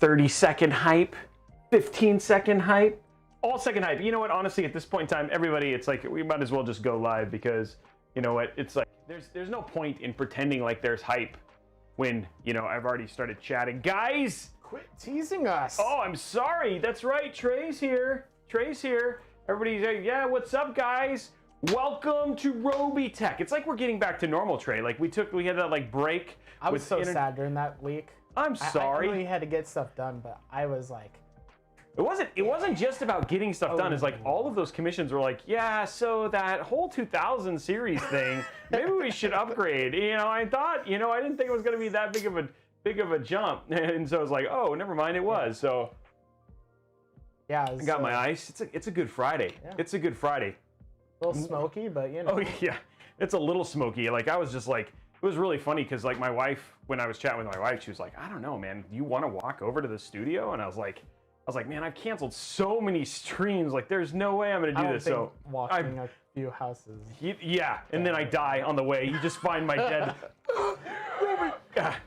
30-second hype, 15-second hype, all second hype. You know what? Honestly, at this point in time, everybody, it's like we might as well just go live because you know what? It's like there's no point in pretending like there's hype when you know I've already started chatting. Guys, quit teasing us. Oh, I'm sorry. That's right. Trey's here. Trey's here. Everybody's like, yeah, what's up, guys? Welcome to Robeytech. It's like we're getting back to normal, Trey. Like we had that like break. I was so sad during that week. I'm sorry. I really had to get stuff done, but I was like, it wasn't just about getting stuff done. It's like all of those commissions were like, yeah, so that whole 2000 series thing, maybe we should upgrade. You know, I thought, you know, I didn't think it was going to be that big of a jump, and so I was like, oh, never mind, it was. So yeah, I got my ice. It's a good Friday. Yeah. It's a good Friday. A little smoky, but you know. Oh yeah, it's a little smoky. Like I was just like, it was really funny because like my wife, when I was chatting with my wife, she was like, I don't know, man, do you want to walk over to the studio? And I was like, man, I've canceled so many streams. Like, there's no way I'm gonna do this. So walking a few houses. Yeah, and then I die on the way. You just find my dead.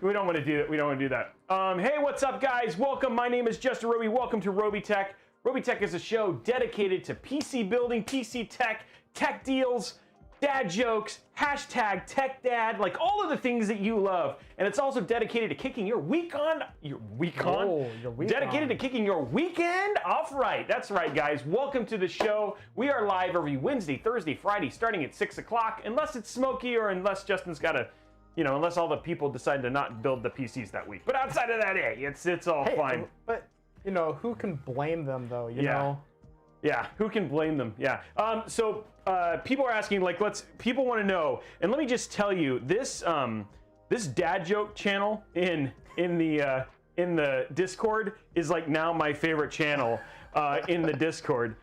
We don't want to do that. We don't want to do that. Hey, what's up, guys? Welcome. My name is Justin Roby. Welcome to Robeytech. Robeytech is a show dedicated to PC building, PC tech deals, dad jokes, hashtag tech dad, like all of the things that you love. And it's also dedicated to kicking your week on. Dedicated to kicking your weekend off right. That's right, guys. Welcome to the show. We are live every Wednesday, Thursday, Friday, starting at 6 o'clock, unless it's smoky or unless Justin's got to, you know, unless all the people decide to not build the PCs that week. But outside of that, hey, it's all fine. But, you know, who can blame them, though, you know? Yeah, who can blame them? Yeah. So people are asking, like, people want to know, and let me just tell you, this dad joke channel in the Discord is like now my favorite channel in the Discord.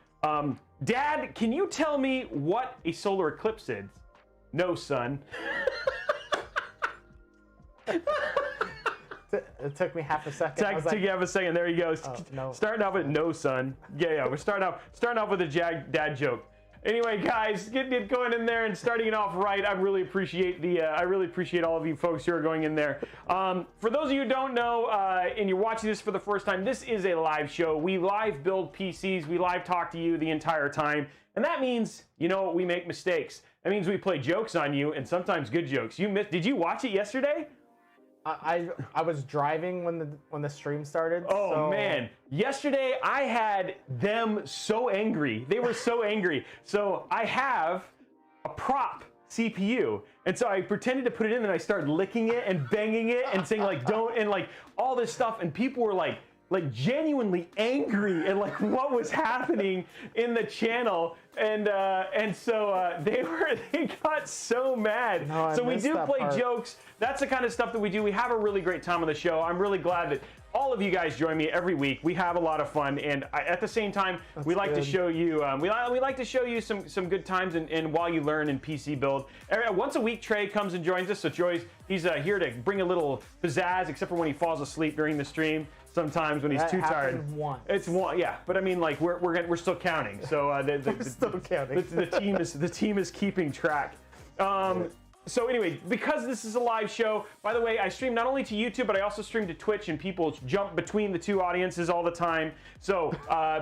Dad, can you tell me what a solar eclipse is? No, son. It took me half a second. Took you half a second. There he goes. Oh, no. Starting off with no, son. Yeah. We're starting off with a dad joke. Anyway, guys, getting it going in there and starting it off right. I really appreciate all of you folks who are going in there. For those of you who don't know, and you're watching this for the first time, this is a live show. We live build PCs. We live talk to you the entire time, and that means, you know, we make mistakes. That means we play jokes on you, and sometimes good jokes. Did you watch it yesterday? I was driving when the stream started. Oh man, yesterday I had them so angry. They were so angry. So I have a prop CPU, and so I pretended to put it in, and I started licking it and banging it and saying like don't, and like all this stuff, and people were like genuinely angry at like what was happening in the channel, and so they got so mad. No, so we do play jokes. That's the kind of stuff that we do. We have a really great time on the show. I'm really glad that all of you guys join me every week. We have a lot of fun, and at the same time, we like to show you we like to show you some good times and while you learn in PC build. Once a week, Trey comes and joins us. So he's here to bring a little pizzazz, except for when he falls asleep during the stream. Sometimes when he's too tired. It's one, yeah. But I mean, like we're still counting. So we're still counting. The team is keeping track. So anyway, because this is a live show, by the way, I stream not only to YouTube, but I also stream to Twitch, and people jump between the two audiences all the time. So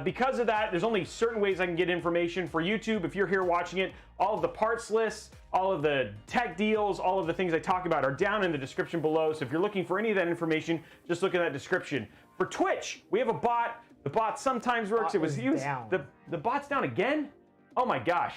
because of that, there's only certain ways I can get information. For YouTube, if you're here watching it, all of the parts lists, all of the tech deals, all of the things I talk about are down in the description below. So if you're looking for any of that information, just look at that description. For Twitch, we have a bot. The bot sometimes works. The bot's down again? Oh my gosh.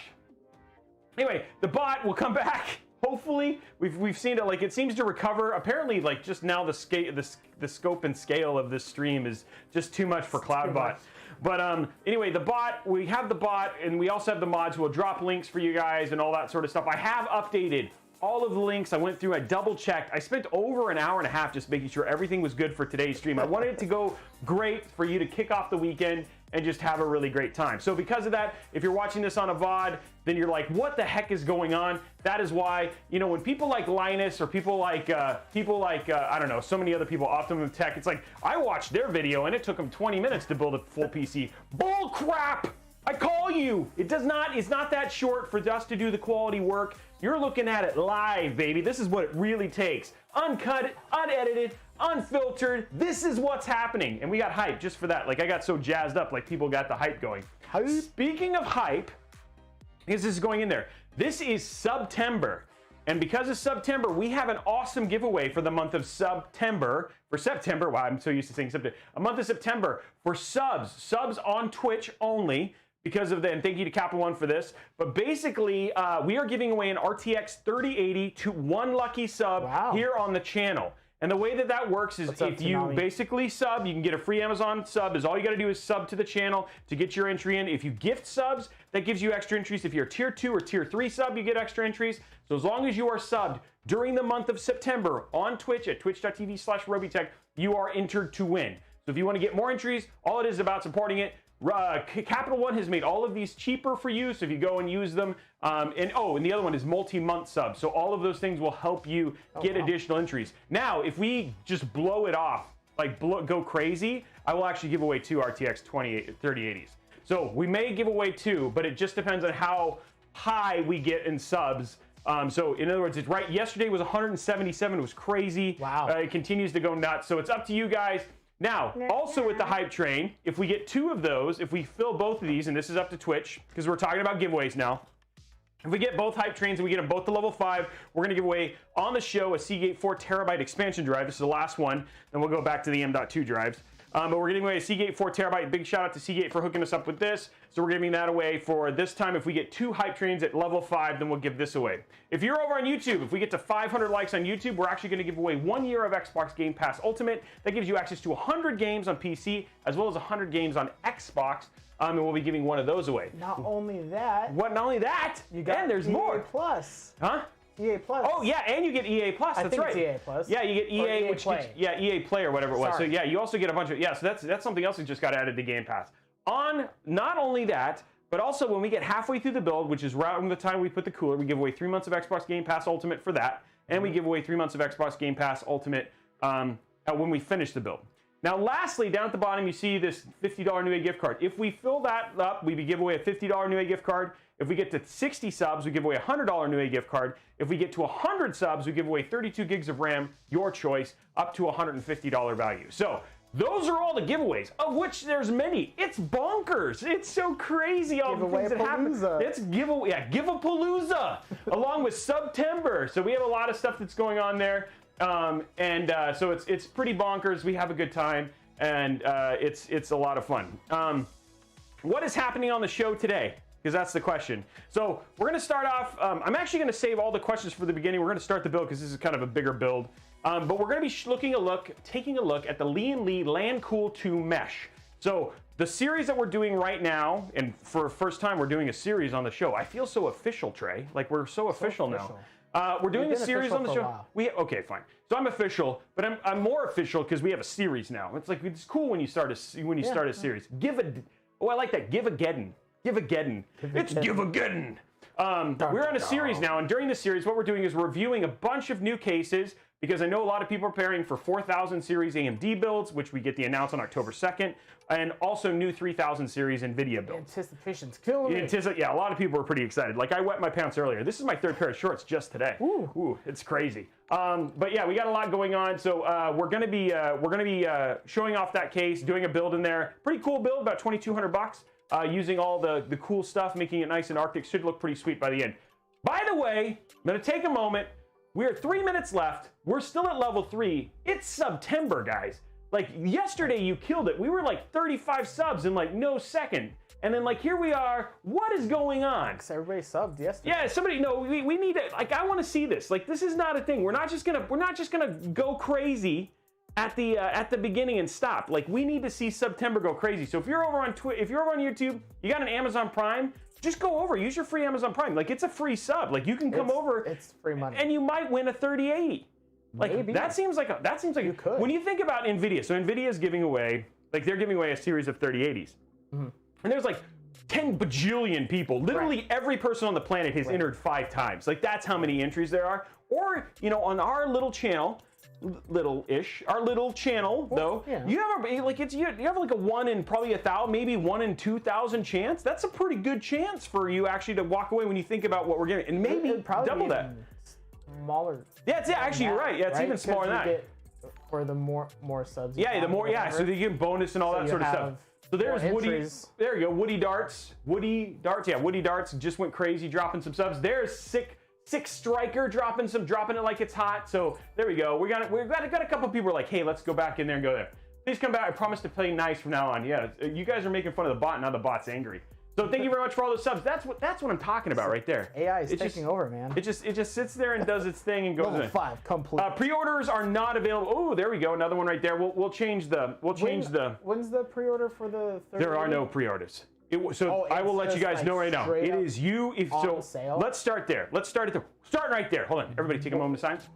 Anyway, the bot will come back. Hopefully, we've seen it, like it seems to recover. Apparently, like just now the scope and scale of this stream is just too much for CloudBot. But anyway, we have the bot, and we also have the mods who will drop links for you guys and all that sort of stuff. I have updated all of the links. I went through, I double checked. I spent over an hour and a half just making sure everything was good for today's stream. I wanted it to go great for you to kick off the weekend and just have a really great time. So because of that, if you're watching this on a VOD, then you're like, what the heck is going on? That is why, you know, when people like Linus or people like, I don't know, so many other people, Optimum Tech, it's like, I watched their video and it took them 20 minutes to build a full PC. Bull crap! I call you! It's not that short for us to do the quality work. You're looking at it live, baby. This is what it really takes. Uncut, unedited, unfiltered. This is what's happening. And we got hype just for that. Like, I got so jazzed up, like people got the hype going. Hype. Speaking of hype, because this is going in there, this is September. And because of September, we have an awesome giveaway for the month of September. For September, wow, I'm so used to saying September. A month of September for subs on Twitch only. Because of the, and thank you to Capital One for this. But basically, we are giving away an RTX 3080 to one lucky sub here on the channel. And the way that that works is if you basically sub, you can get a free Amazon sub. All you got to do is sub to the channel to get your entry in. If you gift subs, that gives you extra entries. If you're a tier 2 or tier 3 sub, you get extra entries. So as long as you are subbed during the month of September on Twitch at twitch.tv/Robeytech, you are entered to win. So if you want to get more entries, all it is about supporting it. Capital One has made all of these cheaper for you, so if you go and use them, and the other one is multi-month subs, so all of those things will help you get additional entries. Now, if we just blow it off, like go crazy, I will actually give away 2 RTX 3080s. So we may give away 2, but it just depends on how high we get in subs. So in other words, it's right. Yesterday was 177. It was crazy. Wow. It continues to go nuts. So it's up to you guys. Now, also with the hype train, if we get 2 of those, if we fill both of these, and this is up to Twitch, because we're talking about giveaways now. If we get both hype trains and we get them both to level 5, we're going to give away on the show a Seagate 4 terabyte expansion drive. This is the last one. Then we'll go back to the M.2 drives. But we're giving away a Seagate 4 terabyte. Big shout out to Seagate for hooking us up with this. So we're giving that away for this time. If we get 2 hype trains at level 5, then we'll give this away. If you're over on YouTube, if we get to 500 likes on YouTube, we're actually going to give away 1 year of Xbox Game Pass Ultimate. That gives you access to 100 games on PC, as well as 100 games on Xbox. And we'll be giving one of those away. Not only that. Not only that, you got there's EA more. Plus. Huh? EA Plus. Oh yeah, and you get EA Plus. That's right. It's EA Plus. Yeah, you get EA, which Play. EA Play or whatever it was. Sorry. So yeah, you also get a bunch of So that's something else that just got added to Game Pass. On not only that, but also when we get halfway through the build, which is around the time we put the cooler, we give away 3 months of Xbox Game Pass Ultimate for that, and we give away 3 months of Xbox Game Pass Ultimate when we finish the build. Now, lastly, down at the bottom, you see this $50 Newegg gift card. If we fill that up, we give away a $50 Newegg gift card. If we get to 60 subs, we give away a $100 Newegg gift card. If we get to 100 subs, we give away 32 gigs of RAM, your choice, up to $150 value. So those are all the giveaways, of which there's many. It's bonkers. It's so crazy all the things that happen. It's give-a-palooza, along with September. So we have a lot of stuff that's going on there. So it's pretty bonkers. We have a good time, and it's a lot of fun. What is happening on the show today? Because that's the question. So we're going to start off. I'm actually going to save all the questions for the beginning. We're going to start the build because this is kind of a bigger build. But we're going to be taking a look at the Lian Li LANCOOL 2 mesh. So the series that we're doing right now, and for the first time we're doing a series on the show. I feel so official, Trey. Like we're so official now. We're doing a series on the show. Okay, fine. So I'm official, but I'm more official because we have a series now. It's like it's cool when you start a series. I like that. Give-a-geddon. It's give-a-geddon. We're on a series now, and during the series, what we're doing is reviewing a bunch of new cases because I know a lot of people are preparing for 4000 series AMD builds, which we get the announce on October 2nd, and also new 3000 series Nvidia builds. Anticipation's killing me. Yeah, a lot of people are pretty excited. Like I wet my pants earlier. This is my 3rd pair of shorts just today. Ooh, it's crazy. But yeah, we got a lot going on. So we're gonna be showing off that case, doing a build in there. Pretty cool build, about $2,200. Using all the cool stuff, making it nice and Arctic. Should look pretty sweet by the end. By the way, I'm gonna take a moment. We're 3 minutes left. We're still at level 3. It's September, guys. Like yesterday you killed it. We were like 35 subs in like no second. And then like here we are. What is going on? Because everybody subbed yesterday. Yeah, we need it. Like I want to see this. Like this is not a thing. We're not just gonna go crazy at the beginning and stop. Like we need to see September go crazy. So if you're over on YouTube, you got an Amazon Prime, just go over, use your free Amazon Prime. Like it's a free sub. Like you can come over. It's free money. And you might win a 3080. Like maybe. that seems like you could. When you think about Nvidia, so Nvidia is giving away, like they're giving away a series of 3080s. And there's like 10 bajillion people. Literally every person on the planet has entered 5 times. Like that's how many entries there are. Or, on our little channel, our little channel though, you have like a 1 in probably 1,000, maybe 1 in 2,000 chance. That's a pretty good chance for you actually to walk away when you think about what we're getting, and maybe double that. Smaller. Yeah, actually you're right. Yeah, it's even smaller than that. For the more subs. Yeah, the more, yeah, so you get bonus and all that sort of stuff. So there's Woody, there you go, Woody Darts, yeah, Woody Darts just went crazy dropping some subs. There's Sick Striker dropping it like it's hot. So there we go. We got a couple people like, hey, let's go back in there and go there. Please come back. I promise to play nice from now on. Yeah, you guys are making fun of the bot, now the bot's angry. So thank you very much for all those subs. That's what I'm talking about right there. AI is taking over, man. It just sits there and does its thing and goes Level 5 complete. Pre-orders are not available. Oh, there we go. Another one right there. We'll change the. When's the pre-order for the? There are no pre-orders. I will let you guys know right now. It is you. Sale? Let's start there. Let's start at the start right there. Hold on, everybody, take a moment of silence.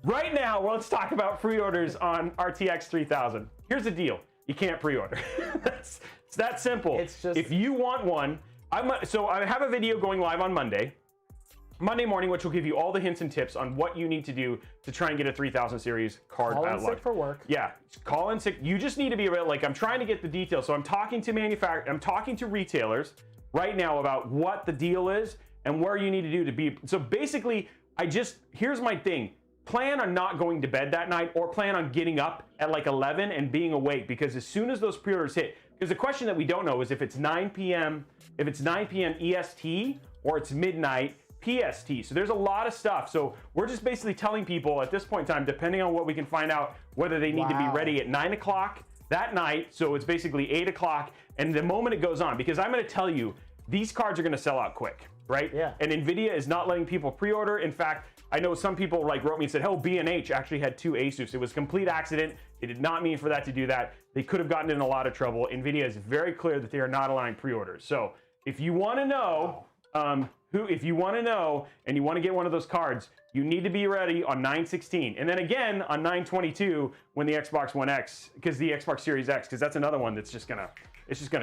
Right now, let's talk about pre-orders on RTX 3000. Here's the deal: you can't pre-order. It's that simple. It's just if you want one. I have a video going live on Monday morning, which will give you all the hints and tips on what you need to do to try and get a 3000 series card. Call in sick for work. Yeah, call in sick. You just need to be like, I'm trying to get the details. So I'm talking to I'm talking to retailers right now about what the deal is and where you need to do to be. So basically, here's my thing. Plan on not going to bed that night, or plan on getting up at like 11 and being awake, because as soon as those pre-orders hit, because the question that we don't know is if it's 9 p.m. EST or it's midnight PST. So there's a lot of stuff. So we're just basically telling people at this point in time, depending on what we can find out, whether they need to be ready at 9 o'clock that night. So it's basically 8 o'clock. And the moment it goes on, because I'm going to tell you, these cards are going to sell out quick, right? Yeah. And Nvidia is not letting people pre-order. In fact, I know some people wrote me and said, "Oh, B&H actually had 2 Asus. It was a complete accident. They did not mean for that to do that. They could have gotten in a lot of trouble." Nvidia is very clear that they are not allowing pre-orders. So if you want to know, if you want to know and you want to get one of those cards, you need to be ready on 9/16, and then again on 9/22 when the Xbox One X, because the Xbox Series X, because that's another one that's just gonna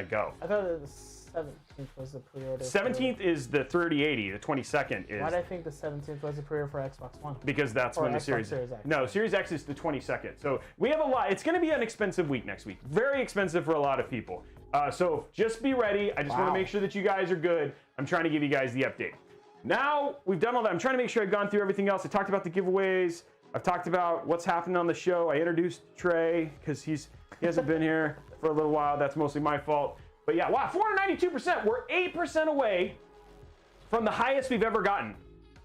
go. I thought the 17th was the pre-order. 17th is the 3080. The 22nd is. Why did I think the 17th was the pre-order for Xbox One? Because that's when the Series X. No, Series X is the 22nd. So we have a lot. It's going to be an expensive week next week. Very expensive for a lot of people. So just be ready. I just want to make sure that you guys are good. I'm trying to give you guys the update. Now we've done all that. I'm trying to make sure I've gone through everything else. I talked about the giveaways. I've talked about what's happening on the show. I introduced Trey because he hasn't been here for a little while. That's mostly my fault. But yeah, wow, 492%. We're 8% away from the highest we've ever gotten.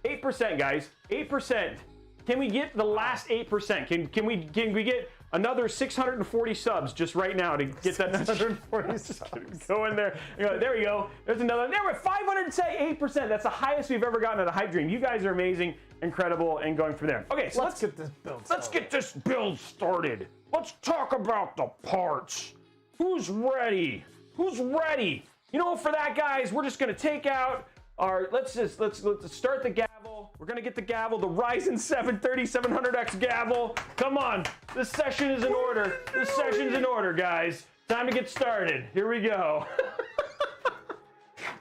8%, guys. 8%. Can we get the last 8%? Can we get another 640 subs just right now to get that 640 subs? Go in there. There we go. There's another. There we're 508%. That's the highest we've ever gotten at a Hype Dream. You guys are amazing, incredible, and going for them. Okay, so let's get this build started. Let's get this build started. Let's talk about the parts. Who's ready? Who's ready? You know, for that, guys, we're just gonna take out our. Let's start the gavel. We're gonna get the gavel, the Ryzen 7 3700X gavel. Come on, this session is in order. This session's in order, guys. Time to get started. Here we go.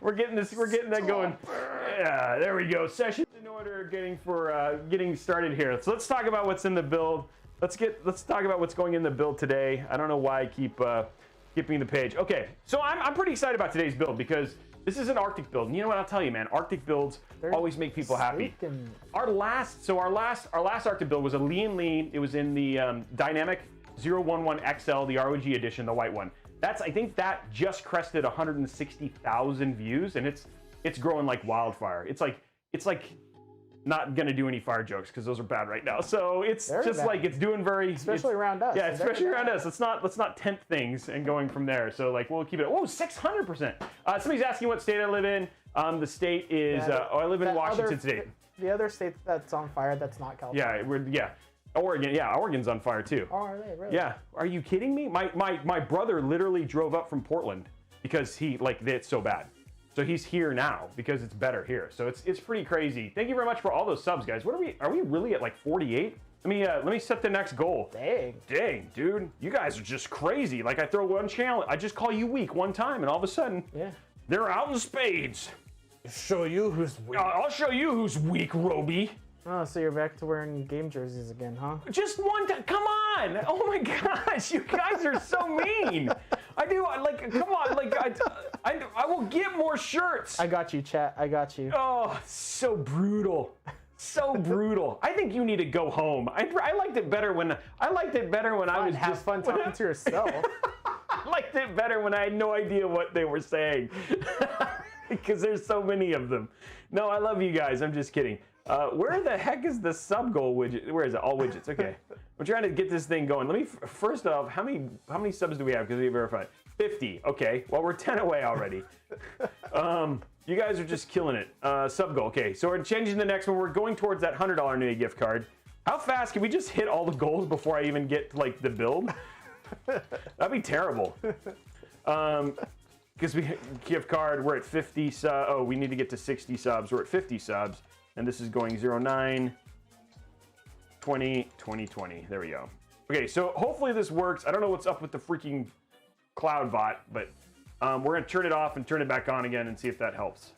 We're getting that going. Yeah, there we go. Session's in order. Getting started here. So let's talk about what's in the build. Let's talk about what's going in the build today. I don't know why I keep skipping the page. Okay, so I'm pretty excited about today's build because this is an Arctic build. And you know what, I'll tell you, man, Arctic builds always make people happy. Our last Arctic build was a Lian Li. It was in the Dynamic 011 XL, the ROG edition, the white one. I think that just crested 160,000 views, and it's growing like wildfire. It's like not gonna do any fire jokes because those are bad right now. So it's just bad. Like it's doing especially around us. Yeah, especially around us. Let's not tempt things and going from there. So like we'll keep it. Whoa, 600%. Somebody's asking what state I live in. The state is I live in Washington State. The other state that's on fire that's not California. Oregon. Yeah, Oregon's on fire too. Oh, are they really? Yeah. Are you kidding me? My brother literally drove up from Portland because it's so bad. So he's here now because it's better here. So it's pretty crazy. Thank you very much for all those subs, guys. Are we really at like 48? Let me set the next goal. Dang, dude. You guys are just crazy. Like I throw one challenge, I just call you weak one time, and all of a sudden, they're out in spades. Show you who's weak. I'll show you who's weak, Roby. Oh, so you're back to wearing game jerseys again, huh? Just one time. Come on. Oh my gosh, you guys are so mean. Come on, I will get more shirts. I got you, chat. I got you. Oh, so brutal. So brutal. I think you need to go home. I liked it better when I was have just fun talking to yourself. I liked it better when I had no idea what they were saying. Because there's so many of them. No, I love you guys. I'm just kidding. Where the heck is the sub goal widget? Where is it? All widgets. Okay. I'm trying to get this thing going. Let me first off, how many subs do we have? Because we verified 50. Okay. Well, we're 10 away already. You guys are just killing it. Sub goal. Okay. So we're changing the next one. We're going towards that $100 Nvidia gift card. How fast can we just hit all the goals before I even get to, like, the build? That'd be terrible. Because we gift card, we're at 50 subs. Oh, we need to get to 60 subs. We're at 50 subs. And this is going 09, 20, 20, 20. There we go. Okay, so hopefully this works. I don't know what's up with the freaking cloud bot, but we're going to turn it off and turn it back on again and see if that helps.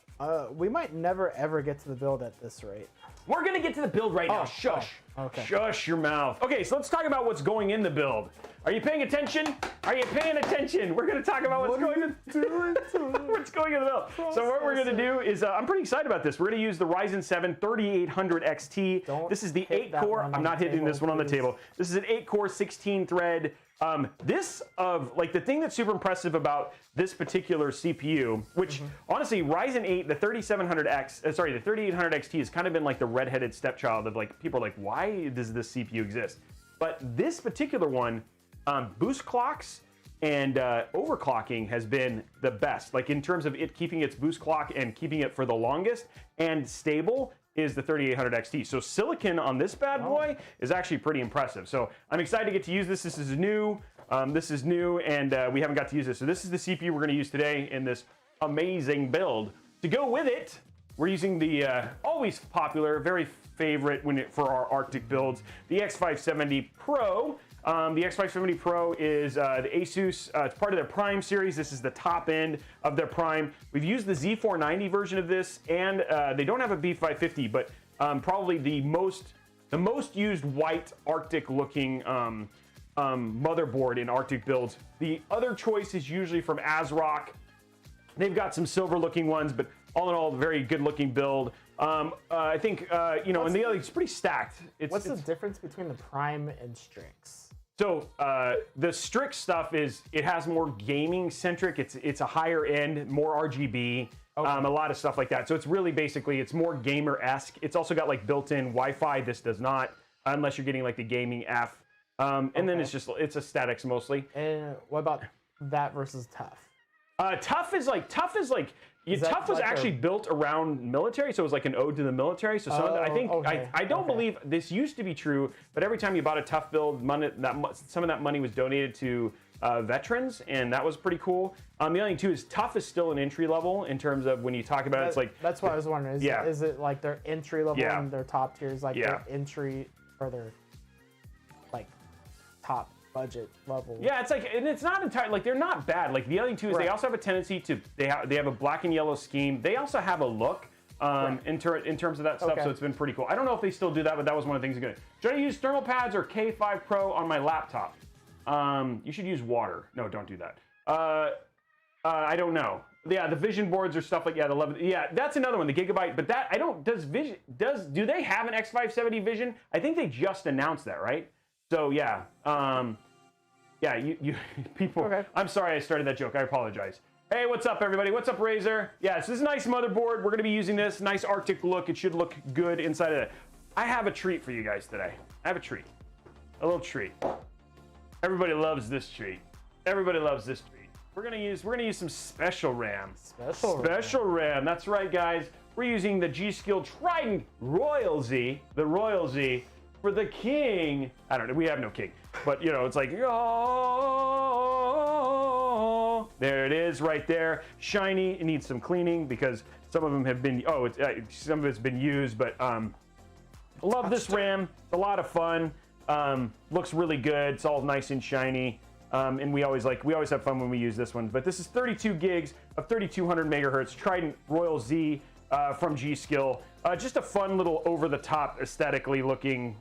We might never, ever get to the build at this rate. We're going to get to the build right now. Shush. Okay. Shush your mouth. Okay, so let's talk about what's going in the build. Are you paying attention? Are you paying attention? We're going to talk about what's going in what's going in the build. So what we're going to do is, I'm pretty excited about this. We're going to use the Ryzen 7 3800 XT. This is the 8-core. I'm not hitting this one on the table. This is an 8-core, 16-thread. The thing that's super impressive about this particular CPU, which honestly, Ryzen 8, the 3800X XT has kind of been like the redheaded stepchild of, like, people are like, why does this CPU exist? But this particular one, boost clocks and overclocking has been the best. Like, in terms of it keeping its boost clock and keeping it for the longest and stable is the 3800 XT. So silicon on this bad boy is actually pretty impressive. So I'm excited to get to use this. This is new. And we haven't got to use this. So this is the CPU we're going to use today in this amazing build. To go with it, we're using the always popular, very favorite for our Arctic builds, the X570 Pro. The X570 Pro is the Asus, it's part of their Prime series. This is the top end of their Prime. We've used the Z490 version of this, and they don't have a B550, but probably the most used white Arctic looking motherboard in Arctic builds. The other choice is usually from ASRock. They've got some silver looking ones, but all in all, very good looking build. I think, and the other, it's pretty stacked. What's the difference between the Prime and Strix? So the Strix stuff is, it has more gaming centric. It's a higher end, more RGB, a lot of stuff like that. So it's really basically, it's more gamer-esque. It's also got like built-in Wi-Fi. This does not, unless you're getting like the gaming F. And then it's aesthetics mostly. And what about that versus Tough? Tough was actually built around military, so it was like an ode to the military. So I don't believe this used to be true, but every time you bought a Tough build, some of that money was donated to veterans, and that was pretty cool. The other thing too is Tough is still an entry level in terms of when you talk about it, it's like that's what I was wondering. Is it like their entry level and their top tiers, like their entry or their like top budget level? Yeah, it's like, and it's not entirely, like, they're not bad. Like, the other thing too is they also have a tendency to, they have a black and yellow scheme. They also have a look in terms of that stuff, so it's been pretty cool. I don't know if they still do that, but that was one of the things good. Should I use thermal pads or K5 Pro on my laptop? You should use water. No, don't do that. I don't know. Yeah, the vision boards or stuff like the 11. Yeah, that's another one, the Gigabyte. But that do they have an X570 Vision? I think they just announced that, right? So yeah, you people. Okay. I'm sorry I started that joke. I apologize. Hey, what's up, everybody? What's up, Razer? Yeah, so this is a nice motherboard. We're gonna be using this nice Arctic look. It should look good inside of it. I have a treat for you guys today. I have a treat, a little treat. Everybody loves this treat. Everybody loves this treat. We're gonna use some special RAM. Special RAM. That's right, guys. We're using the G.Skill Trident Royal Z, the Royal Z. For the king, I don't know, we have no king, but it's like, oh, there it is right there. Shiny, it needs some cleaning because some of them have been, some of it's been used, but love this RAM. It's a lot of fun. Looks really good. It's all nice and shiny. And we always have fun when we use this one, but this is 32 gigs of 3200 megahertz Trident Royal Z from G.Skill. Just a fun little over-the-top aesthetically looking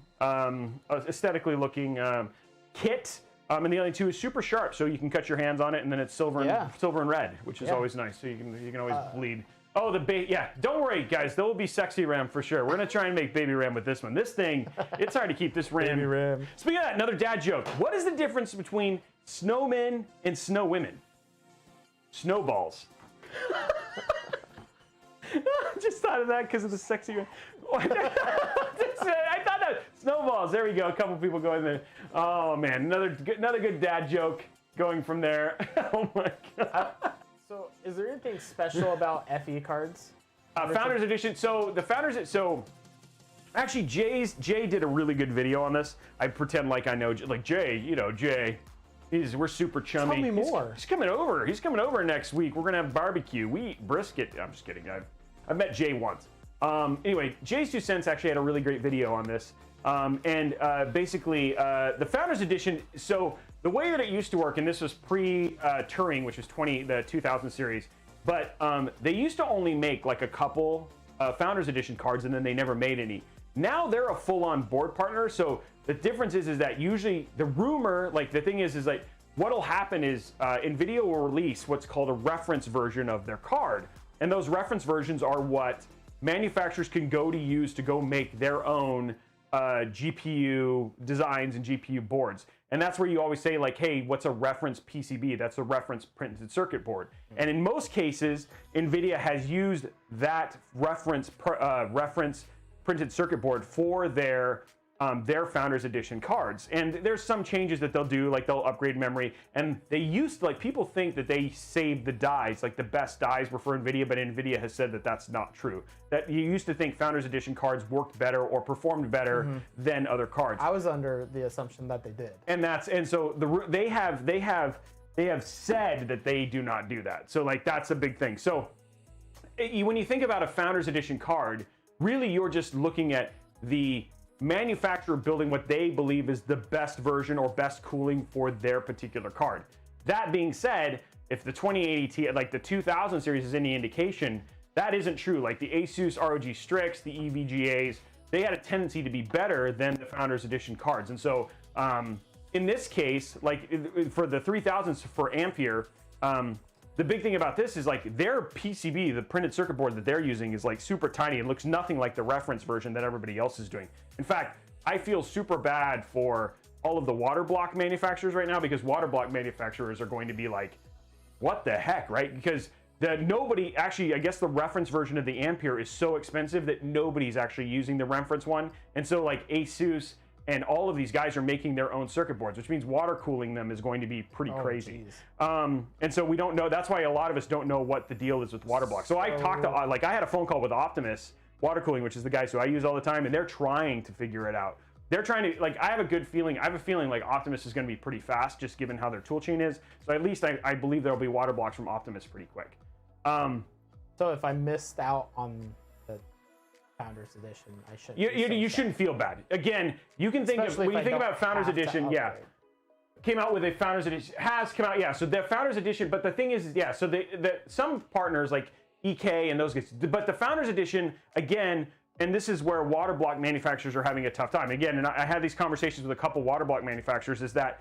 kit. And the other two is super sharp, so you can cut your hands on it, and then it's silver and red, which is always nice. So you can always bleed. Oh, yeah. Don't worry, guys. There will be sexy RAM for sure. We're gonna try and make baby RAM with this one. This thing, it's hard to keep this RAM. Baby RAM. Speaking of that, another dad joke. What is the difference between snowmen and snow women? Snowballs. Just thought of that because of the sexy RAM. I thought that snowballs. There we go. A couple people going there. Oh man, another good dad joke going from there. Oh my god. So, is there anything special about FE cards? Founders Edition. So the Founders. So actually, Jay did a really good video on this. I pretend like I know. Like Jay, Jay. We're super chummy. Tell me more. He's coming over. He's coming over next week. We're gonna have barbecue. We eat brisket. I'm just kidding. I've met Jay once. Anyway, Jay's 2 Cents actually had a really great video on this. Basically, the Founders Edition. So the way that it used to work, and this was pre-Turing, which was the 2000 series, but they used to only make like a couple Founders Edition cards, and then they never made any. Now they're a full-on board partner. So the difference is that usually the rumor, like the thing is like what'll happen is Nvidia will release what's called a reference version of their card, and those reference versions are what manufacturers can use to go make their own GPU designs and GPU boards. And that's where you always say like, hey, what's a reference PCB? That's a reference printed circuit board. And in most cases, Nvidia has used that reference printed circuit board for their Founders Edition cards. And there's some changes that they'll do, like they'll upgrade memory. And they used to, like, people think that they saved the dies, like the best dies were for Nvidia, but Nvidia has said that that's not true. That you used to think Founders Edition cards worked better or performed better than other cards. I was under the assumption that they did. And so they have said that they do not do that. So like that's a big thing. So when you think about a Founders Edition card, really you're just looking at the manufacturer building what they believe is the best version or best cooling for their particular card. That being said, if the 2080 Ti, like the 2000 series, is any indication, that isn't true. Like the Asus ROG Strix, the EVGAs, they had a tendency to be better than the Founders Edition cards. And so in this case, like for the 3000s for Ampere, the big thing about this is like their PCB, the printed circuit board that they're using, is like super tiny. It looks nothing like the reference version that everybody else is doing. In fact, I feel super bad for all of the water block manufacturers right now, because water block manufacturers are going to be like, what the heck, right? Because nobody actually, I guess the reference version of the Ampere is so expensive that nobody's actually using the reference one. And so like Asus and all of these guys are making their own circuit boards, which means water cooling them is going to be pretty crazy. And so we don't know. That's why a lot of us don't know what the deal is with water blocks. So I talked to, like, I had a phone call with Optimus Water Cooling, which is the guys who I use all the time, and they're trying to figure it out. They're trying to, like, I have a feeling like Optimus is going to be pretty fast, just given how their tool chain is. So at least I believe there'll be water blocks from Optimus pretty quick. So if I missed out on the Founders Edition, I shouldn't. You shouldn't feel bad. Again, you can think of, when you think about Founders Edition, came out with a Founders Edition, has come out, so the Founders Edition, but the thing is, so some partners like EK and those guys, but the Founders Edition, again, and this is where water block manufacturers are having a tough time. Again, and I had these conversations with a couple water block manufacturers, is that,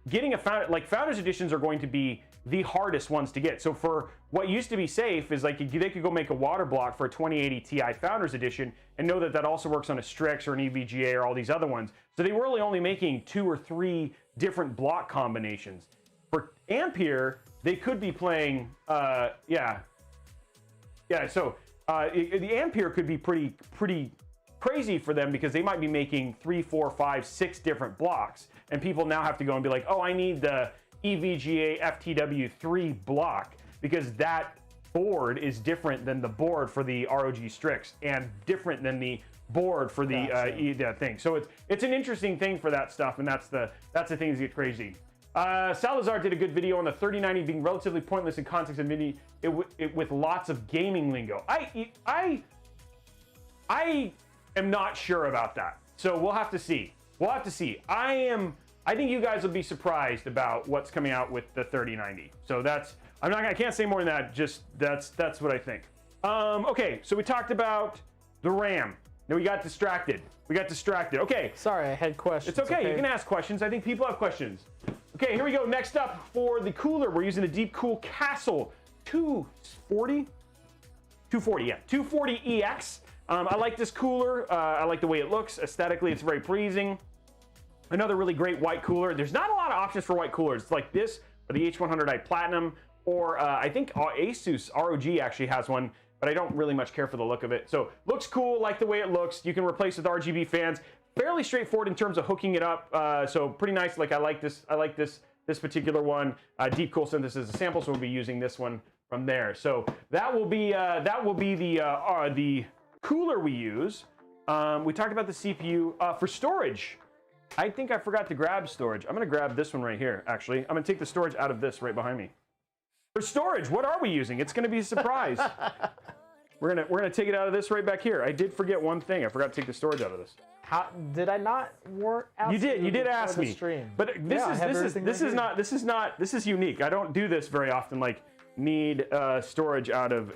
getting Founders Editions are going to be the hardest ones to get. So for what used to be safe is like they could go make a water block for a 2080 Ti Founders Edition and know that that also works on a Strix or an EVGA or all these other ones. So they were really only making 2 or 3 different block combinations. For Ampere, they could be playing, so the Ampere could be pretty crazy for them, because they might be making 3, 4, 5, 6 different blocks, and people now have to go and be like, oh, I need the EVGA FTW3 block, because that board is different than the board for the ROG Strix and different than the board for the thing. So it's an interesting thing for that stuff, and that's the thing that gets crazy. Salazar did a good video on the 3090 being relatively pointless in context of MIDI with lots of gaming lingo. I am not sure about that, so we'll have to see. I think you guys will be surprised about what's coming out with the 3090. So I can't say more than that. Just that's what I think. Okay, so we talked about the RAM. Then we got distracted. Okay. Sorry, I had questions. It's okay. You can ask questions. I think people have questions. Okay, here we go. Next up for the cooler, we're using the Deep Cool Castle 240. 240, yeah, 240EX. I like this cooler. I like the way it looks. Aesthetically, it's very pleasing. Another really great white cooler. There's not a lot of options for white coolers. It's like this, or the H100i Platinum, or I think Asus ROG actually has one, but I don't really much care for the look of it. So looks cool, like the way it looks. You can replace with RGB fans. Fairly straightforward in terms of hooking it up. So pretty nice. Like I like this particular one. Deep Cool Synthesis is a sample, so we'll be using this one from there. So that will be the cooler we use. We talked about the CPU. For storage, I think I forgot to grab storage. I'm gonna grab this one right here, actually. I'm gonna take the storage out of this right behind me. For storage, what are we using? It's gonna be a surprise. We're gonna take it out of this right back here. I did forget one thing. I forgot to take the storage out of this. How did I not ask you did ask me. Stream? But this is unique. I don't do this very often. Like need storage out of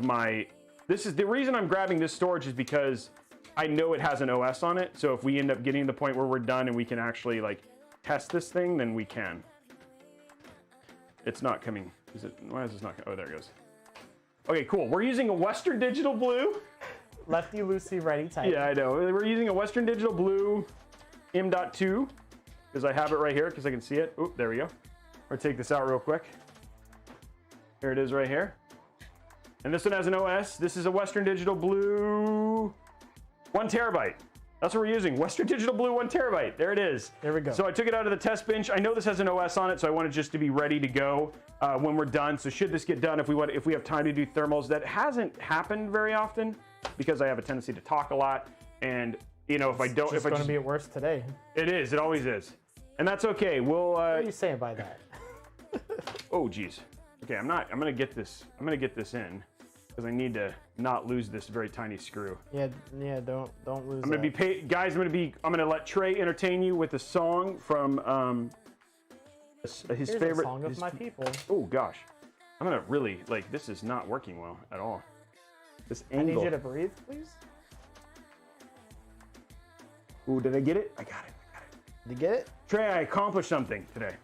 my. This is the reason I'm grabbing this storage is because I know it has an OS on it. So if we end up getting to the point where we're done and we can actually like test this thing, then we can. It's not coming. Is it? Why is this not? Oh, there it goes. Okay, cool. We're using a Western Digital Blue. Lefty loosey, righty tight. Yeah, I know. We're using a Western Digital Blue M.2 because I have it right here because I can see it. Oop, there we go. Or take this out real quick. Here it is right here. And this one has an OS. This is a Western Digital Blue 1 terabyte. That's what we're using. Western Digital Blue 1 terabyte. There it is. There we go. So I took it out of the test bench. I know this has an OS on it, so I want it just to be ready to go when we're done. So should this get done, if we have time to do thermals, that hasn't happened very often because I have a tendency to talk a lot. And you know, if I don't, it's going to be worse today. It is. It always is. And that's okay. We'll. What are you saying by that? Oh, geez. Okay, I'm gonna get this. I'm gonna get this in because I need to not lose this very tiny screw. Yeah. Don't lose. I'm gonna be guys. I'm gonna let Trey entertain you with a song from his favorite a song of my people. Oh gosh, I'm gonna really like. This is not working well at all. This angle. I need you to breathe, please. Ooh, did I get it? I got it. Did you get it? Trey, I accomplished something today.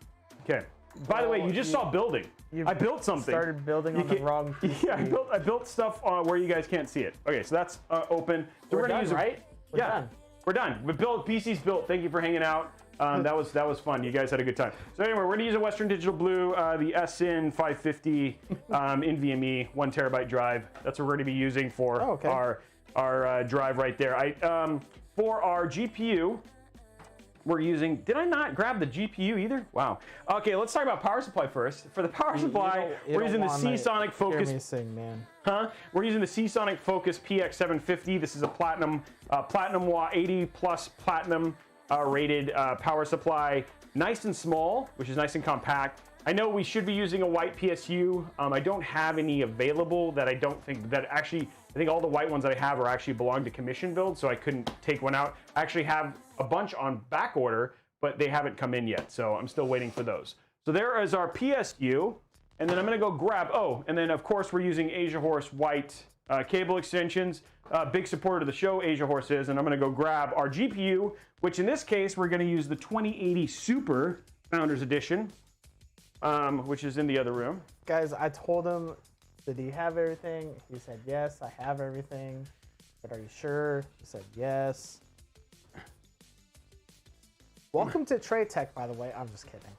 Okay. By the way, you just saw building. I built something. Started building on the wrong PC. Yeah, I built stuff where you guys can't see it. Okay, so that's open. So we're done, right? We're done. We're done. PC's built. Thank you for hanging out. That was fun. You guys had a good time. So anyway, we're gonna use a Western Digital Blue, the SN 550 NVMe 1 terabyte drive. That's what we're gonna be using for our drive right there. For our GPU. We're using, did I not grab the GPU either? Wow. Okay, let's talk about power supply first. For the power supply, we're using the Seasonic Focus. Hear me sing, man. We're using the Seasonic Focus PX750. This is a platinum 80 plus platinum rated power supply. Nice and small, which is nice and compact. I know we should be using a white PSU. I don't have any available that I think all the white ones that I have are actually belong to commission build, so I couldn't take one out. I actually have a bunch on back order, but they haven't come in yet, so I'm still waiting for those. So there is our PSU, and then I'm gonna go grab, and then of course we're using Asia Horse white cable extensions. Big supporter of the show, Asia Horse is, and I'm gonna go grab our GPU, which in this case, we're gonna use the 2080 Super Founders Edition, which is in the other room. Guys, I told him, did he have everything? He said, yes, I have everything. But are you sure? He said, yes. Welcome to Trey Tech, by the way. I'm just kidding.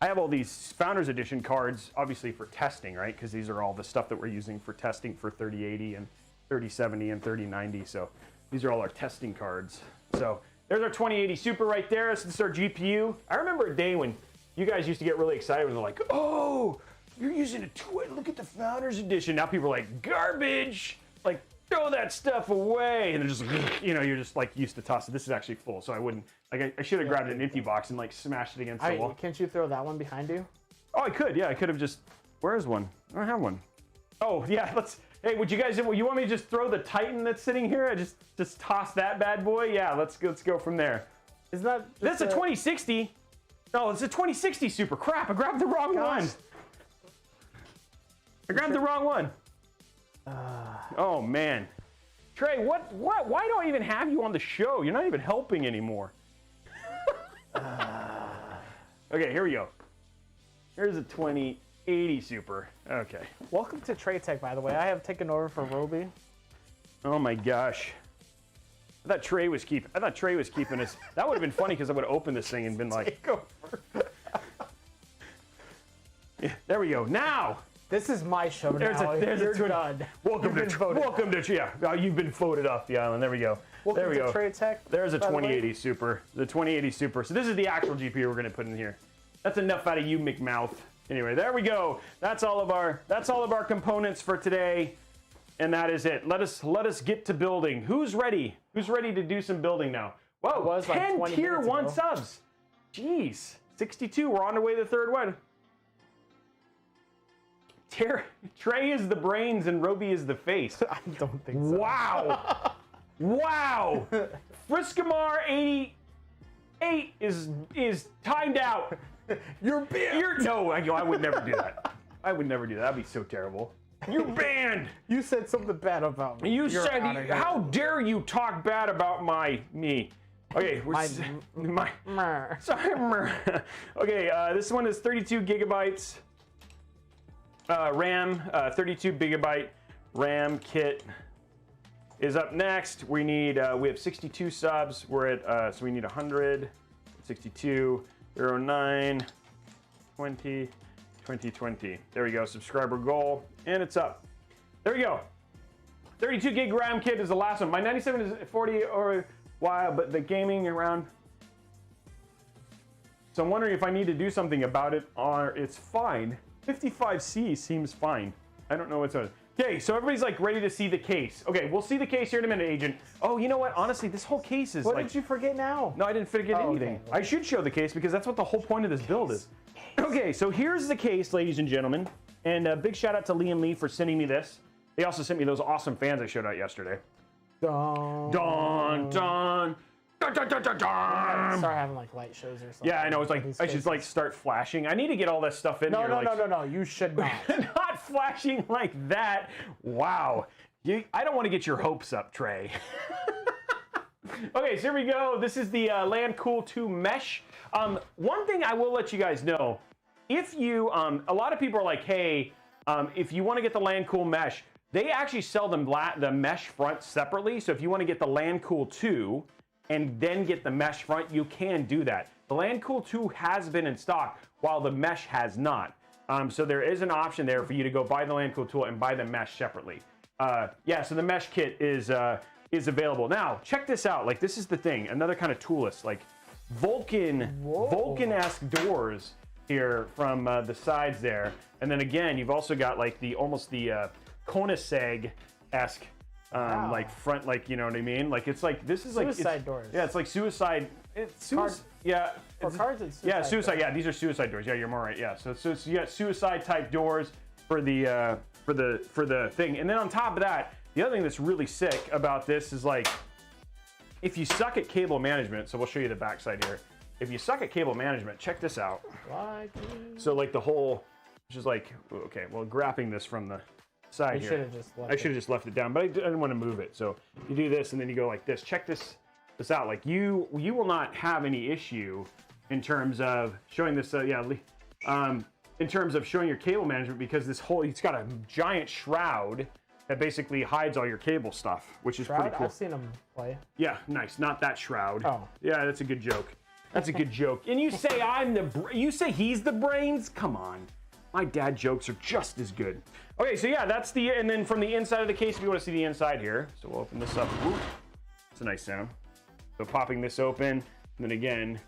I have all these Founders Edition cards, obviously for testing, right? Because these are all the stuff that we're using for testing for 3080 and 3070 and 3090. So these are all our testing cards. So there's our 2080 Super right there. This is our GPU. I remember a day when you guys used to get really excited when they're like, oh, you're using look at the Founders Edition. Now people are like, garbage. Like, throw that stuff away. And they're just, you're just like used to toss it. This is actually full, so I wouldn't, like, I should have grabbed an empty box and like smashed it against the wall. Can't you throw that one behind you? Oh, I could, yeah. I could have just, where is one? I don't have one. Oh, yeah, hey, would you guys, you want me to just throw the Titan that's sitting here? I just toss that bad boy? Yeah, let's go from there. Isn't that That's a 2060. No, it's a 2060 Super. Crap, I grabbed the wrong one. I grabbed the wrong one. Oh, man. Trey, why do I even have you on the show? You're not even helping anymore. Okay, here we go. Here's a 20. 80 Super. Okay. Welcome to Trade Tech, by the way. I have taken over for Roby. Oh my gosh. I thought Trey was keeping us. That would have been funny because I would have opened this thing and been like, Take over. Yeah, there we go. Now. This is my show now. You're done. Welcome to yeah. You've been voted off the island. There we go. Welcome there we to go. Trade Tech. There's a 2080 Super. The 2080 Super. So this is the actual GPU we're going to put in here. That's enough out of you, McMouth. Anyway, there we go. That's all of our components for today, and that is it. Let us get to building. Who's ready? Who's ready to do some building now? Whoa, it was 10 like tier 1 subs. Jeez, 62. We're on the way to the third one. Trey is the brains and Roby is the face. I don't think so. Wow. Wow. Friskamar 88 is timed out. You're banned. No, I would never do that. I would never do that. That'd be so terrible. You're banned. You said something bad about me. You said, how dare you talk bad about me? Okay, sorry. Okay, this one is 32 gigabytes RAM, 32 gigabyte RAM kit is up next. We have 62 subs. We're at, so we need 100, 62, 09, 20, 20. There we go, subscriber goal, and it's up. There we go. 32 gig RAM kit is the last one. My 97 is 40 or a while, but the gaming around. So I'm wondering if I need to do something about it, or it's fine. 55C seems fine. I don't know what's on. Okay, so everybody's like ready to see the case. Okay, we'll see the case here in a minute, Agent. Oh, you know what? Honestly, this whole case is What did you forget now? No, I didn't forget anything. Okay. I should show the case because that's what the whole point of this build is. Okay, so here's the case, ladies and gentlemen. And a big shout out to Lian Li for sending me this. They also sent me those awesome fans I showed out yesterday. Dun, Dun, dun. Start having like light shows or something. Yeah, I know. It's like I should like start flashing. I need to get all this stuff in here. No. You should not. Not flashing like that. Wow. I don't want to get your hopes up, Trey. Okay, so here we go. This is the LANCOOL 2 mesh. One thing I will let you guys know, if you, a lot of people are like, hey, if you want to get the LANCOOL mesh, they actually sell the mesh front separately. So if you want to get the LANCOOL 2 and then get the mesh front, you can do that. The LANCOOL 2 has been in stock while the mesh has not. So there is an option there for you to go buy the LANCOOL tool and buy the mesh separately. Yeah, so the mesh kit is available. Now, check this out. Like, this is the thing. Another kind of toolless, like Vulcan-esque doors here from the sides there. And then again, you've also got like almost the Koenigsegg-esque Wow. like front, like, you know what I mean? Like, it's like, this is like suicide doors. Yeah, it's like suicide. Yeah. For cards, it's suicide. Yeah, suicide. Doors. Yeah, these are suicide doors. Yeah, you're more right. Yeah, so you got suicide type doors for the thing. And then on top of that, the other thing that's really sick about this is like, if you suck at cable management, so we'll show you the backside here. If you suck at cable management, check this out. So like the whole, which is like, okay, well, grabbing this from the side here. I should have just left it down, but I didn't want to move it. So you do this and then you go like this. Check this out. Like you will not have any issue in terms of showing this. In terms of showing your cable management, because this whole, it's got a giant shroud that basically hides all your cable stuff, which is pretty cool. I've seen them play. Yeah, nice. Not that shroud. Oh. Yeah, that's a good joke. That's a good joke. And you say you say he's the brains? Come on. My dad jokes are just as good. Okay, so yeah, that's and then from the inside of the case, if you want to see the inside here, so we'll open this up. Ooh, it's a nice sound. So popping this open, and then again,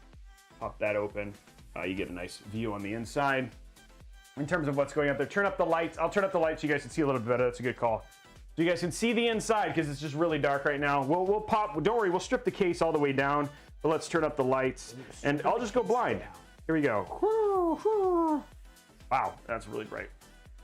pop that open. You get a nice view on the inside. In terms of what's going up there, turn up the lights. I'll turn up the lights so you guys can see a little bit better. That's a good call. So you guys can see the inside because it's just really dark right now. We'll pop, don't worry, we'll strip the case all the way down, but let's turn up the lights. And I'll just go blind. Here we go. Wow, that's really bright.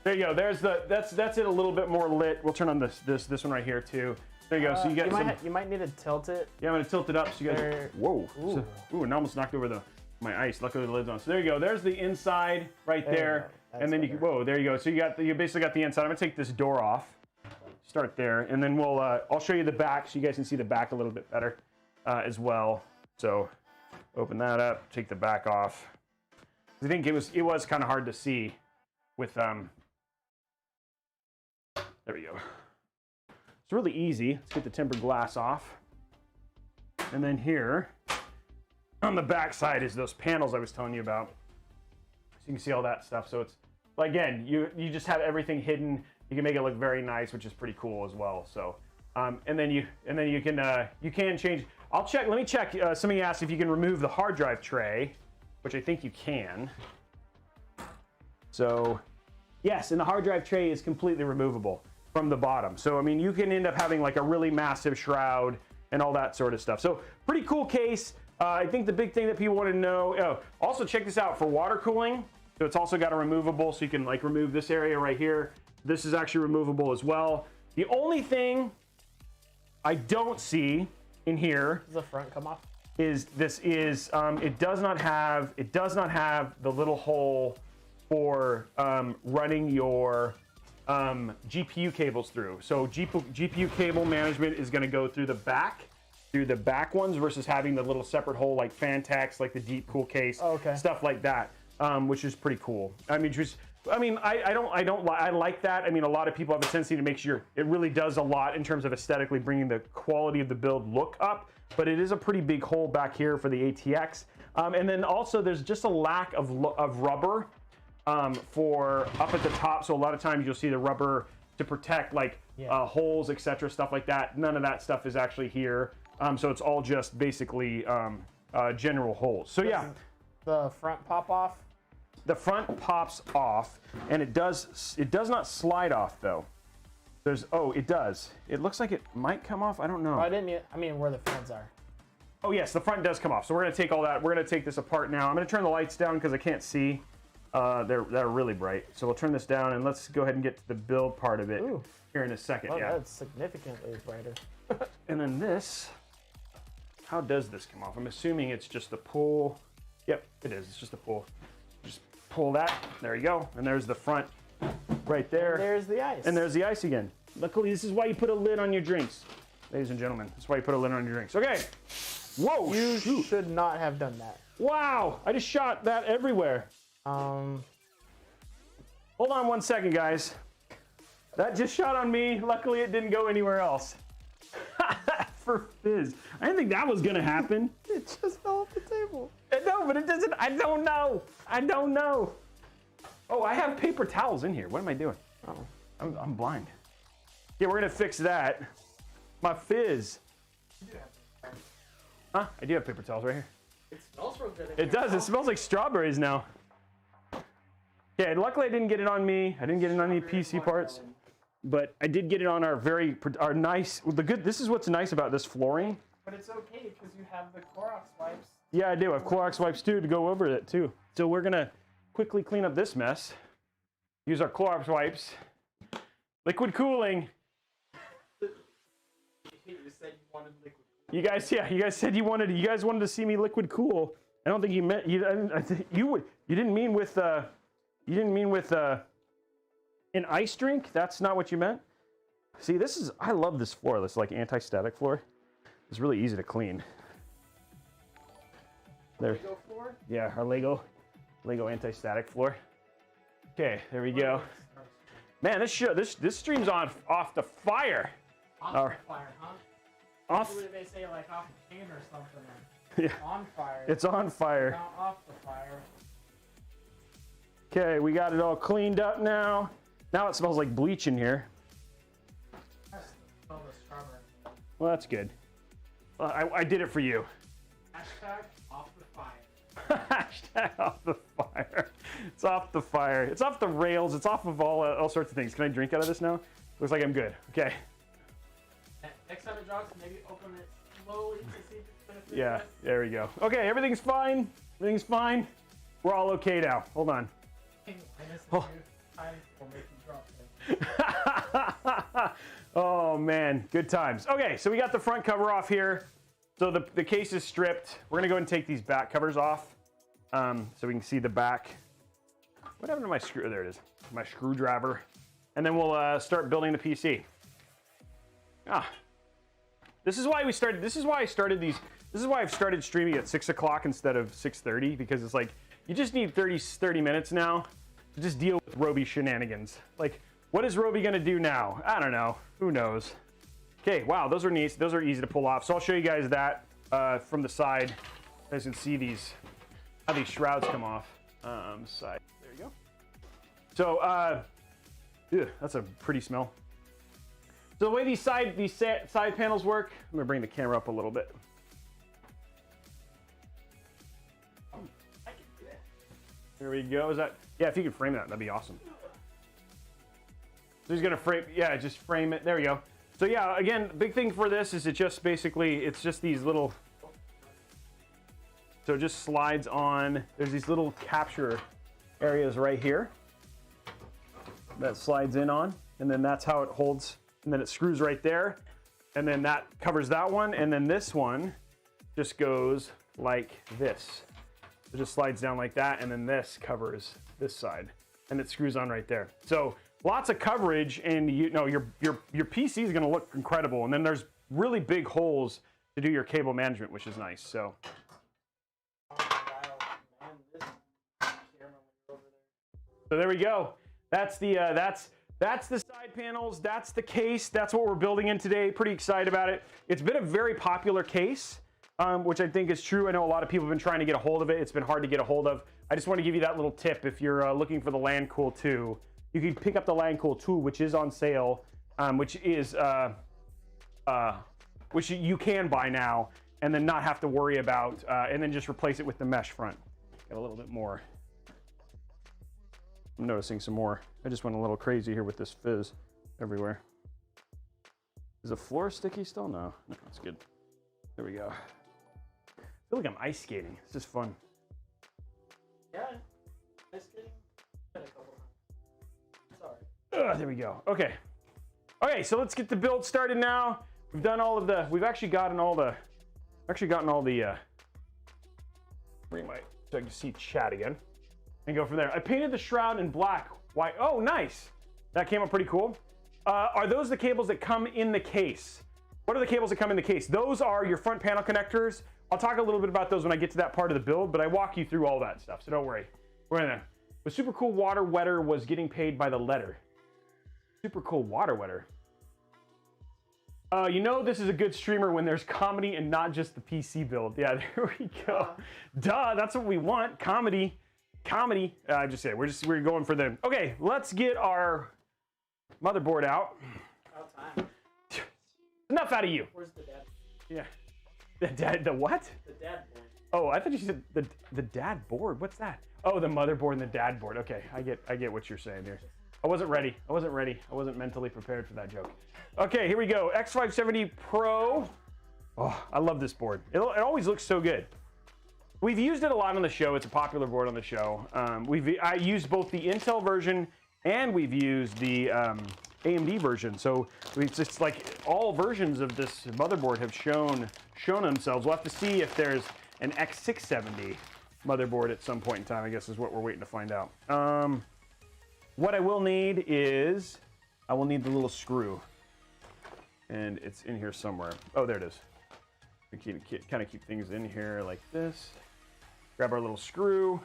There you go. There's that's it a little bit more lit. We'll turn on this one right here too. There you go. So you got you might need to tilt it. Yeah, I'm gonna tilt it up so you guys. Whoa. Ooh. Ooh, and almost knocked over my ice. Luckily the lid's on. So there you go. There's the inside right there. And then whoa, there you go. So you basically got the inside. I'm gonna take this door off. Start there, and then I'll show you the back so you guys can see the back a little bit better as well. So open that up, take the back off. I think it was kind of hard to see there we go. It's really easy. Let's get the tempered glass off. And then here on the back side is those panels I was telling you about. So you can see all that stuff. So it's, again, you just have everything hidden. You can make it look very nice, which is pretty cool as well. So, and then you can change. I'll check. Let me check. Somebody asked if you can remove the hard drive tray, which I think you can. So, yes, and the hard drive tray is completely removable from the bottom. So, I mean, you can end up having like a really massive shroud and all that sort of stuff. So, pretty cool case. I think the big thing that people want to know. Also check this out for water cooling. So it's also got a removable, so you can like remove this area right here. This is actually removable as well. The only thing I don't see in here, does the front come off? Is this is it does not have the little hole for running your GPU cables through. So GPU cable management is going to go through the back ones versus having the little separate hole like Fantex, like the deep cool case, stuff like that, which is pretty cool. I mean, I like that. I mean, a lot of people have a tendency to make sure it really does a lot in terms of aesthetically bringing the quality of the build look up, but it is a pretty big hole back here for the ATX. And then also there's just a lack of rubber for up at the top. So a lot of times you'll see the rubber to protect like holes, etc., stuff like that. None of that stuff is actually here. So it's all just basically general holes. So yeah. The front pop off? The front pops off, and it does not slide off though. It does. It looks like it might come off. I don't know. I mean where the fans are. Oh yes, the front does come off. So we're gonna take all that. We're gonna take this apart now. I'm gonna turn the lights down because I can't see. They're really bright. So we'll turn this down and let's go ahead and get to the build part of it here in a second. Oh, yeah, that's significantly brighter. And then this. How does this come off? I'm assuming it's just the pull. Yep, it is. It's just a pull. Just pull that. There you go. And there's the front right there. And there's the ice. And there's the ice again. Luckily, this is why you put a lid on your drinks. Ladies and gentlemen, that's why you put a lid on your drinks. Okay. Whoa, you should not have done that. Wow, I just shot that everywhere. Hold on 1 second, guys. That just shot on me. Luckily, it didn't go anywhere else. For fizz. I didn't think that was gonna happen. It just fell off the table. No, but it doesn't. I don't know. I don't know. Oh, I have paper towels in here. What am I doing? Oh, I'm blind. Yeah, we're gonna fix that. My fizz. Huh? I do have paper towels right here. It smells real good. It does. It smells like strawberries now. Okay, luckily I didn't get it on me. I didn't get it on any PC parts. But I did get it on our nice. This is what's nice about this flooring. But it's okay because you have the Clorox wipes. Yeah, I do. I have Clorox wipes too to go over it too. So we're gonna quickly clean up this mess. Use our Clorox wipes. Liquid cooling. You said you wanted liquid. You guys said you guys wanted to see me liquid cool. I don't think you meant you. You didn't mean with an ice drink? That's not what you meant? See, I love this floor. This like anti-static floor. It's really easy to clean. There. Lego floor? Yeah, our Lego anti-static floor. Okay, there we go. Man, this stream's off the fire. Off the fire, huh? Off. Usually they say like off the chain or something. Yeah. On fire. It's on fire. Now off the fire. Okay, we got it all cleaned up now. Now it smells like bleach in here. Smell the strawberry. Well, that's good. I did it for you. Hashtag off the fire. Hashtag off the fire. It's off the fire. It's off the rails. It's off of all sorts of things. Can I drink out of this now? Looks like I'm good. Okay. Next time it drops, maybe open it slowly to see if it's going to fit. Yeah, there we go. Okay, everything's fine. Everything's fine. We're all okay now. Hold on. Oh. Time will make you drop it. Oh man, good times. Okay, so we got the front cover off here. So the case is stripped. We're gonna go ahead and take these back covers off, so we can see the back. What happened to my screw? There it is. My screwdriver, and then we'll start building the PC. This is why we started. This is why I started these. This is why I've started streaming at 6 o'clock instead of 6:30, because it's like you just need 30 minutes now. just deal with Robey shenanigans. Like, what is Robey gonna do now? I don't know. Who knows? Okay, wow, those are neat. Those are easy to pull off. So I'll show you guys that from the side. You guys can see how these shrouds come off. Side. There you go. So, ew, that's a pretty smell. So the way these side panels work, I'm gonna bring the camera up a little bit. There we go. Is that? Yeah, if you could frame that, that'd be awesome. So he's gonna frame. Yeah, just frame it. There we go. So yeah, again, big thing for this is it's just these little. So it just slides on. There's these little capture areas right here that slides in on, and then that's how it holds. And then it screws right there, and then that covers that one, and then this one just goes like this. It just slides down like that, and then this covers this side, and it screws on right there. So lots of coverage, and you know your PC is going to look incredible. And then there's really big holes to do your cable management, which is nice. So. So there we go. That's the that's the side panels. That's the case. That's what we're building in today. Pretty excited about it. It's been a very popular case. Which I think is true. I know a lot of people have been trying to get a hold of it. It's been hard to get a hold of. I just want to give you that little tip. If you're looking for the LANCOOL 2, you can pick up the LANCOOL 2, which is on sale, which you can buy now, and then not have to worry about, and then just replace it with the mesh front. Got a little bit more. I'm noticing some more. I just went a little crazy here with this fizz everywhere. Is the floor sticky still? No, it's good. There we go. I feel like I'm ice skating. It's just fun. Yeah, ice skating. Sorry. There we go. Okay. Okay, so let's get the build started now. We've done all of the. We've actually gotten all the. Bring my so I can see chat again, and go from there. I painted the shroud in black. Why? Oh, nice. That came up pretty cool. Are those the cables that come in the case? What are the cables that come in the case? Those are your front panel connectors. I'll talk a little bit about those when I get to that part of the build, but I walk you through all that stuff, so don't worry. We're in there. The super cool water wetter was getting paid by the letter. Super cool water wetter. You know this is a good streamer when there's comedy and not just the PC build. Yeah, there we go. Duh, that's what we want. Comedy. Comedy. Just say we're going for the. Okay, let's get our motherboard out. About time. Enough out of you. Where's the dad? Yeah. The what? The dad board. Oh, I thought you said the dad board. What's that? Oh, the motherboard and the dad board. Okay, I get what you're saying here. I wasn't ready. I wasn't mentally prepared for that joke. Okay, here we go. X570 Pro. Oh, I love this board. It always looks so good. We've used it a lot on the show. It's a popular board on the show. I used both the Intel version and we've used the AMD version. So it's like all versions of this motherboard have shown themselves. We'll have to see if there's an X670 motherboard at some point in time, I guess is what we're waiting to find out. What I will need is, I will need the little screw. And it's in here somewhere. Oh, there it is. We kind of keep things in here like this. Grab our little screw,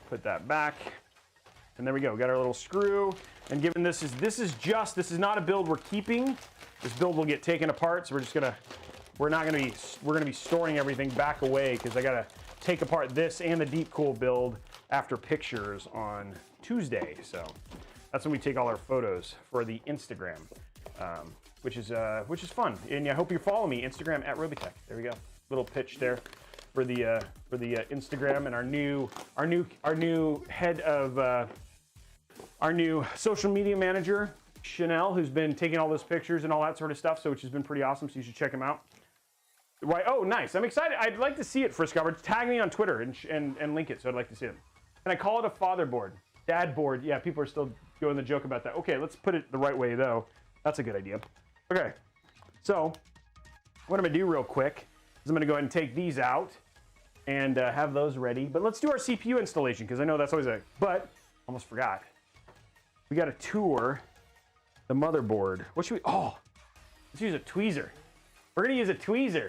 put that back. And there we go, got our little screw. And given this is not a build we're keeping. This build will get taken apart, so we're gonna be storing everything back away because I gotta take apart this and the deep cool build after pictures on Tuesday. So that's when we take all our photos for the Instagram, which is fun. And I hope you follow me, Instagram at Robeytech. There we go, little pitch there for the Instagram and our new head of. Our new social media manager, Chanel, who's been taking all those pictures and all that sort of stuff, so which has been pretty awesome, so you should check him out. Right, oh, nice. I'm excited. I'd like to see it, Frisk Albert. Tag me on Twitter and link it, so I'd like to see it. And I call it a father board. Dad board. Yeah, people are still doing the joke about that. Okay, let's put it the right way, though. That's a good idea. Okay, so what I'm going to do real quick is I'm going to go ahead and take these out and have those ready. But let's do our CPU installation, because I know that's always but almost forgot. We got to tour the motherboard. What should we? Oh, let's use a tweezer. We're gonna use a tweezer.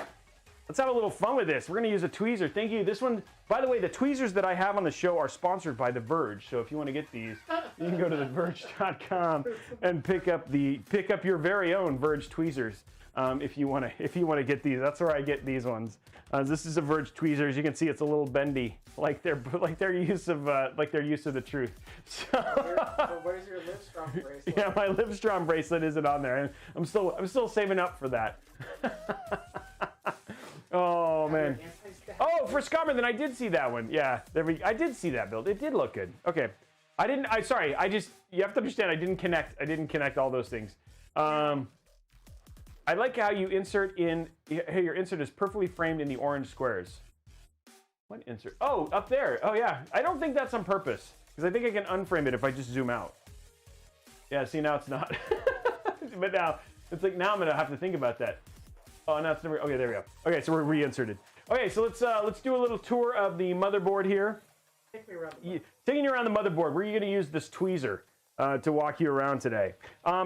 Let's have a little fun with this. We're gonna use a tweezer. Thank you. This one, by the way, the tweezers that I have on the show are sponsored by The Verge. So if you want to get these, you can go to theverge.com and pick up your very own Verge tweezers. If you want to get these, that's where I get these ones. This is a Verge tweezers. You can see it's a little bendy, like their use of the truth. So, where's your Livestrong bracelet? Yeah, my Livestrong bracelet isn't on there, and I'm still saving up for that. Oh man. Oh, for Scummer, then I did see that one. Yeah, I did see that build. It did look good. Okay, sorry. You have to understand. I didn't connect all those things. I like how you insert in. Hey, your insert is perfectly framed in the orange squares. What insert? Oh, up there. Oh yeah. I don't think that's on purpose because I think I can unframe it if I just zoom out. Yeah. See, now it's not. But now it's like now I'm gonna have to think about that. Oh, now it's never. Okay, there we go. Okay, so we're reinserted. Okay, so let's do a little tour of the motherboard here. Take me around. Taking you around the motherboard. Where are you going to use this tweezer to walk you around today?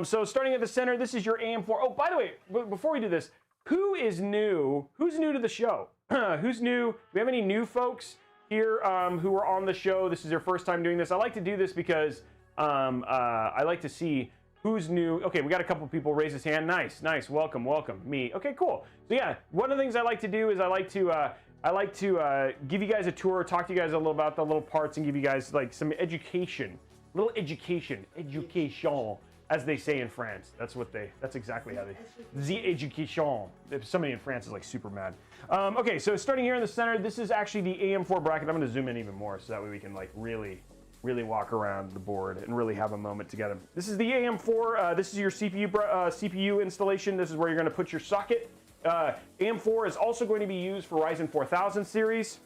So starting at the center, this is your AM4. Oh, by the way, before we do this, who is new? Who's new to the show? Who's new? Do we have any new folks here who are on the show? This is their first time doing this. I like to do this because I like to see who's new. Okay, we got a couple people raise his hand. Nice. Welcome. Me. Okay, cool. So yeah, one of the things I like to do is I like to give you guys a tour, talk to you guys a little about the little parts, and give you guys like some education, education, as they say in France. That's exactly how the education. If somebody in France is like super mad. Okay, so starting here in the center, this is actually the AM4 bracket. I'm going to zoom in even more so that way we can like really walk around the board and really have a moment together. This is the AM4. This is your CPU installation. This is where you're going to put your socket. AM4 is also going to be used for Ryzen 4000 series.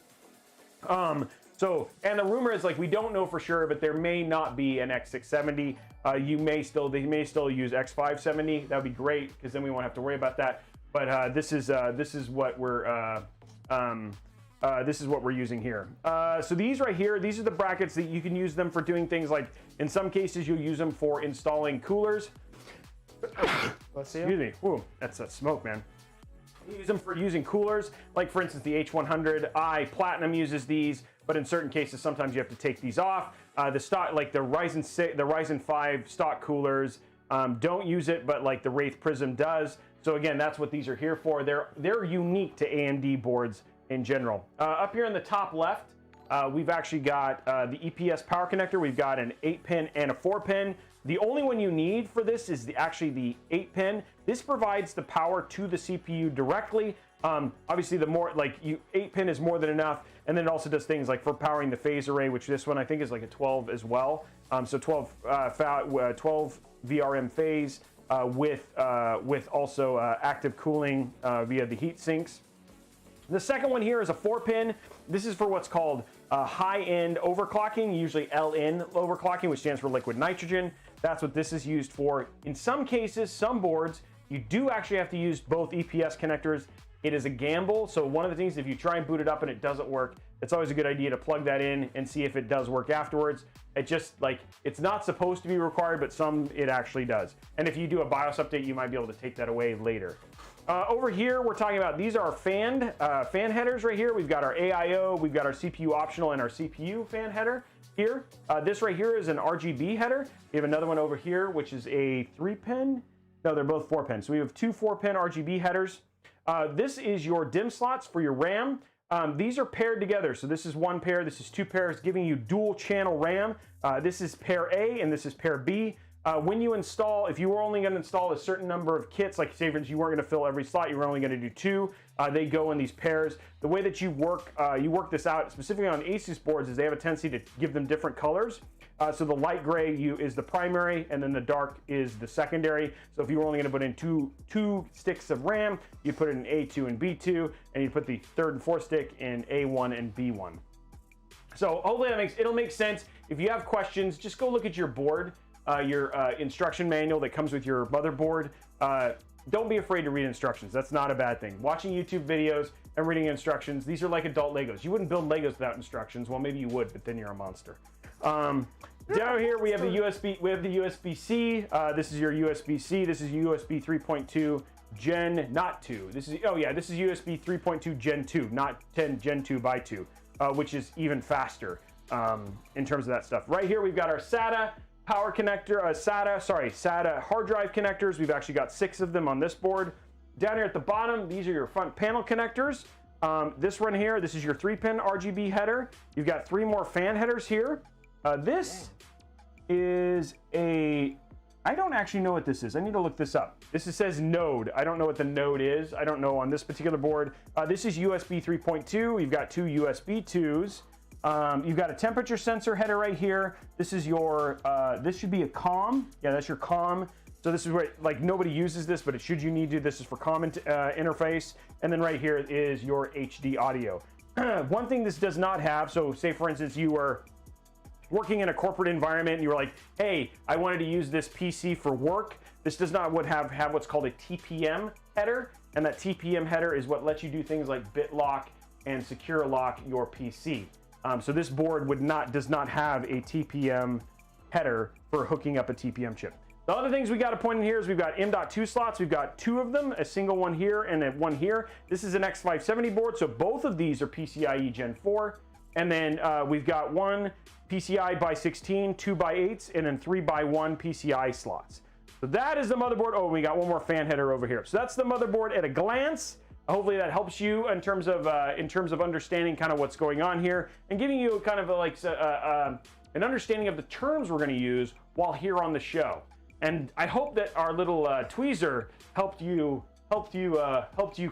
And the rumor is like we don't know for sure, but there may not be an X670. They may still use X570. That would be great because then we won't have to worry about that. But this is what we're using here. So these right here, these are the brackets that you can use them for doing things like, in some cases, you'll use them for installing coolers. Let's see. Excuse me. Ooh, that's that smoke, man. You use them for using coolers, like for instance, the H100i Platinum uses these, but in certain cases, sometimes you have to take these off. The stock, like the Ryzen 5 stock coolers, don't use it, but like the Wraith Prism does. So again, that's what these are here for. They're unique to AMD boards in general. Up here in the top left, we've actually got the EPS power connector. We've got an 8-pin and a 4-pin. The only one you need for this is actually the 8-pin. This provides the power to the CPU directly. Obviously, the more 8-pin is more than enough, and then it also does things like for powering the phase array, which this one I think is like a 12 as well. So 12 VRM phase with also active cooling via the heat sinks. The second one here is a 4-pin. This is for what's called high-end overclocking, usually LN overclocking, which stands for liquid nitrogen. That's what this is used for. In some cases, some boards, you do actually have to use both EPS connectors. It is a gamble. So one of the things, if you try and boot it up and it doesn't work, it's always a good idea to plug that in and see if it does work afterwards. It just it's not supposed to be required, but some it actually does. And if you do a BIOS update, you might be able to take that away later. Over here, we're talking about, these are our fan headers right here. We've got our AIO, we've got our CPU optional, and our CPU fan header here. This right here is an RGB header. We have another one over here, which is a 3-pin. No, they're both 4-pin. So we have two 4-pin RGB headers. This is your DIMM slots for your RAM. These are paired together. So this is one pair, this is two pairs, giving you dual channel RAM. This is pair A and this is pair B. When you install, if you were only going to install a certain number of kits, like say for instance, you weren't going to fill every slot, you were only going to do 2, they go in these pairs. The way that you work this out specifically on Asus boards is they have a tendency to give them different colors. So the light gray is the primary, and then the dark is the secondary. So if you were only going to put in two sticks of RAM, you put it in A2 and B2, and you put the third and fourth stick in A1 and B1. So hopefully it'll make sense. If you have questions, just go look at your board. Your instruction manual that comes with your motherboard. Don't be afraid to read instructions. That's not a bad thing. Watching YouTube videos and reading instructions, these are like adult Legos. You wouldn't build Legos without instructions. Well, maybe you would, but then you're a monster. Down here we have the USB. We have the USB-C. This is your USB-C. This is USB 3.2 not 2. This is, oh yeah, this is USB 3.2 Gen 2, not 10 Gen 2 by 2, which is even faster in terms of that stuff. Right here, we've got our SATA power connector, SATA hard drive connectors. We've actually got 6 of them on this board. Down here at the bottom, these are your front panel connectors. This one here, this is your 3-pin RGB header. You've got 3 more fan headers here. This is a, I don't actually know what this is. I need to look this up. This says node. I don't know what the node is. I don't know on this particular board. This is USB 3.2. You've got 2 USB 2s. You've got a temperature sensor header right here. This is your, this should be a COM. Yeah, that's your COM. So this is where, like, nobody uses this, but should you need to, this is for COM interface. And then right here is your HD audio. One thing this does not have, so say for instance, you were working in a corporate environment and you were like, hey, I wanted to use this PC for work. This does not have what's called a TPM header. And that TPM header is what lets you do things like BitLock and secure lock your PC. So this board does not have a TPM header for hooking up a TPM chip. The other things we got to point in here is we've got M.2 slots. We've got 2 of them, a single one here and then one here. This is an X570 board, so both of these are PCIe Gen 4. And then we've got 1 PCI by 16, 2 by 8s, and then 3 by 1 PCI slots. So that is the motherboard. Oh, we got one more fan header over here. So that's the motherboard at a glance. Hopefully that helps you in terms of understanding kind of what's going on here and giving you kind of an understanding of the terms we're going to use while here on the show. And I hope that our little tweezer helped you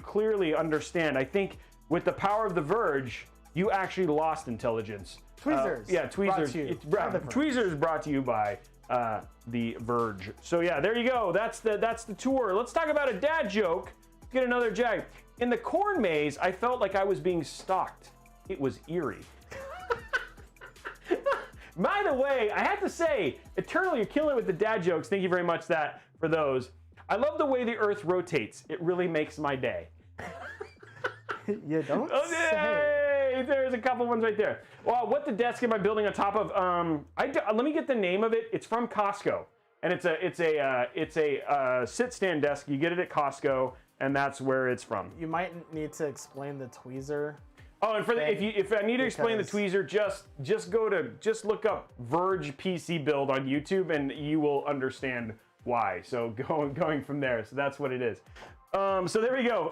clearly understand. I think with the power of the Verge, you actually lost intelligence. Tweezers. Yeah, tweezers. Tweezers brought to you by the Verge. So yeah, there you go. That's the tour. Let's talk about a dad joke. Let's get another jag. In the corn maze, I felt like I was being stalked. It was eerie. By the way, I have to say, Eternal, you're killing it with the dad jokes. Thank you very much for those. I love the way the Earth rotates. It really makes my day. You don't say. There's a couple ones right there. Well, what the desk am I building on top of? Let me get the name of it. It's from Costco, and it's a sit-stand desk. You get it at Costco, and that's where it's from. You might need to explain the tweezer. Oh, and for if I need to explain the tweezer, just look up Verge PC build on YouTube, and you will understand why. So going from there. So that's what it is. So there we go.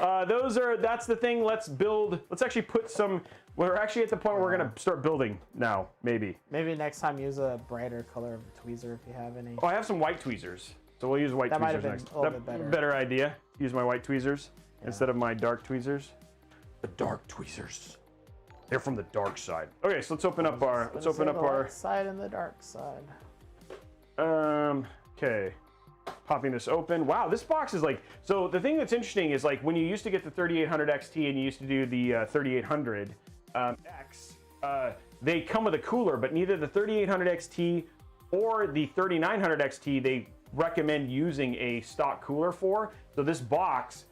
That's the thing. Let's build. Let's actually put some. We're actually at the point where we're gonna start building now. Maybe next time use a brighter color of tweezer if you have any. Oh, I have some white tweezers, so we'll use white tweezers next. A little bit better idea. Use my white tweezers instead of my dark tweezers. The dark tweezers. They're from the dark side. Okay, so let's open up our. Let's open up our side and the dark side. Okay. Popping this open. Wow, this box is like, so the thing that's interesting is like when you used to get the 3800 XT and you used to do the 3800 X, they come with a cooler, but neither the 3800 XT or the 3900 XT they recommend using a stock cooler for. So this box,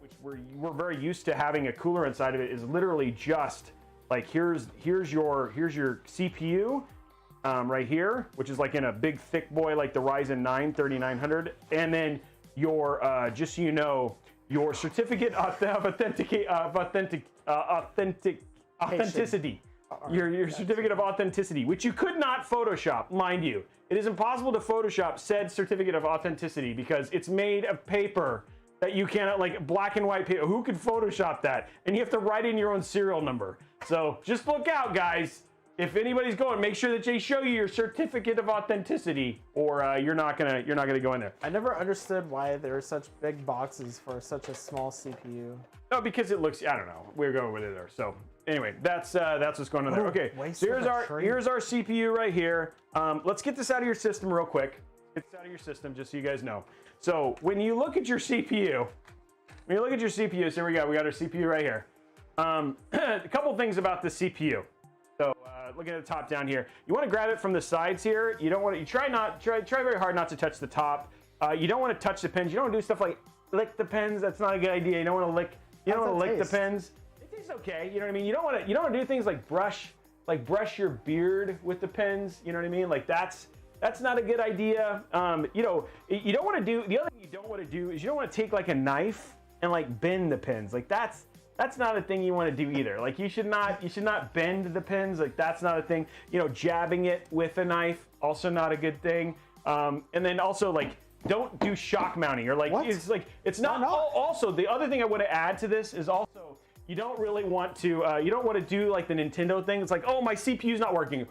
which we're very used to having a cooler inside of it, is literally just like here's your CPU. Right here, which is like in a big thick boy like the Ryzen 9 3900, and then your just so you know, your certificate of authenticity, your certificate of authenticity, which you could not Photoshop, mind you. It is impossible to Photoshop said certificate of authenticity because it's made of paper that you cannot, like black and white paper. Who could Photoshop that? And you have to write in your own serial number. So just look out, guys. If anybody's going, make sure that they show you your certificate of authenticity, or you're not gonna go in there. I never understood why there are such big boxes for such a small CPU. No, because it looks. I don't know. We're going with it there. So anyway, that's what's going on there. Okay, so here's our CPU right here. Let's get this out of your system real quick. Get this out of your system just so you guys know. So when you look at your CPU, so here we got our CPU right here. A couple things about the CPU. So looking at the top down here, you want to grab it from the sides here. You don't want to. You try very hard not to touch the top. You don't want to touch the pins. You don't want to do stuff like lick the pins. That's not a good idea. You don't want to lick. You don't want to lick the pins. It tastes okay. You know what I mean. You don't want to do things like brush your beard with the pins. You know what I mean. Like that's That's not a good idea. You know, you don't want to do, the other thing you don't want to do is you don't want to take like a knife and like bend the pins. Like that's not a thing you want to do either. Like you should not bend the pins. Like that's not a thing. You know, jabbing it with a knife, also not a good thing. And then also like, don't do shock mounting or like, it's not. Also, the other thing I want to add to this is also, you don't really want to, you don't want to do like the Nintendo thing. It's like, oh, my CPU's not working.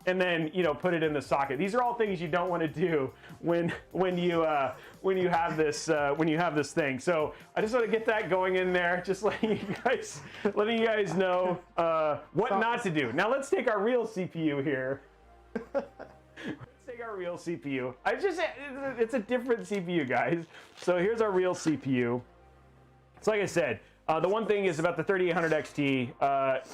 And then, you know, put it in the socket. These are all things you don't want to do when you have this thing. So I just want to get that going in there, just letting you guys know what not to do. Now let's take our real CPU here. Let's take our real CPU. It's a different CPU, guys. So here's our real CPU. So like I said, the one thing is about the 3800 XT.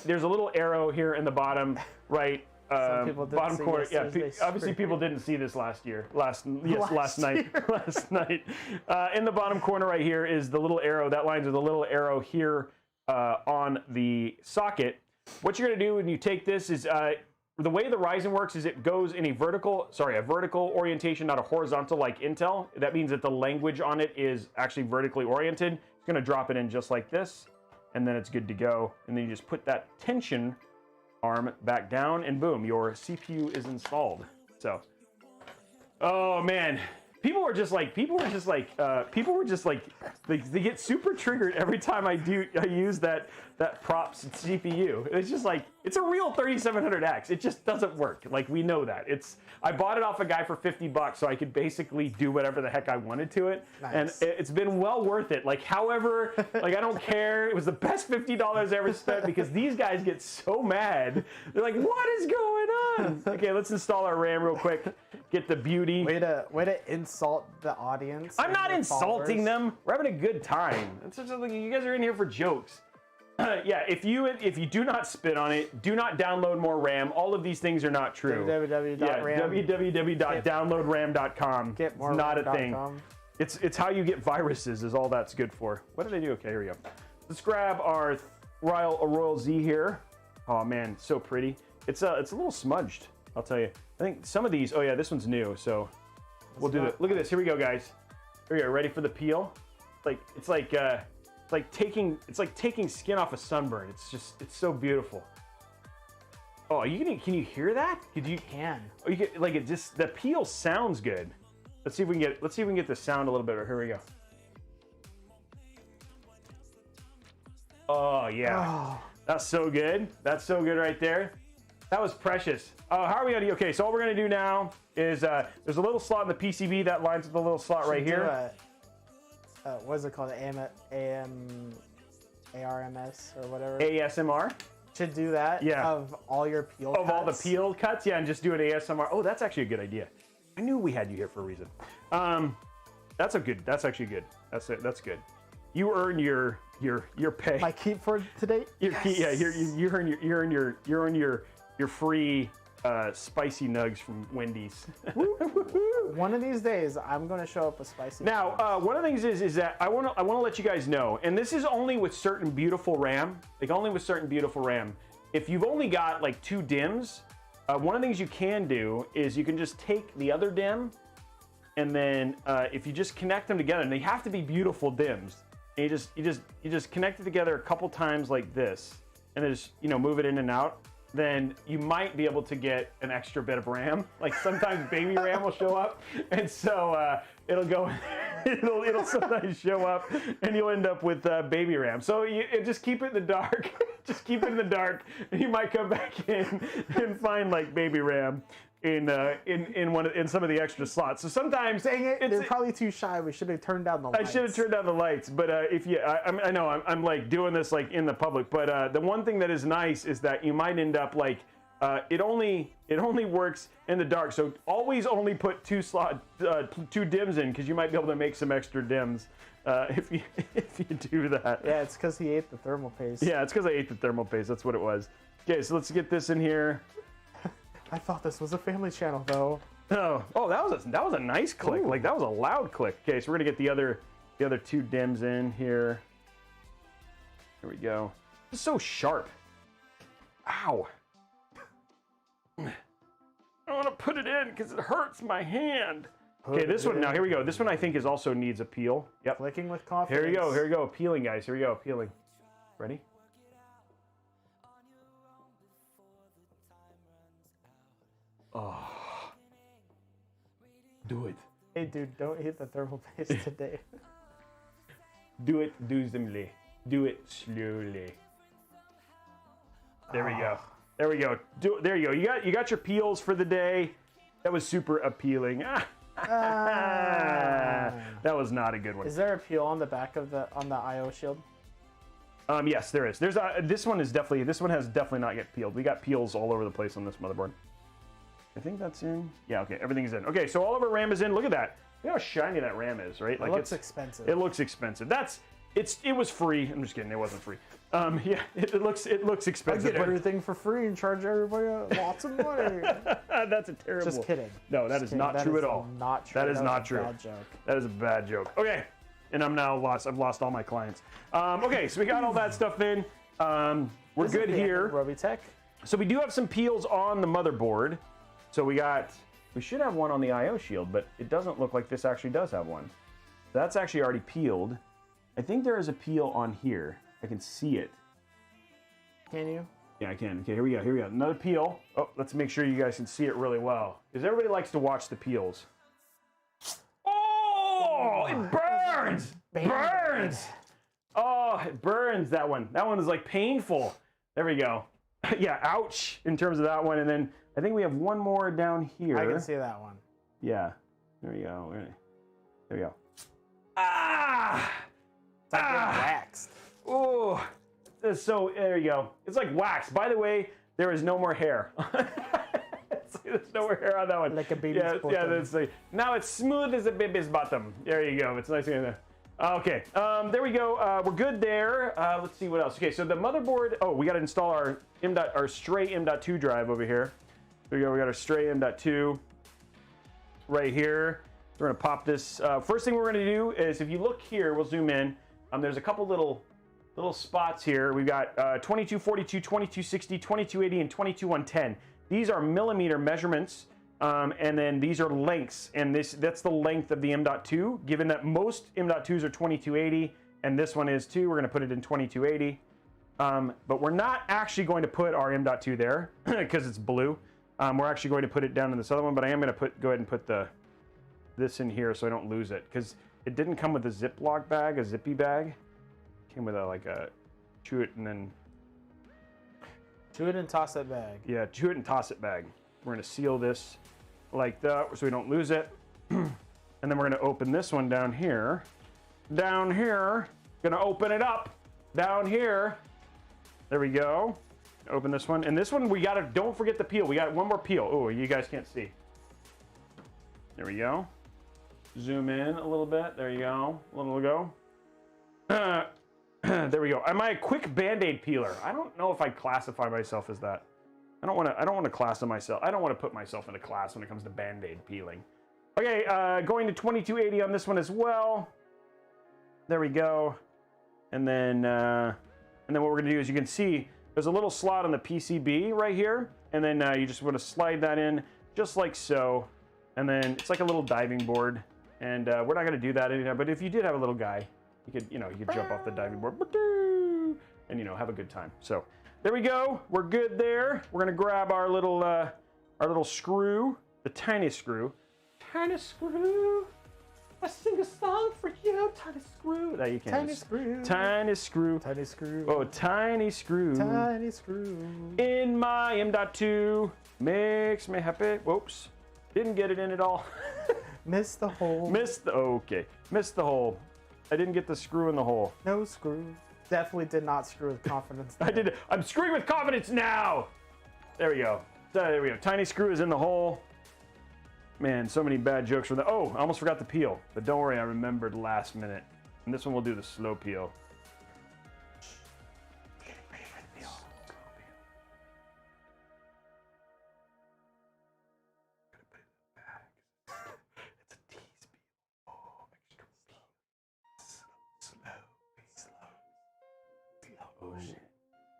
There's a little arrow here in the bottom right. Bottom corner. Yeah, obviously people didn't see this last night. In the bottom corner right here is the little arrow. That lines with a little arrow here on the socket. What you're going to do when you take this is the way the Ryzen works is it goes in a vertical orientation, not a horizontal like Intel. That means that the language on it is actually vertically oriented. It's going to drop it in just like this, and then it's good to go. And then you just put that tension arm back down, and boom, your CPU is installed. So, oh man, people were just like, they get super triggered every time I use that props CPU. It's just like, it's a real 3700X. It just doesn't work. Like, we know that. I bought it off a guy for $50 so I could basically do whatever the heck I wanted to it. Nice. And it's been well worth it. Like, however, like, I don't care. It was the best $50 I ever spent because these guys get so mad. They're like, what is going on? Okay, let's install our RAM real quick. Get the beauty. Way to insult the audience. I'm not insulting them. We're having a good time. It's just like, you guys are in here for jokes. Yeah, if you do not spit on it, do not download more RAM. All of these things are not true. www.downloadram.com. Get more. It's not a thing. It's how you get viruses is all that's good for. What did I do? Okay, here we go. Let's grab our Royal Z here. Oh man, so pretty. It's a little smudged, I'll tell you. I think some of these, oh yeah, this one's new, so we'll do it. Look at this. Here we go, guys. Here we go. Ready for the peel? It's like taking skin off a sunburn. It's so beautiful. Oh, can you hear that? You can. Oh, you get like it just the peel sounds good. Let's see if we can get the sound a little bit. Here we go. Oh yeah, that's so good. That's so good right there. That was precious. How are we gonna do? Okay, so all we're gonna do now is there's a little slot in the PCB that lines with the little slot right here. What is it called? ARMS or whatever. ASMR. Should do that. Yeah. Of all your peel cuts. Of all the peel cuts, yeah, and just do an ASMR. Oh, that's actually a good idea. I knew we had you here for a reason. That's actually good. That's good. You earn your pay. My keep for today. You earn your free spicy nugs from Wendy's. One of these days, I'm going to show up with spicy. Now, one of the things is that I want to let you guys know, and this is only with certain beautiful RAM. Like only with certain beautiful RAM. If you've only got like 2 DIMMs, one of the things you can do is you can just take the other DIMM, and then if you just connect them together, and they have to be beautiful DIMMs, and you just connect it together a couple times like this, and then just move it in and out. Then you might be able to get an extra bit of RAM. Like sometimes baby RAM will show up, and so it'll go. It'll sometimes show up, and you'll end up with baby RAM. So just keep it in the dark. Just keep it in the dark, and you might come back in and find like baby RAM in some of the extra slots. So sometimes dang it, they're probably too shy. We should have turned down the lights. I should have turned down the lights, but I know I'm like doing this like in the public, but the one thing that is nice is that you might end up like it only works in the dark. So always only put 2 DIMMs in, because you might be able to make some extra DIMMs if you do that. Yeah, it's because he ate the thermal paste. Yeah, it's because I ate the thermal paste. That's what it was. Okay, so let's get this in here. I thought this was a family channel, though. Oh, that was a nice click. Ooh. Like that was a loud click. Okay, so we're gonna get the other 2 DIMMs in here. Here we go. It's so sharp. Ow. I want to put it in because it hurts my hand. Okay, this one, now here we go. This one I think also needs a peel. Yep. Clicking with confidence. Here we go. Peeling, guys. Here we go, peeling. Ready? Oh. Do it. Hey, dude, don't hit the thermal paste today. Do it doozimly. Do it slowly. There we go. There we go. There you go. You got your peels for the day. That was super appealing. That was not a good one. Is there a peel on the back of the AIO shield? Yes, there is. There's this one has definitely not yet peeled. We got peels all over the place on this motherboard. I think that's in. Yeah, okay, everything's in. Okay, so all of our RAM is in. Look at that. Look how shiny that RAM is, right? Like, it looks expensive. It looks expensive. It was free. I'm just kidding. It wasn't free. Yeah, it looks expensive. I get everything for free and charge everybody lots of money. That's a terrible. Just kidding. No, that is not true at all. Not true. That is not true. Bad joke. That is a bad joke. Okay, and I'm now lost. I've lost all my clients. Okay, so we got all that stuff in. We're good here. Robeytech. So we do have some peels on the motherboard. So we should have one on the AIO shield, but it doesn't look like this actually does have one. That's actually already peeled. I think there is a peel on here. I can see it. Can you? Yeah, I can. Okay, here we go. Here we go. Another peel. Oh, let's make sure you guys can see it really well, because everybody likes to watch the peels. Oh, it burns! Burns! Oh, it burns, that one. That one is like painful. There we go. Yeah, ouch, in terms of that one. And then I think we have one more down here. I can see that one. Yeah. There we go. There we go. Ah! It's like getting waxed. Oh, so there you go. It's like wax. By the way, there is no more hair. There's no more hair on that one. Like a baby's bottom. Yeah, that's like, now it's smooth as a baby's bottom. There you go. It's nice and there. Okay, there we go. We're good there. Let's see what else. Okay, so the motherboard. Oh, we got to install our stray M.2 drive over here. There we go. We got our stray M.2 right here. We're gonna pop this. First thing we're gonna do is, if you look here, we'll zoom in. There's a couple little spots here. We've got 2242, 2260, 2280, and 22110. These are millimeter measurements, and then these are lengths, and that's the length of the M.2. Given that most M.2s are 2280, and this one is too, we're going to put it in 2280. But we're not actually going to put our M.2 there because it's blue. We're actually going to put it down in this other one, but I am going to go ahead and put this in here so I don't lose it, because it didn't come with a Ziploc bag, a zippy bag. It came with a chew it and then chew it and toss it bag. Yeah, chew it and toss it bag. We're gonna seal this like that so we don't lose it. And then we're gonna open this one down here. Down here, gonna open it up. Down here. There we go. Open this one. And this one we gotta, don't forget the peel. We got one more peel. Oh, you guys can't see. There we go. Zoom in a little bit. There you go. A little ago. There we go. Am I a quick Band-Aid peeler? I don't know if I'd classify myself as that. I don't want to class myself. I don't want to put myself in a class when it comes to Band-Aid peeling. Okay, going to 2280 on this one as well. There we go. And then what we're gonna do is, you can see there's a little slot on the PCB right here, and then you just want to slide that in just like so. And then it's like a little diving board, and we're not gonna do that anytime. But if you did have a little guy, you could jump off the diving board and have a good time. So there we go. We're good there. We're gonna grab our little screw, the tiny screw. Tiny screw. I sing a song for you, tiny screw. That you can't. Tiny screw. Tiny screw. Tiny screw. Oh, tiny screw. Tiny screw. In my M.2 makes me happy. Whoops. Didn't get it in at all. Missed the hole. Okay. Missed the hole. I didn't get the screw in the hole. No screw. Definitely did not screw with confidence. I did. I'm screwing with confidence now. There we go. There we go. Tiny screw is in the hole. Man, so many bad jokes from the. Oh, I almost forgot the peel. But don't worry, I remembered last minute. And this one we'll do the slow peel.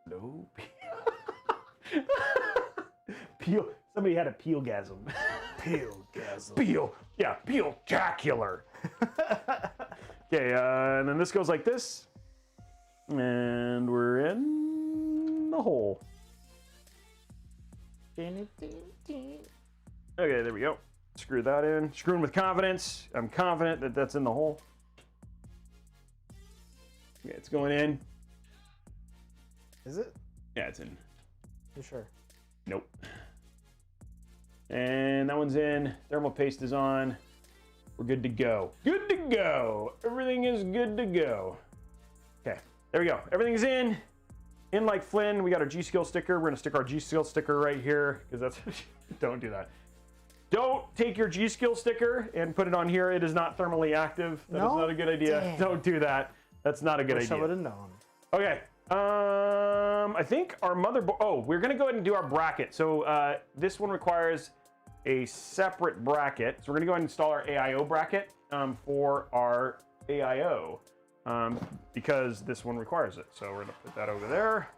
Slow peel. Somebody had a peel-gasm. Peel-gasm. Peel. Yeah, peel-tacular. Okay, and then this goes like this. And we're in the hole. Okay, there we go. Screw that in. Screwing with confidence. I'm confident that that's in the hole. Okay, it's going in. Is it? Yeah, it's in. You sure? Nope. And that one's in. Thermal paste is on. We're good to go. Good to go. Everything is good to go. Okay, there we go. Everything's in. In like Flynn. We got our G-Skill sticker. We're gonna stick our G-Skill sticker right here because that's. Don't do that. Don't take your G-Skill sticker and put it on here. It is not thermally active. That is not a good idea. Damn. Don't do that. That's not a good idea. I would have known. Okay. I think our motherboard. Oh, we're gonna go ahead and do our bracket. So this one requires a separate bracket. So we're gonna go ahead and install our AIO bracket for our AIO because this one requires it. So we're gonna put that over there.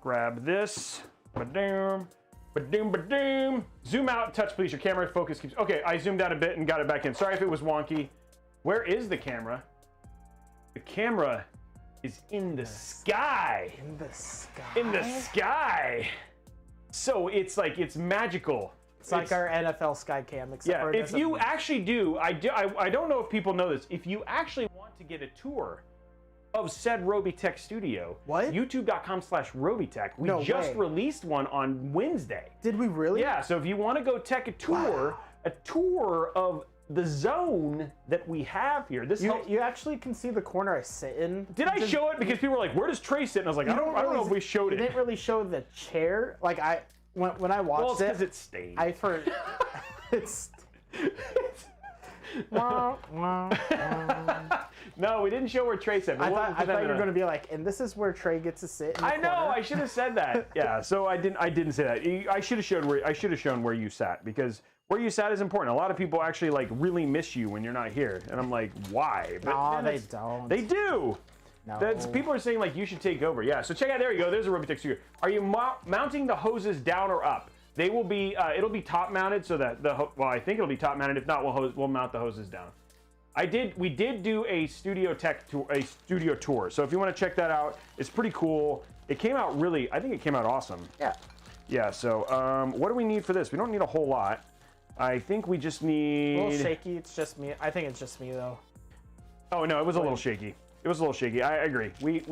Grab this. Ba-doom. Ba-doom, ba-doom. Zoom out, touch please. Your camera focus keeps. Okay, I zoomed out a bit and got it back in. Sorry if it was wonky. Where is the camera? The camera is in the sky. In the sky? In the sky. So it's like, it's magical. It's like our NFL sky cam, except yeah, for it if you actually do, I don't know if people know this, if you actually want to get a tour of said Robeytech studio, what? YouTube.com/Robeytech. We just released one on Wednesday. Did we really? Yeah, so if you want to go take a tour, a tour of the zone that we have here. This you actually can see the corner I sit in. Did I show it? Because people were like, where does Trey sit? And I was like, I don't know if we showed it. You didn't really show the chair. Like when I watched well, it's because it's stained. It's No, we didn't show where Trey sat. I thought you were going to be like, and this is where Trey gets to sit. In the corner. I should have said that. Yeah, so I didn't say that. I should have shown where you sat because where you sat is important. A lot of people actually like really miss you when you're not here, and I'm like, why? But no, they don't. They do. No. People are saying like you should take over. Yeah. So check out. There you go. There's a Robeytech studio. Are you mounting the hoses down or up? They will be. It'll be top mounted so that well, I think it'll be top mounted. If not, we'll mount the hoses down. We did do a studio tour. So if you want to check that out, it's pretty cool. It came out really. I think it came out awesome. Yeah. Yeah. So what do we need for this? We don't need a whole lot. I think we just need. A little shaky. It's just me. I think it's just me though. Oh no, it was a little shaky. It was a little shaky. I agree. It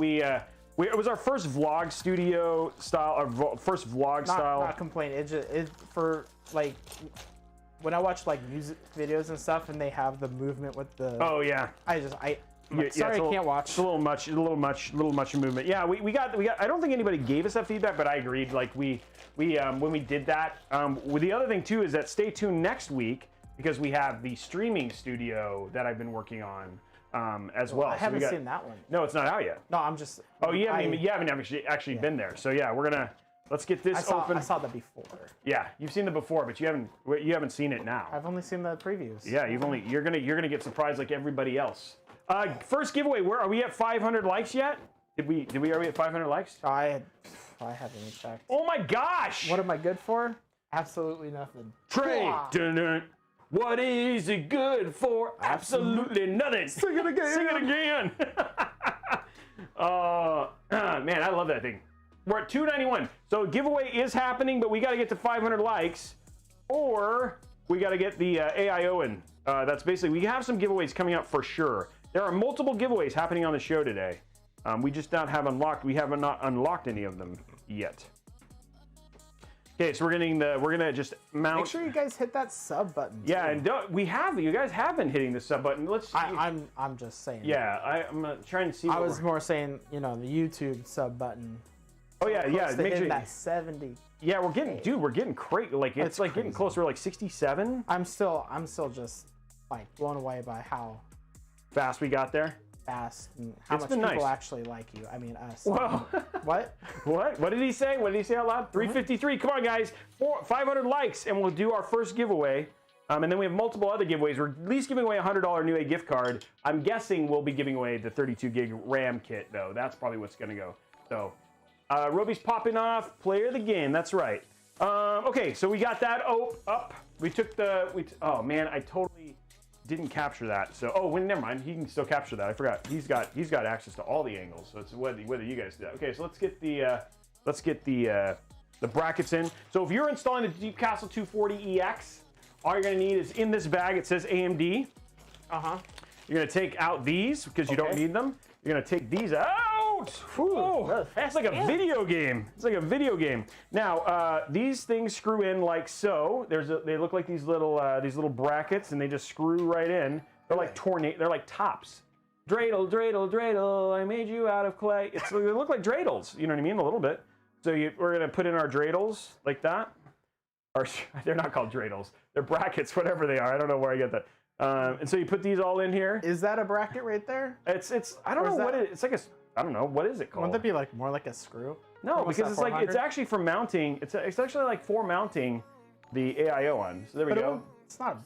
was our first vlog studio style, our first vlog style. Not complain. It for like when I watch like music videos and stuff, and they have the movement with the. Oh yeah. Sorry, I can't watch. It's a little much movement. Yeah, we got. I don't think anybody gave us that feedback, but I agreed. Like when we did that. The other thing too is that stay tuned next week because we have the streaming studio that I've been working on. As well. I haven't seen that one. No, it's not out yet. No, I'm just. Oh, you haven't actually been there. So yeah, let's get this open. I saw the before. Yeah, you've seen the before, but you haven't seen it now. I've only seen the previews. Yeah, you're gonna get surprised like everybody else. First giveaway. Where are we at 500 likes yet? Did we are we at 500 likes? I haven't even checked. Oh my gosh! What am I good for? Absolutely nothing. Trey. What is it good for? Absolutely nothing. Sing it again. Sing it again. Man, I love that thing. We're at 291. So giveaway is happening, but we got to get to 500 likes, or we got to get the AIO in. That's basically, we have some giveaways coming up for sure. There are multiple giveaways happening on the show today. We just we haven't unlocked any of them yet. Okay, so we're gonna just mount. Make sure you guys hit that sub button. Yeah, and you guys have been hitting the sub button. I'm just saying. Yeah, I'm trying to see. I was more saying, the YouTube sub button. Oh yeah. Make sure that 70. Yeah, we're getting crazy. Like it's like getting closer. We're like 67. I'm still just like blown away by how fast we got there. Fast and how much people actually like you. I mean us. Well, what? What did he say? What did he say out loud? 353. Come on, guys. 500 likes, and we'll do our first giveaway. And then we have multiple other giveaways. We're at least giving away a $100 New A gift card. I'm guessing we'll be giving away the 32 gig RAM kit, though. That's probably what's going to go. So, Robey's popping off. Player of the game. That's right. Okay, so we got that up. We took the, oh man, I totally didn't capture that. So, oh, well, never mind. He can still capture that. I forgot. He's got access to all the angles. So it's whether you guys do that. Okay, so let's get the brackets in. So if you're installing the Deep Castle 240EX, all you're gonna need is in this bag. It says AMD. You're gonna take out these because you don't need them. You're gonna take these out. Ooh, it's like a video game. It's like a video game. Now, these things screw in like so. They look like these little brackets, and they just screw right in. They're like They're like tops. Dreidel, dreidel, dreidel. I made you out of clay. They look like dreidels. You know what I mean? A little bit. So we're gonna put in our dreidels like that. Or they're not called dreidels. They're brackets, whatever they are. I don't know where I get that. And so you put these all in here. Is that a bracket right there? It's I don't know what it is. It's like a, I don't know, what is it called? Wouldn't that be like more like a screw? No, because it's like, it's actually for mounting. It's actually like for mounting the AIO on. So there we go. It's not.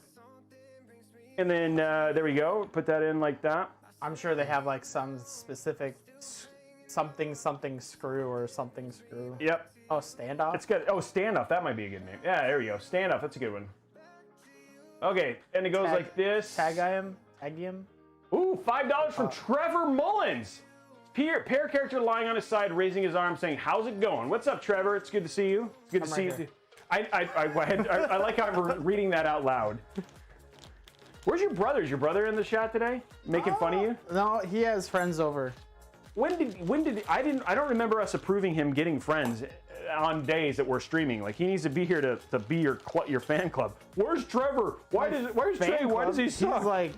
And then there we go. Put that in like that. I'm sure they have like some specific something screw or something screw. Yep. Oh, standoff? It's good. Oh, standoff. That might be a good name. Yeah, there we go. Standoff. That's a good one. Okay, and it goes like this. Tag him. Ooh, $5 from Trevor Mullins. Pair character lying on his side, raising his arm, saying, "How's it going?" What's up, Trevor? It's good to see you. It's good to see you. I like how I'm reading that out loud. Where's your brother? Is your brother in the chat today, making fun of you? No, he has friends over. When did I don't remember us approving him getting friends on days that we're streaming. Like, he needs to be here to be your fan club. Where's Trevor? Where's Trey? Why does he suck?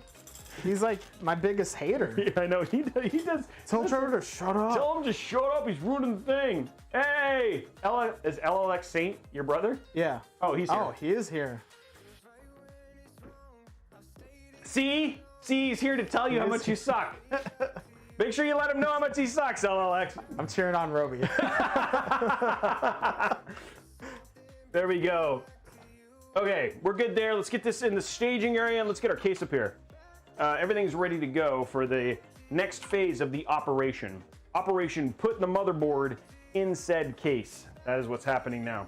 He's like my biggest hater. Yeah, I know. He does. Tell Trevor to shut up. Tell him to shut up. He's ruining the thing. Hey, is LLX Saint your brother? Yeah. Oh, he's here. Oh, he is here. See, he's here to tell you how much you suck. Make sure you let him know how much he sucks, LLX. I'm cheering on Roby. There we go. Okay, we're good there. Let's get this in the staging area and let's get our case up here. Everything's ready to go for the next phase of the operation. Operation put the motherboard in said case. That is what's happening now.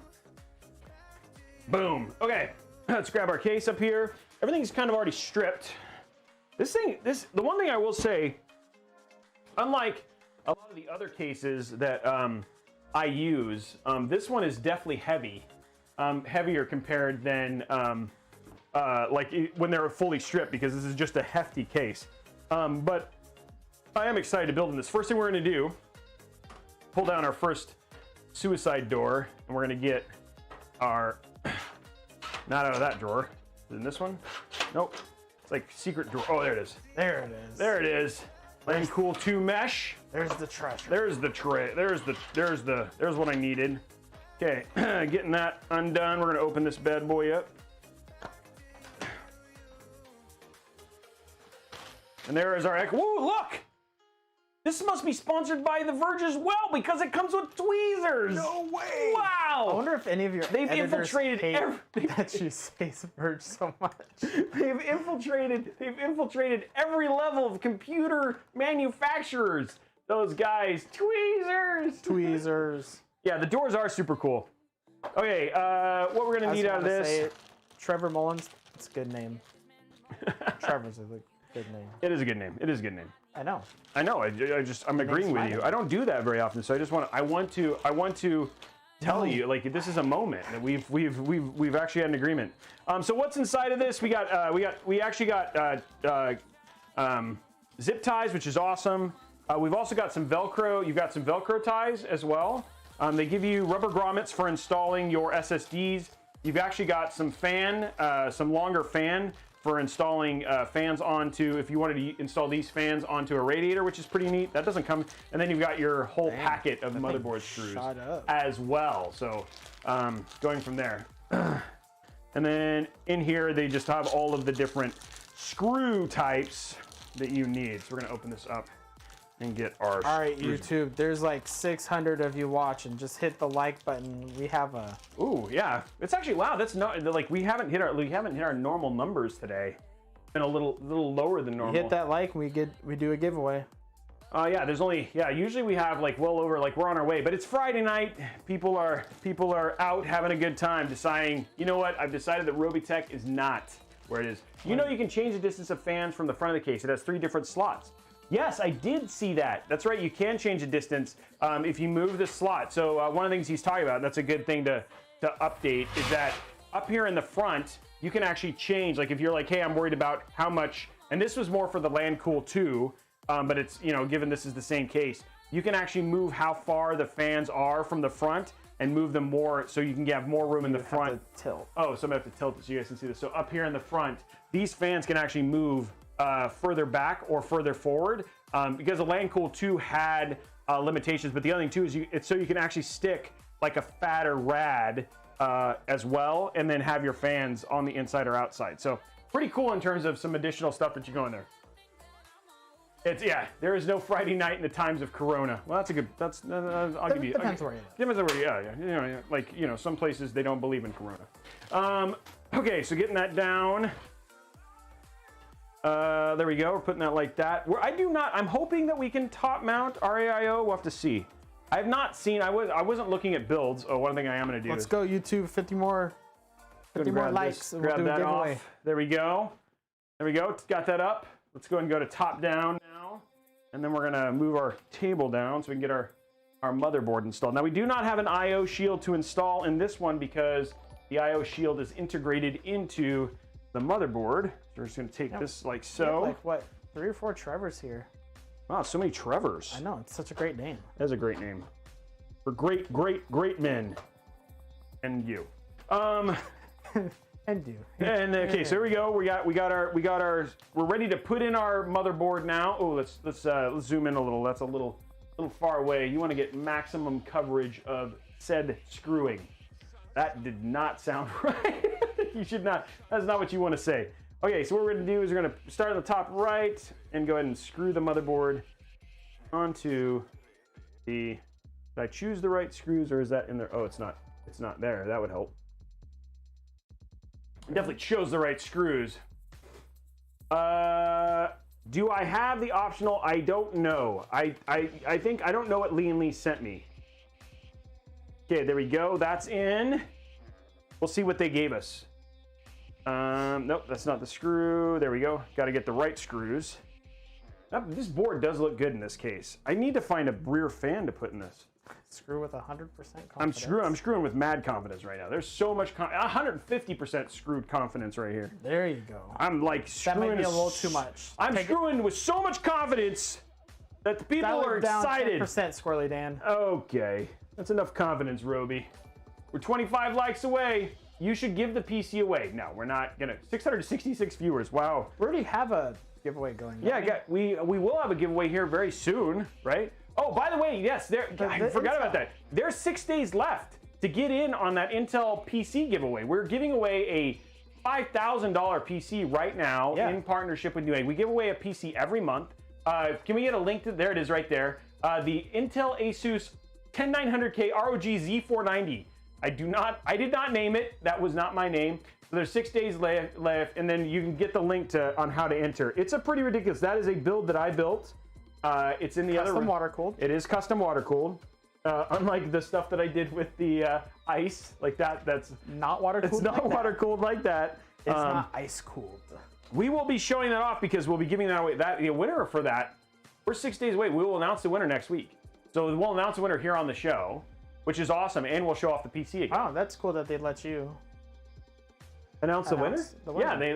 Boom. Okay, let's grab our case up here. Everything's kind of already stripped. The one thing I will say, unlike a lot of the other cases that I use, this one is definitely heavy. Heavier compared than like when they're fully stripped, because this is just a hefty case. But I am excited to build in this. First thing we're going to do, pull down our first suicide door, and we're going to get our, not out of that drawer. Is it in this one? Nope. It's like secret drawer. Oh, there it is. There it is. There it is. LANCOOL 2 mesh. There's the treasure. There's the tray. There's what I needed. Okay, getting that undone. We're gonna open this bad boy up. And there is our, woo, look! This must be sponsored by The Verge as well, because it comes with tweezers. No way! Wow! I wonder if any of your They've infiltrated that you say Verge so much. They've infiltrated every level of computer manufacturers. Those guys, tweezers. Yeah, the doors are super cool. Okay, what we're gonna need out of this? Trevor Mullins. It's a good name. Trevor's a good name. It is a good name. It is a good name. I know. I'm agreeing with you. I don't do that very often, so I want to tell you, like, this is a moment that we've actually had an agreement. So what's inside of this? We actually got zip ties, which is awesome. We've also got some Velcro. You've got some Velcro ties as well. They give you rubber grommets for installing your SSDs. You've actually got some some longer fan for installing fans onto, if you wanted to install these fans onto a radiator, which is pretty neat. That doesn't come, and then you've got your whole packet of motherboard screws as well. So going from there. And then in here, they just have all of the different screw types that you need. So we're gonna open this up and get our. All right, YouTube. There's like 600 of you watching. Just hit the like button. We have a. Ooh, yeah. It's actually, wow. That's not like we haven't hit our normal numbers today. Been a little lower than normal. You hit that like, we do a giveaway. Yeah, there's only, usually we have like well over, like we're on our way, but it's Friday night. People are out having a good time deciding, you know what, I've decided that Robeytech is not where it is. You know, you can change the distance of fans from the front of the case. It has 3 different slots. Yes, I did see that. That's right, you can change the distance if you move the slot. So one of the things he's talking about, and that's a good thing to update, is that up here in the front, you can actually change, like if you're like, hey, I'm worried about how much, and this was more for the LANCOOL 2, but it's, you know, given this is the same case, you can actually move how far the fans are from the front and move them more so you can have more room in the front. Tilt. Oh, so I'm gonna have to tilt it so you guys can see this. So up here in the front, these fans can actually move further back or further forward because the LANCOOL 2 had limitations, but the other thing too is it's so you can actually stick like a fatter rad as well and then have your fans on the inside or outside. So pretty cool in terms of some additional stuff that you go in there. It's, there is no Friday night in the times of Corona. Well, that's a good, I'll give you. Depends where you live. Depends where you, you know, like, you know, some places they don't believe in Corona. Okay, so getting that down. There we go, we're putting that like that. I'm hoping that we can top mount our AIO, we'll have to see. I have not seen, I wasn't looking at builds. Oh, one thing I am gonna do Let's go YouTube, 50 more likes. Grab we'll do that off. There we go. There we go, got that up. Let's go ahead and go to top down now. And then we're gonna move our table down so we can get our motherboard installed. Now we do not have an IO shield to install in this one because the IO shield is integrated into the motherboard. So we're just gonna take this like so. Like what, 3 or 4 Trevors here. Wow, so many Trevors. I know, it's such a great name. That's a great name. For great men. And you. And you. And okay, so here we go. We're ready to put in our motherboard now. Oh, let's zoom in a little. That's a little far away. You want to get maximum coverage of said screwing. That did not sound right. You should not. That's not what you want to say. Okay, so what we're going to do is we're going to start on the top right and go ahead and screw the motherboard onto the. Did I choose the right screws or is that in there? Oh, it's not. It's not there. That would help. Definitely chose the right screws. Do I have the optional? I don't know. I think I don't know what Lian Li sent me. Okay, there we go. That's in. We'll see what they gave us. Nope, that's not the screw. There we go. Got to get the right screws. This board does look good in this case. I need to find a rear fan to put in this. Screw with 100% confidence. I'm screwing with mad confidence right now. There's so much 150% screwed confidence right here. There you go. I'm like screwing. That might be a little too much. I'm screwing with so much confidence that the people are excited. 10% Squirrely Dan. Okay, that's enough confidence, Roby. We're 25 likes away. You should give the PC away. No, we're not gonna. 666 viewers. Wow. We already have a giveaway going. Yeah, we will have a giveaway here very soon, right? Oh, by the way, yes, I forgot about that. There's 6 days left to get in on that Intel PC giveaway. We're giving away a $5,000 PC right now in partnership with Newegg. We give away a PC every month. Can we get a link to, there it is right there. The Intel Asus 10900K ROG Z490. I did not name it. That was not my name. So there's 6 days left, and then you can get the link on how to enter. It's a pretty ridiculous. That is a build that I built. It's in the custom water cooled. It is custom water cooled. Unlike the stuff that I did with the ice, like that's not water cooled. It's not water cooled like that. It's not ice cooled. We will be showing that off because we'll be giving that away. The winner for that, we're 6 days away. We will announce the winner next week. So we'll announce the winner here on the show, which is awesome, and we'll show off the PC again. Oh, that's cool that they'd let you announce the winner.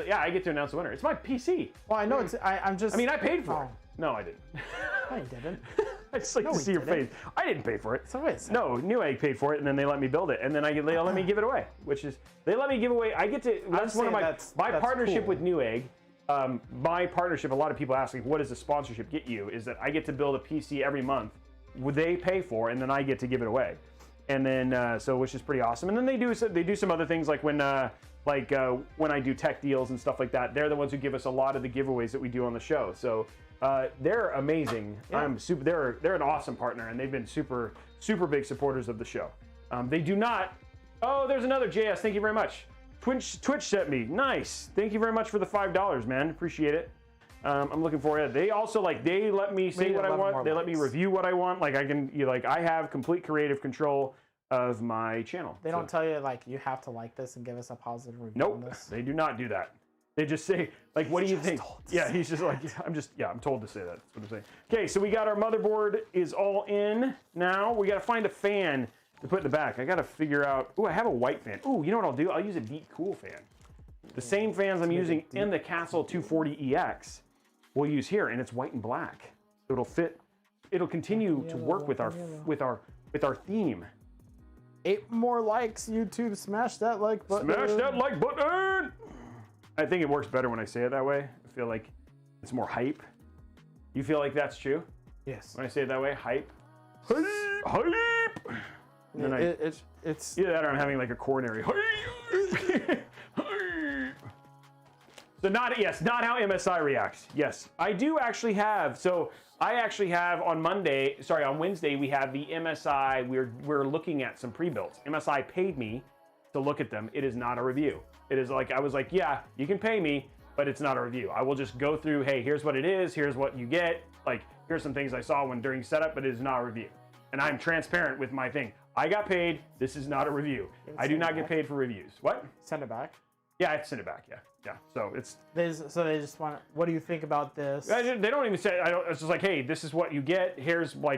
Yeah, I get to announce the winner. It's my PC. Well, I know it's. I'm just. I mean, I paid for it. No, I didn't. No, you didn't. I just like to see your face. I didn't pay for it. So wait. No, Newegg paid for it, and then they let me build it, and then they let me give it away. Which is, they let me give away. I get to. That's one of my partnership cool. with Newegg. My partnership. A lot of people ask me, what does the sponsorship get you? Is that I get to build a PC every month. They pay for, and then I get to give it away. And then so which is pretty awesome. And then they do some other things like when I do tech deals and stuff like that. They're the ones who give us a lot of the giveaways that we do on the show. So they're amazing. Yeah. They're an awesome partner, and they've been super big supporters of the show. They do not. Oh, there's another JS. Thank you very much. Twitch sent me. Nice. Thank you very much for the $5, man. Appreciate it. I'm looking for it. They also like they let me say what I want. They let me review what I want. Like I can, I have complete creative control of my channel. They don't tell you like you have to like this and give us a positive review. Nope, on this. they do not do that. They just say like, "What do you think?" Yeah, he's just like, I'm told to say that. That's what I'm saying. Okay, so we got our motherboard is all in now. We got to find a fan to put in the back. I got to figure out. Ooh, I have a white fan. Ooh, you know what I'll do? I'll use a deep cool fan. The same fans I'm using in the Castle 240EX. We'll use here, and it's white and black. It'll fit. It'll continue to work with our theme. 8 more likes, YouTube. Smash that like button. Smash that like button. I think it works better when I say it that way. I feel like it's more hype. You feel like that's true? Yes. When I say it that way, hype. Hype. And then it's either that or I'm having like a coronary. Hype. So not how MSI reacts. Yes, I do actually have. So I actually have on Wednesday we have the MSI. We're looking at some pre-builds. MSI paid me to look at them. It is not a review. It is like I was like, yeah, you can pay me, but it's not a review. I will just go through. Hey, here's what it is. Here's what you get. Like here's some things I saw during setup, but it is not a review. And I'm transparent with my thing. I got paid. This is not a review. I do not get paid for reviews. What? Send it back. Yeah, I have to send it back. Yeah. So it's. They just want. What do you think about this? They don't even say. It's just like, hey, this is what you get. Here's how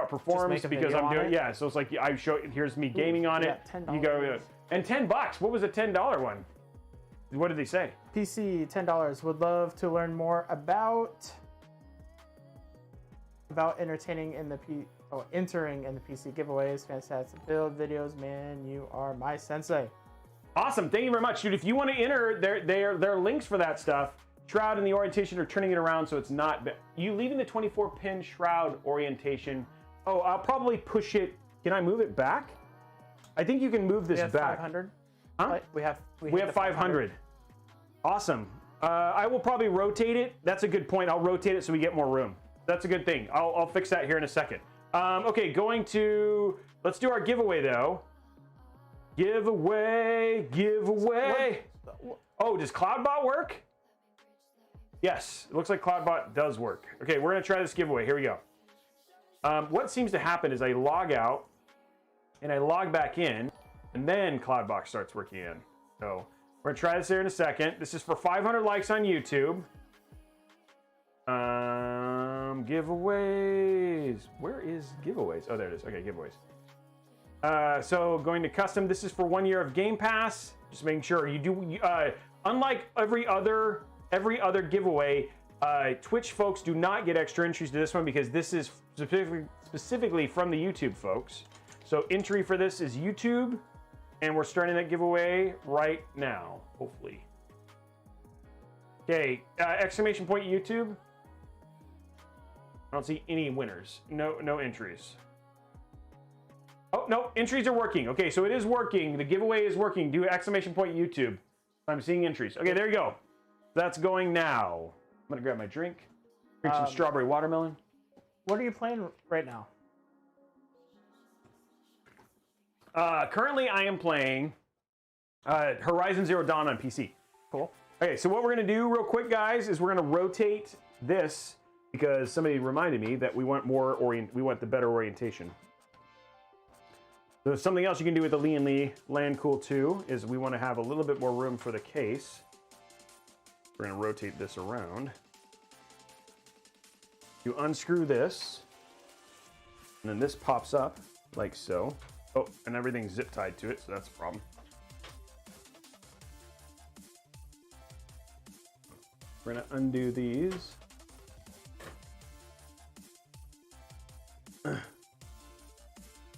it performs because I'm doing. Yeah. So it's like I show. Here's me gaming on it. $10. You go and $10. What was a $10 one? What did they say? PC $10. Would love to learn more about entering in the PC giveaways. Fantastic build videos, man. You are my sensei. Awesome, thank you very much, dude. If you want to enter, there are links for that stuff. Shroud and the orientation are turning it around so it's not. You leaving the 24-pin shroud orientation. Oh, I'll probably push it. Can I move it back? I think you can move this back. 500. Huh? We have 500. Awesome. I will probably rotate it. That's a good point. I'll rotate it so we get more room. That's a good thing. I'll fix that here in a second. Okay, let's do our giveaway though. Giveaway. Oh, does CloudBot work? Yes, it looks like CloudBot does work. Okay, we're gonna try this giveaway. Here we go. What seems to happen is I log out and I log back in, and then CloudBot starts working in. So we're gonna try this here in a second. This is for 500 likes on YouTube. Giveaways. Where is giveaways? Oh, there it is. Okay, giveaways. So going to custom, this is for 1 year of Game Pass. Just making sure you do. Unlike every other giveaway, Twitch folks do not get extra entries to this one because this is specifically from the YouTube folks. So entry for this is YouTube, and we're starting that giveaway right now. Hopefully. Okay, exclamation point YouTube. I don't see any winners. No entries. Oh, no, entries are working. Okay, so it is working. The giveaway is working. Do exclamation point YouTube. I'm seeing entries. Okay, there you go. That's going now. I'm gonna grab my drink. Drink some strawberry watermelon. What are you playing right now? Currently, I am playing Horizon Zero Dawn on PC. Cool. Okay, so what we're gonna do real quick, guys, is we're gonna rotate this because somebody reminded me that we want the better orientation. So something else you can do with the Lian Li LANCOOL 2 is we want to have a little bit more room for the case. We're going to rotate this around. You unscrew this, and then this pops up like so. Oh, and everything's zip tied to it, so that's a problem. We're going to undo these.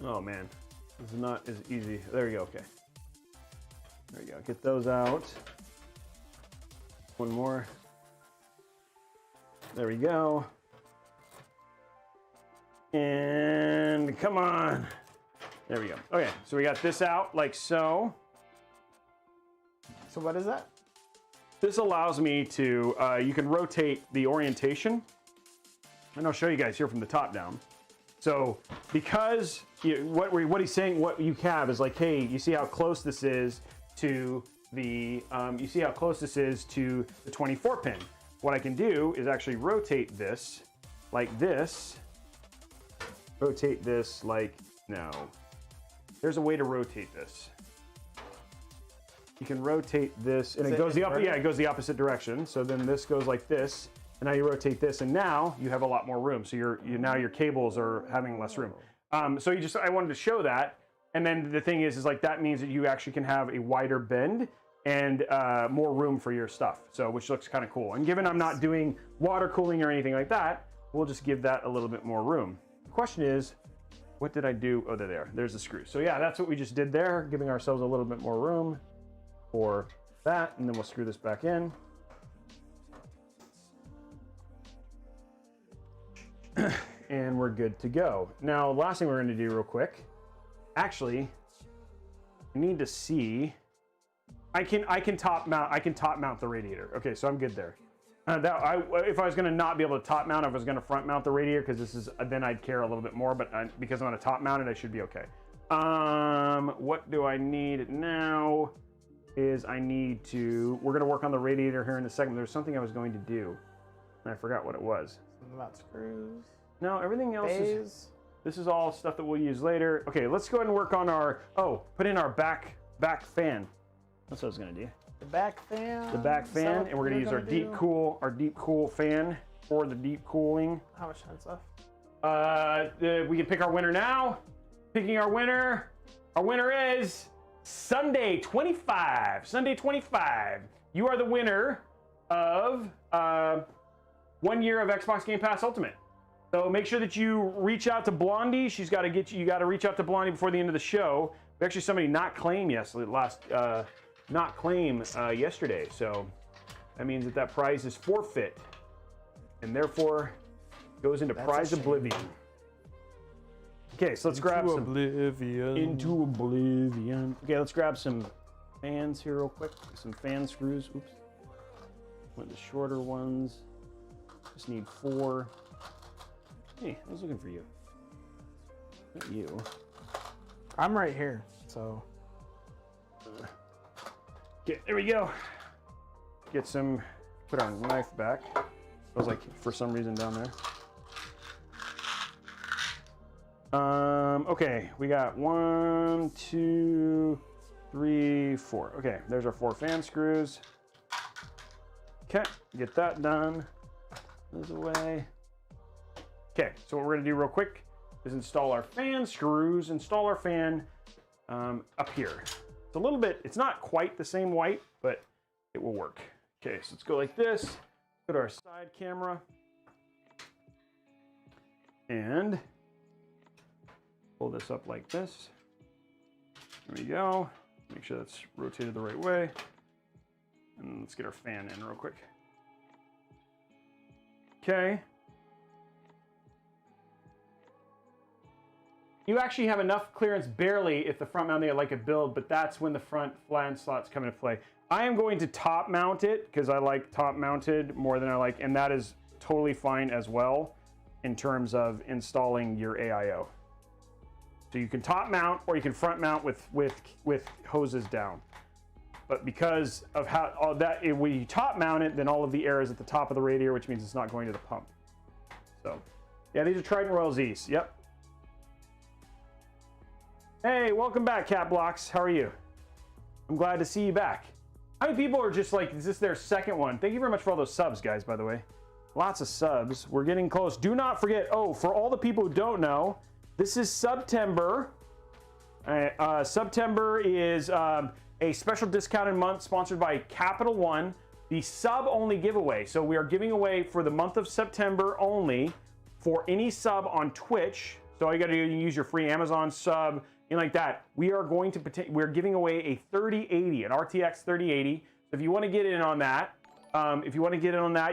Oh man. This is not as easy. There you go, okay. There you go, get those out. One more. There we go. And come on. There we go. Okay, so we got this out like so. So what is that? This allows me to, you can rotate the orientation. And I'll show you guys here from the top down. So because what he's saying, what you have is like, hey, you see how close this is to the 24 pin. what I can do is actually rotate this like this. Rotate this like, no. There's a way to rotate this. You can rotate this, and it goes the it goes the opposite direction. So then this goes like this, and now you rotate this, and now you have a lot more room. So now your cables are having less room. So I wanted to show that, and then the thing is like that means that you actually can have a wider bend and more room for your stuff. So which looks kind of cool. And given I'm not doing water cooling or anything like that, we'll just give that a little bit more room. The question is, what did I do? Oh, there's the screw. So yeah, that's what we just did there, giving ourselves a little bit more room for that, and then we'll screw this back in. And we're good to go. Now, last thing we're going to do real quick, actually, I need to see. I can top mount the radiator. Okay, so I'm good there. If I was going to not be able to top mount, if I was going to front mount the radiator, because then I'd care a little bit more. But because I'm going to top mount it, I should be okay. What do I need now? Is I need to. We're going to work on the radiator here in a second. There's something I was going to do, and I forgot what it was. Something about screws. No, everything else is. This is all stuff that we'll use later. Okay, let's go ahead and work on our. Put in our back fan. That's what I was going to do. The back fan. The back fan, and we're going to use our deep cool fan for the deep cooling. How much time is left? We can pick our winner now. Picking our winner. Our winner is Sunday 25. Sunday 25. You are the winner of 1 year of Xbox Game Pass Ultimate. So make sure that you reach out to Blondie. She's got to get you. You got to reach out to Blondie before the end of the show. Actually, somebody not claim yesterday. So that means that prize is forfeit, and therefore goes into prize oblivion. Okay, so let's grab some into oblivion. Okay, let's grab some fans here real quick. Some fan screws. Oops. One of the shorter ones. Just need 4. Hey, I was looking for you. Not you. I'm right here, so. Okay, there we go. Get some, put our knife back. It was like for some reason down there. Okay, we got 1, 2, 3, 4. Okay, there's our 4 fan screws. Okay, get that done. This away. Okay, so what we're gonna do real quick is install our fan screws, install our fan up here. It's a little bit, it's not quite the same white, but it will work. Okay, so let's go like this, go to our side camera, and pull this up like this. There we go. Make sure that's rotated the right way. And let's get our fan in real quick. Okay. You actually have enough clearance barely if the front mount they like a build, but that's when the front flange slots come into play. I am going to top mount it because I like top mounted more than I like, and that is totally fine as well in terms of installing your AIO. So you can top mount or you can front mount with hoses down. But because of how all that, when you top mount it, then all of the air is at the top of the radiator, which means it's not going to the pump. So yeah, these are Trident Royal Z's. Yep. Hey, welcome back, Cat Blocks. How are you? I'm glad to see you back. How many people are just like, is this their second one? Thank you very much for all those subs, guys, by the way. Lots of subs. We're getting close. Do not forget, for all the people who don't know, this is September. September is a special discounted month sponsored by Capital One, the sub-only giveaway. So we are giving away for the month of September only for any sub on Twitch. So all you gotta do is use your free Amazon sub, like that. We're giving away a 3080, an RTX 3080. So if you want to get in on that,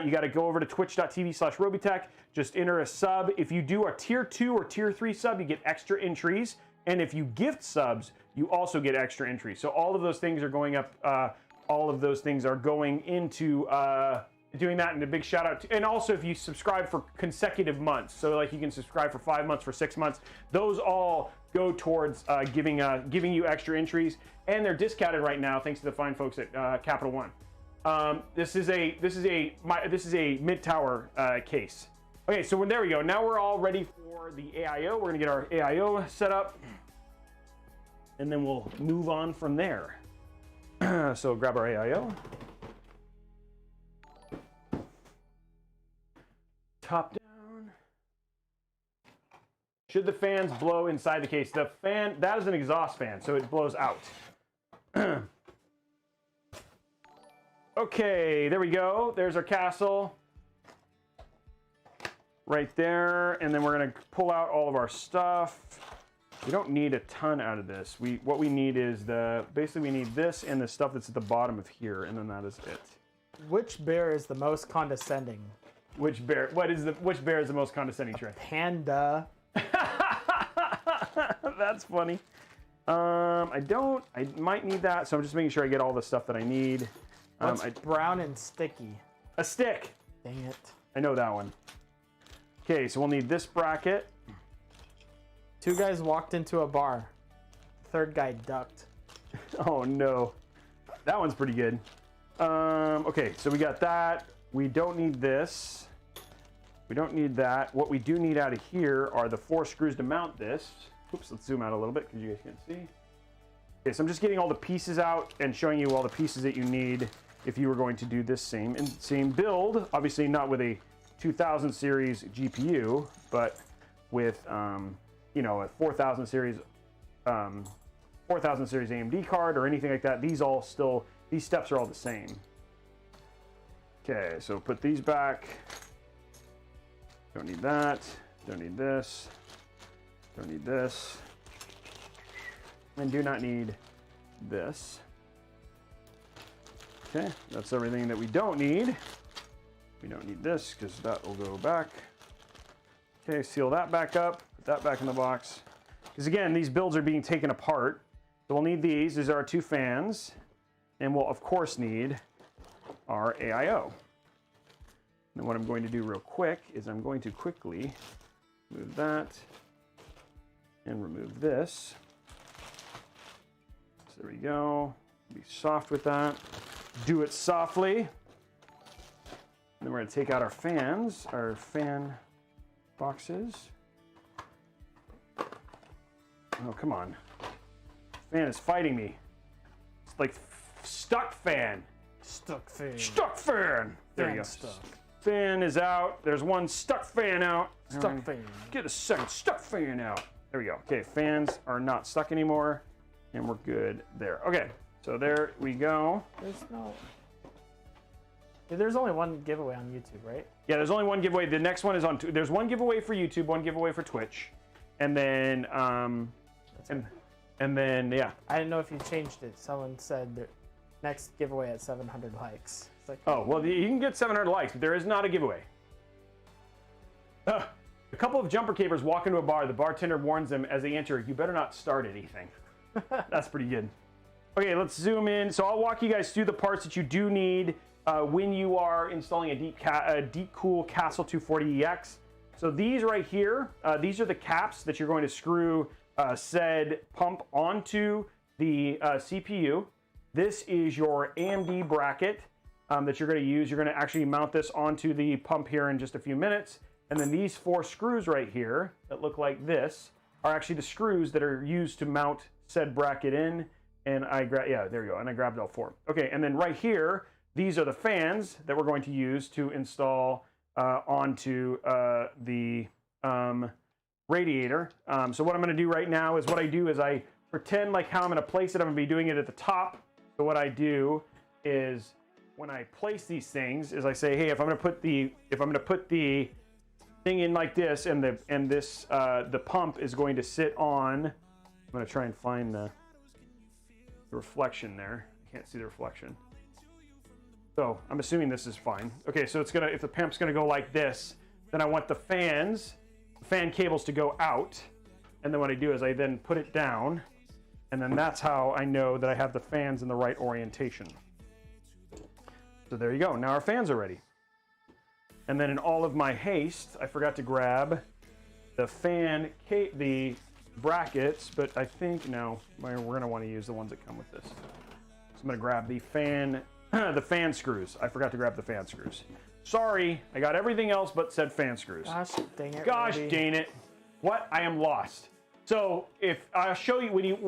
you got to go over to twitch.tv/Robeytech. Just enter a sub. If you do a tier 2 or tier 3 sub, you get extra entries. And if you gift subs, you also get extra entries. So all of those things are going up. All of those things are going into doing that. And a big shout out to, and also if you subscribe for consecutive months, so like you can subscribe for 5 months, for 6 months, those all go towards giving you extra entries, and they're discounted right now thanks to the fine folks at Capital One. This is a mid-tower case. Okay, so there we go. Now we're all ready for the AIO. We're gonna get our AIO set up, and then we'll move on from there. So grab our AIO. Top down. Should the fans blow inside the case? The fan, that is an exhaust fan, so it blows out. Okay, there we go. There's our castle. Right there, and then we're gonna pull out all of our stuff. We don't need a ton out of this. What we need is basically we need this and the stuff that's at the bottom of here, and then that is it. Which bear is the most condescending? Which bear? Which bear is the most condescending, Trey? Panda. That's funny. I might need that, so I'm just making sure I get all the stuff that I need. What's brown and sticky? A stick. Dang it. I know that one. Okay, so we'll need this bracket. 2 guys walked into a bar. 3rd guy ducked. Oh no. That one's pretty good. Okay, so we got that. We don't need this. We don't need that. What we do need out of here are the 4 screws to mount this. Oops, let's zoom out a little bit because you guys can't see. Okay, so I'm just getting all the pieces out and showing you all the pieces that you need if you were going to do this same build. Obviously not with a 2000 series GPU, but with you know, a 4000 series AMD card or anything like that. These steps are all the same. Okay, so put these back. Don't need that. Don't need this. Don't need this. And do not need this. Okay, that's everything that we don't need. We don't need this because that will go back. Okay, seal that back up, put that back in the box. Because again, these builds are being taken apart. So we'll need these. These are our 2 fans. And we'll of course need our AIO. And what I'm going to do real quick is I'm going to quickly move that and remove this. So there we go. Be soft with that. Do it softly. Then we're going to take out our fans, our fan boxes. Oh, come on. Fan is fighting me. It's like stuck fan. Stuck fan. Stuck fan. There you go. Stuck. Fan is out. There's one stuck fan out. Stuck fan. Get a second stuck fan out. There we go. Okay, fans are not stuck anymore, and we're good there. Okay, so there we go. There's only one giveaway on YouTube, right? Yeah, there's only one giveaway. The next one is on. There's one giveaway for YouTube, one giveaway for Twitch, and then and then yeah. I didn't know if you changed it. Someone said the next giveaway at 700 likes. It's like, oh well, you can get 700 likes, but there is not a giveaway. A couple of jumper capers walk into a bar. The bartender warns them as they enter, "You better not start anything." That's pretty good. Okay, let's zoom in. So I'll walk you guys through the parts that you do need when you are installing a Deepcool Castle 240EX. So these right here, these are the caps that you're going to screw said pump onto the CPU. This is your AMD bracket that you're going to use. You're going to actually mount this onto the pump here in just a few minutes. And then these 4 screws right here that look like this are actually the screws that are used to mount said bracket in. And yeah, there you go. And I grabbed all 4. Okay, and then right here, these are the fans that we're going to use to install onto the radiator. So what I'm going to do right now is I pretend like how I'm going to place it. I'm going to be doing it at the top. So what I do is when I place these things is I say, hey, if I'm going to put the thing in like this, and the pump is going to sit on. I'm going to try and find the reflection there. I can't see the reflection. So I'm assuming this is fine. Okay, so it's gonna, if the pump's gonna go like this, then I want the fan cables to go out. And then what I do is I then put it down, and then that's how I know that I have the fans in the right orientation. So there you go. Now our fans are ready. And then in all of my haste, I forgot to grab the brackets, but I think no, we're gonna want to use the ones that come with this. So I'm gonna grab the fan the fan screws. I forgot to grab the fan screws. Sorry, I got everything else but said fan screws. Gosh dang it. Gosh Roby. dang it. What? I am lost. So if I'll show you when you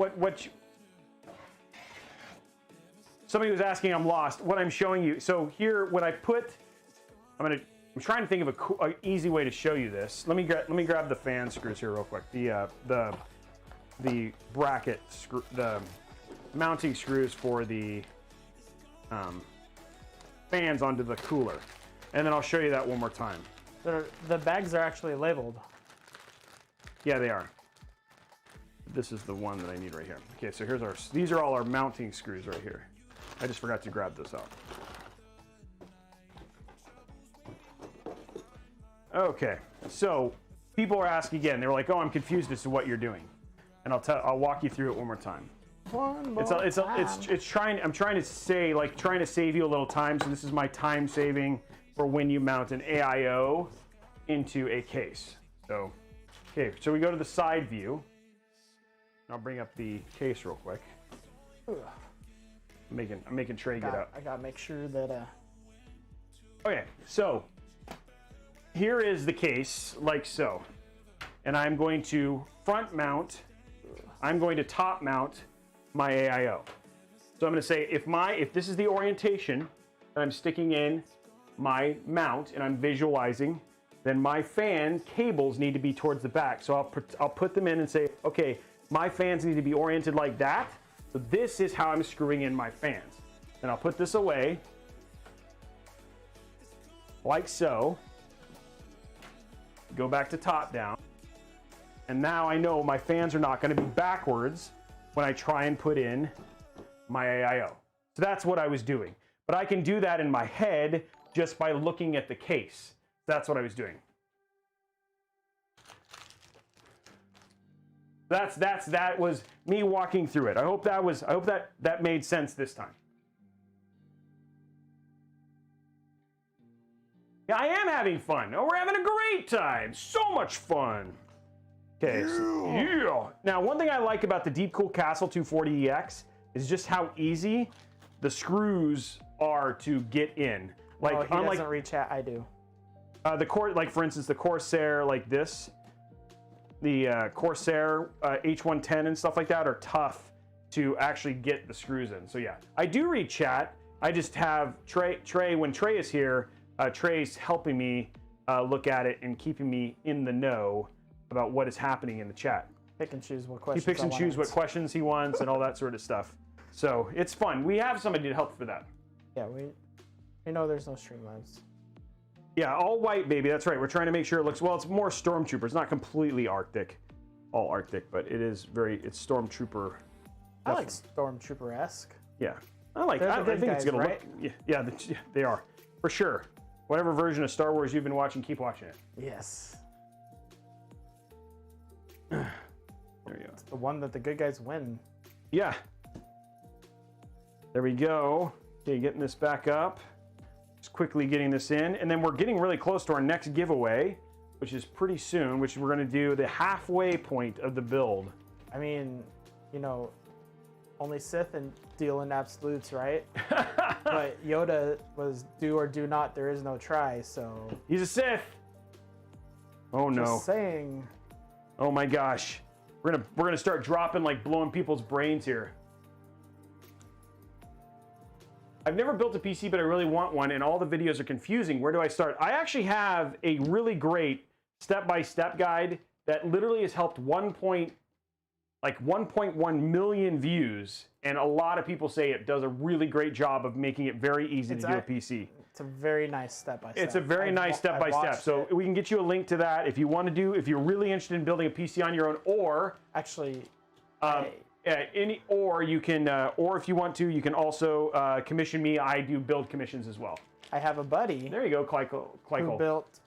somebody was asking, I'm lost. What I'm showing you. So here, when I put, I'm trying to think of a easy way to show you this. Let me grab the fan screws here real quick. The bracket screw, the mounting screws for the fans onto the cooler, and then I'll show you that one more time. The bags are actually labeled. Yeah, they are. This is the one that I need right here. Okay, so here's these are all our mounting screws right here. I just forgot to grab this out. Okay, so people are asking again. They were like, "Oh, I'm confused as to what you're doing," and I'll walk you through it one more time. I'm trying to say, like, trying to save you a little time. So this is my time saving for when you mount an AIO into a case. So, okay, so we go to the side view. I'll bring up the case real quick. I'm making Trey get up. I gotta make sure that. Okay, so here is the case, like so, and I'm going to front mount. I'm going to top mount my AIO. So I'm going to say if this is the orientation that I'm sticking in my mount and I'm visualizing, then my fan cables need to be towards the back. So I'll put them in and say, okay, my fans need to be oriented like that. So this is how I'm screwing in my fans. And I'll put this away like so. Go back to top down. And now I know my fans are not going to be backwards when I try and put in my AIO. So that's what I was doing. But I can do that in my head just by looking at the case. That's what I was doing. That was me walking through it. I hope that made sense this time. Yeah, I am having fun. Oh, we're having a great time. So much fun. Okay, yeah. Now, one thing I like about the Deepcool Castle 240EX is just how easy the screws are to get in. Like, he doesn't reach out. I do. Like for instance, the Corsair, like this, the Corsair H110 and stuff like that are tough to actually get the screws in. So yeah, I do read chat. I just have Trey. When Trey is here, Trey's helping me look at it and keeping me in the know about what is happening in the chat. Pick and choose what questions. He picks and chooses what questions he wants and all that sort of stuff. So it's fun. We have somebody to help for that. Yeah, we know there's no Streamlabs. Yeah, all white, baby. That's right. We're trying to make sure it looks, well, it's more Stormtrooper. It's not completely Arctic, all Arctic, but it's Stormtrooper. I like Stormtrooper-esque. Yeah, I like it. I think it's going to look, yeah, they are, for sure. Whatever version of Star Wars you've been watching, keep watching it. Yes. There you go. It's the one that the good guys win. Yeah. There we go. Okay, getting this back up. Just quickly getting this in. And then we're getting really close to our next giveaway, which is pretty soon, which we're going to do the halfway point of the build. I mean, you know, only Sith and deal in absolutes, right? But Yoda was do or do not, there is no try, so... He's a Sith! Oh no. Just saying. Oh my gosh. We're gonna start dropping, like, blowing people's brains here. I've never built a PC, but I really want one, and all the videos are confusing. Where do I start? I actually have a really great step-by-step guide that literally has helped 1.1 million views, and a lot of people say it does a really great job of making it very easy to do a PC. It's a very nice step-by-step. It's a very nice step-by-step. So we can get you a link to that if you want to do, if you're really interested in building a PC on your own, or actually, or you can, or if you want to, you can also commission me. I do build commissions as well. I have a buddy. There you go, Clyco. Who built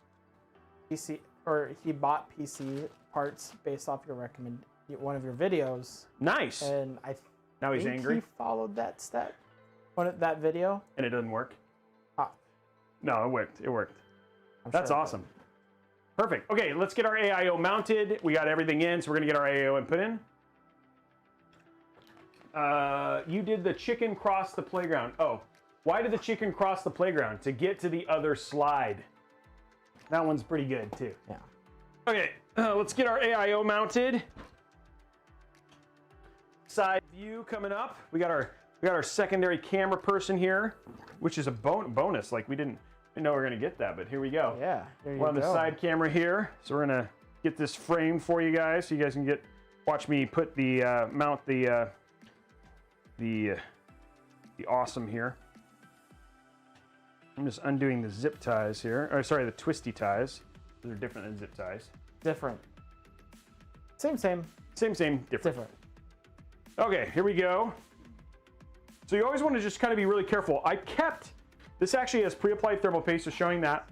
PC, or he bought PC parts based off one of your videos. Nice. And now he's angry. He followed that step, that video, and it doesn't work. No, it worked. It worked. That's awesome. Perfect. Okay, let's get our AIO mounted. We got everything in, so we're gonna get our AIO input in. You did the chicken cross the playground. Oh, Why did the chicken cross the playground? To get to the other slide. That one's pretty good too. Yeah. Okay, let's get our AIO mounted. Side view coming up. We got our secondary camera person here, which is a bonus. Like we didn't know we were gonna get that, but here we go. Yeah. There you We're on the go. side camera here, so we're gonna get this framed for you guys, so you guys can watch me put the mount the awesome here. I'm just undoing the zip ties here. Or sorry, the twisty ties. Those are different than zip ties. Different. Same. Same, different. Different. Okay, here we go. So you always want to just kind of be really careful. This actually has pre-applied thermal paste, so showing that.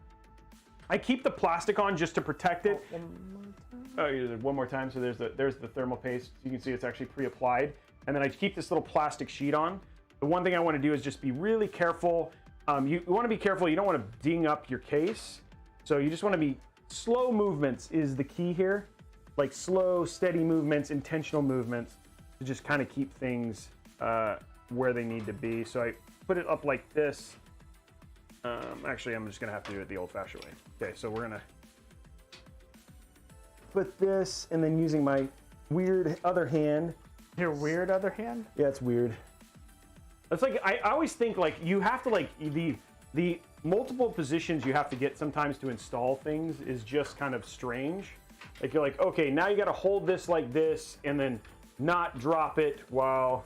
I keep the plastic on just to protect it. One more time. So there's the thermal paste. You can see it's actually pre-applied. And then I keep this little plastic sheet on. The one thing I want to do is just be really careful. You want to be careful. You don't want to ding up your case. So you just want to be, slow movements is the key here. Like slow, steady movements, intentional movements to just kind of keep things where they need to be. So I put it up like this. Actually, I'm just going to have to do it the old-fashioned way. Okay, so we're going to put this, and then using my weird other hand. Your weird other hand? Yeah, it's weird. It's like, I always think like you have to like, the multiple positions you have to get sometimes to install things is just kind of strange. Like you're like, okay, now you got to hold this like this and then not drop it while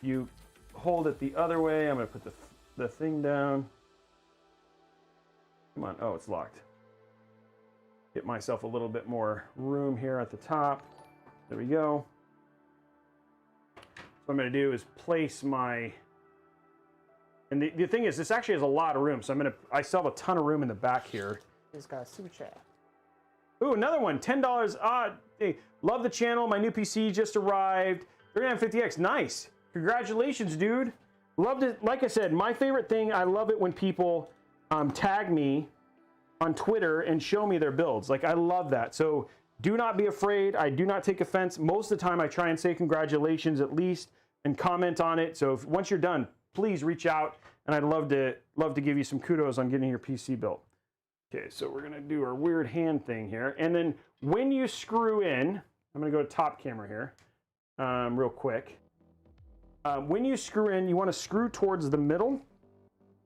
you hold it the other way. I'm going to put the thing down. Come on. Oh, it's locked. Get myself a little bit more room here at the top. There we go. So what I'm going to do is place my... And the thing is, this actually has a lot of room. So I still have a ton of room in the back here. He's got a super chat. Ooh, another one, $10. Hey, love the channel. My new PC just arrived. 3950X, nice. Congratulations, dude. Loved it. Like I said, my favorite thing, I love it when people tag me on Twitter and show me their builds. Like, I love that. So do not be afraid. I do not take offense. Most of the time, I try and say congratulations at least and comment on it. So once you're done, please reach out, and I'd love to give you some kudos on getting your PC built. Okay, so we're gonna do our weird hand thing here, and then when you screw in, I'm gonna go to top camera here, real quick. When you screw in, you want to screw towards the middle,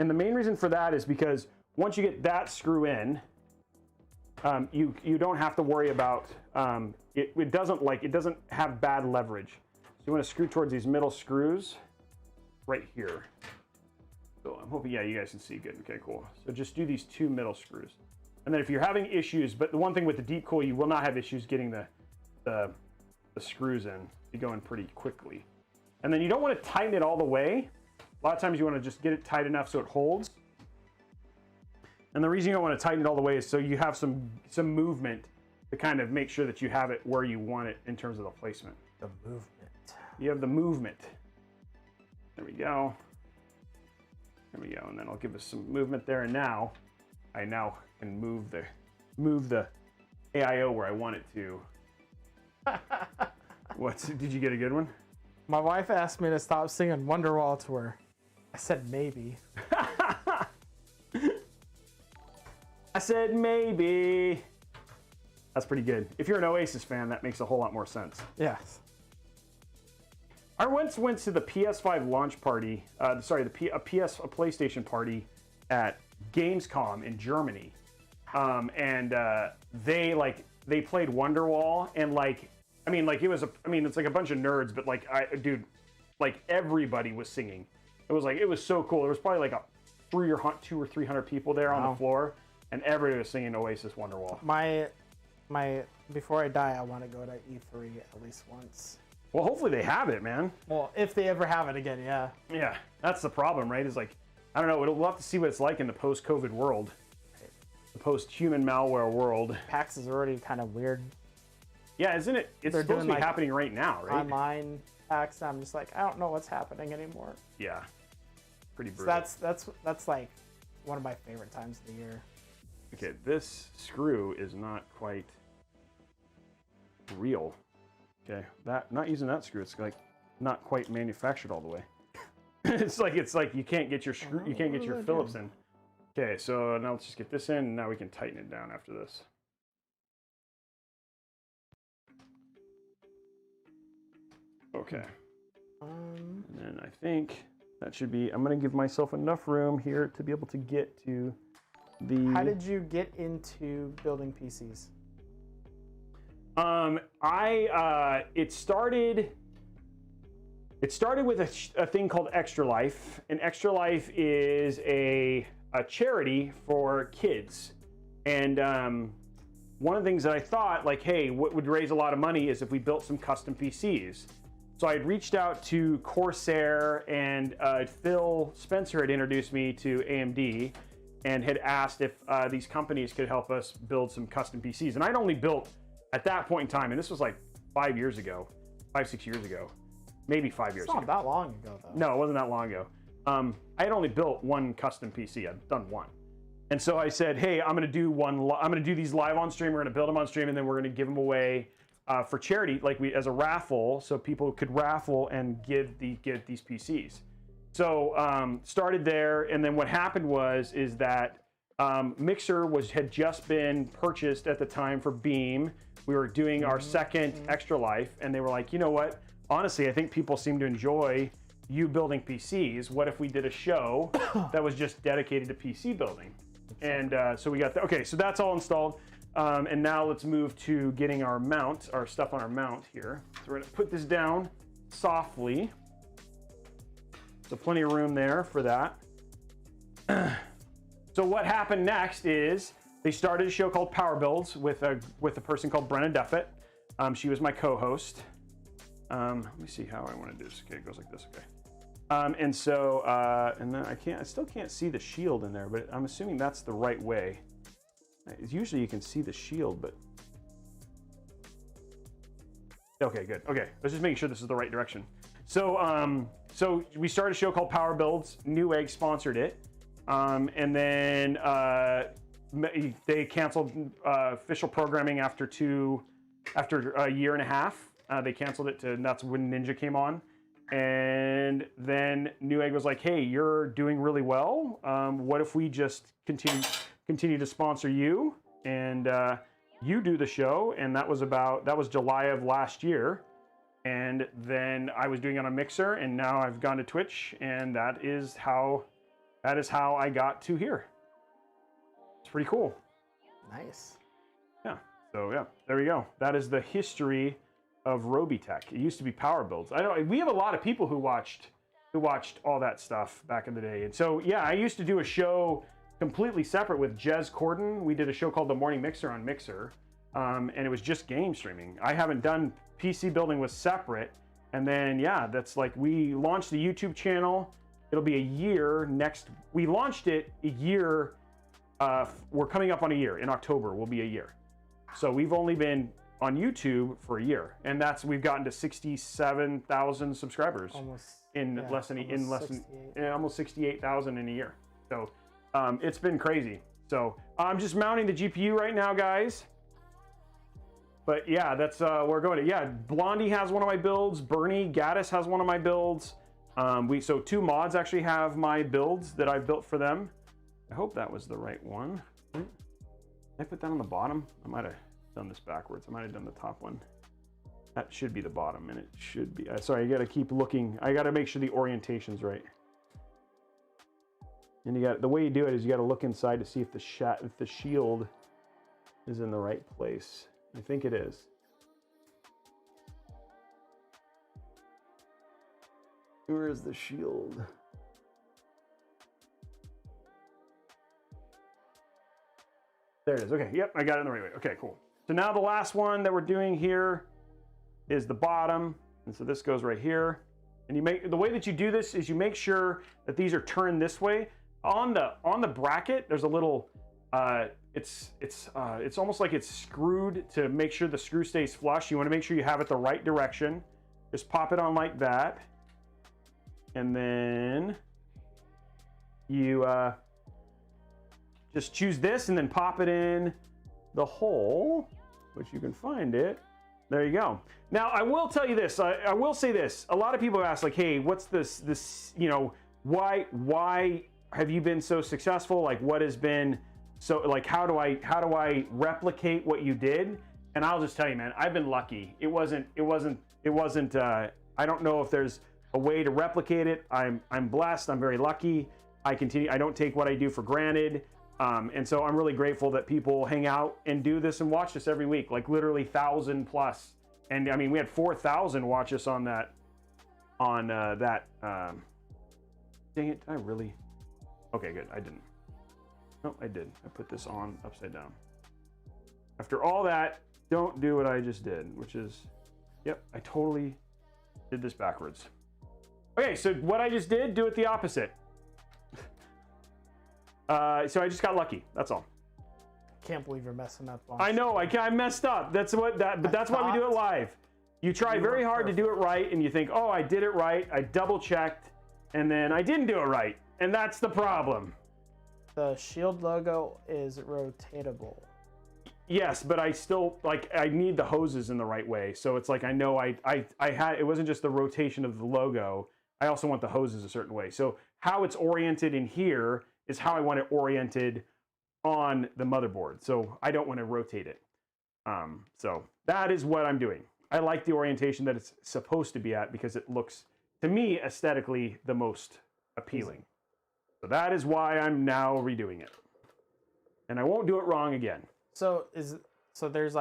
and the main reason for that is because once you get that screw in, you don't have to worry about it doesn't have bad leverage. So you want to screw towards these middle screws right here. So I'm hoping, yeah, you guys can see good. Okay, cool. So just do these two middle screws. And then if you're having issues, but the one thing with the deep cool, you will not have issues getting the screws in. You go in pretty quickly. And then you don't want to tighten it all the way. A lot of times you want to just get it tight enough so it holds. And the reason you don't want to tighten it all the way is so you have some movement to kind of make sure that you have it where you want it in terms of the placement. The movement. You have the movement. There we go. There we go. And then I'll give us some movement there. And now I can move the AIO where I want it to. Did you get a good one? My wife asked me to stop singing Wonderwall Tour. I said maybe. I said maybe. That's pretty good. If you're an Oasis fan, that makes a whole lot more sense. Yes. I once went to the PS5 launch party, a PlayStation party at Gamescom in Germany, and they played Wonderwall, and it's like a bunch of nerds, but everybody was singing. It was so cool. There was probably like 200 or 300 people there on the floor, and everybody was singing Oasis Wonderwall. My before I die, I want to go to E3 at least once. Well, hopefully they have it, man. Well, if they ever have it again, yeah. Yeah, that's the problem, right? Is like, I don't know. We'll have to see what it's like in the post-COVID world, the post-human malware world. PAX is already kind of weird. Yeah, isn't it? It's supposed to be happening right now, right? Online PAX. I'm just like, I don't know what's happening anymore. Yeah, pretty brutal. So that's like one of my favorite times of the year. Okay, this screw is not quite real. Okay, not using that screw. It's like not quite manufactured all the way. it's like you can't get your screw, you can't get your Phillips in. Okay, so now let's just get this in, and now we can tighten it down after this. Okay. And then I think that should be, I'm gonna give myself enough room here to be able to get to the... How did you get into building PCs? It started with a thing called Extra Life, and Extra Life is a charity for kids. And one of the things that I thought, like, hey, what would raise a lot of money is if we built some custom PCs. So I had reached out to Corsair, and Phil Spencer had introduced me to AMD and had asked if these companies could help us build some custom PCs. And I'd only built, at that point in time, and this was like 5 years ago, 5-6 years ago, maybe 5 years ago. It's not that long ago, though. No, it wasn't that long ago. I had only built one custom PC. I'd done one. And so I said, hey, I'm gonna do these live on stream. We're gonna build them on stream, and then we're gonna give them away for charity, like as a raffle, so people could raffle and get these PCs. So started there, and then what happened is that Mixer had just been purchased at the time for Beam. We were doing our second Extra Life, and they were like, you know what? Honestly, I think people seem to enjoy you building PCs. What if we did a show that was just dedicated to PC building? And so we got that. Okay, so that's all installed. And now let's move to getting our stuff on our mount here. So we're gonna put this down softly. So plenty of room there for that. So what happened next is they started a show called Power Builds with a person called Brenna Duffett. She was my co-host. Let me see how I want to do this. Okay, it goes like this. Okay. And so, and then I still can't see the shield in there, but I'm assuming that's the right way. Usually you can see the shield, but okay, good. Okay, let's just make sure this is the right direction. So, so we started a show called Power Builds. Newegg sponsored it, and then they canceled official programming after a year and a half. They canceled it and that's when Ninja came on. And then Newegg was like, hey, you're doing really well. What if we just continue to sponsor you, and you do the show? And that was July of last year. And then I was doing it on Mixer, and now I've gone to Twitch, and that is how I got to here. It's pretty cool. Nice. Yeah. So yeah, there we go. That is the history of Robeytech. It used to be Power Builds. We have a lot of people who watched all that stuff back in the day. And so yeah, I used to do a show completely separate with Jez Corden. We did a show called The Morning Mixer on Mixer, and it was just game streaming. I haven't done PC building, was separate. And then yeah, that's like, we launched the YouTube channel. It'll be a year next. We launched it a year. We're coming up on a year. In October will be a year. So we've only been on YouTube for a year, and we've gotten to 67,000 subscribers almost 68,000 in a year. So it's been crazy. So I'm just mounting the GPU right now, guys. But yeah, that's we're going to, yeah, Blondie has one of my builds, Bernie Gaddis has one of my builds. So two mods actually have my builds that I've built for them. I hope that was the right one. Did I put that on the bottom? I might have done this backwards. I might have done the top one. That should be the bottom, and it should be. Sorry, you got to keep looking. I got to make sure the orientation's right. And the way you do it is you got to look inside to see if the shield is in the right place. I think it is. Where is the shield? There it is. Okay, yep, I got it in the right way. Okay, cool. So now the last one that we're doing here is the bottom. And so this goes right here. And the way that you do this is you make sure that these are turned this way. On the bracket, there's a little, it's almost like it's screwed to make sure the screw stays flush. You want to make sure you have it the right direction. Just pop it on like that. And then you just choose this and then pop it in the hole, which you can find it. There you go. Now I will tell you this. I will say this. A lot of people ask, like, hey, what's this? why have you been so successful? Like, what has been so, like, how do I replicate what you did? And I'll just tell you, man, I've been lucky. It wasn't I don't know if there's a way to replicate it. I'm blessed. I'm very lucky. I don't take what I do for granted. And so I'm really grateful that people hang out and do this and watch this every week, like literally 1,000 plus. And I mean, we had 4,000 watch us on that, dang it, did I really? Okay, good, I didn't. No, I did. I put this on upside down. After all that, don't do what I just did, which is, yep, I totally did this backwards. Okay, so what I just did, do it the opposite. So I just got lucky. That's all. Can't believe you're messing up. I know. I messed up. But that's why we do it live. You try very hard to do it right, and you think, oh, I did it right. I double checked, and then I didn't do it right, and that's the problem. The shield logo is rotatable. Yes, but I still I need the hoses in the right way. So it's like I know I had, it wasn't just the rotation of the logo. I also want the hoses a certain way. So how it's oriented in here is how I want it oriented on the motherboard. So I don't want to rotate it. So that is what I'm doing. I like the orientation that it's supposed to be at because it looks, to me, aesthetically the most appealing. So that is why I'm now redoing it. And I won't do it wrong again. So there's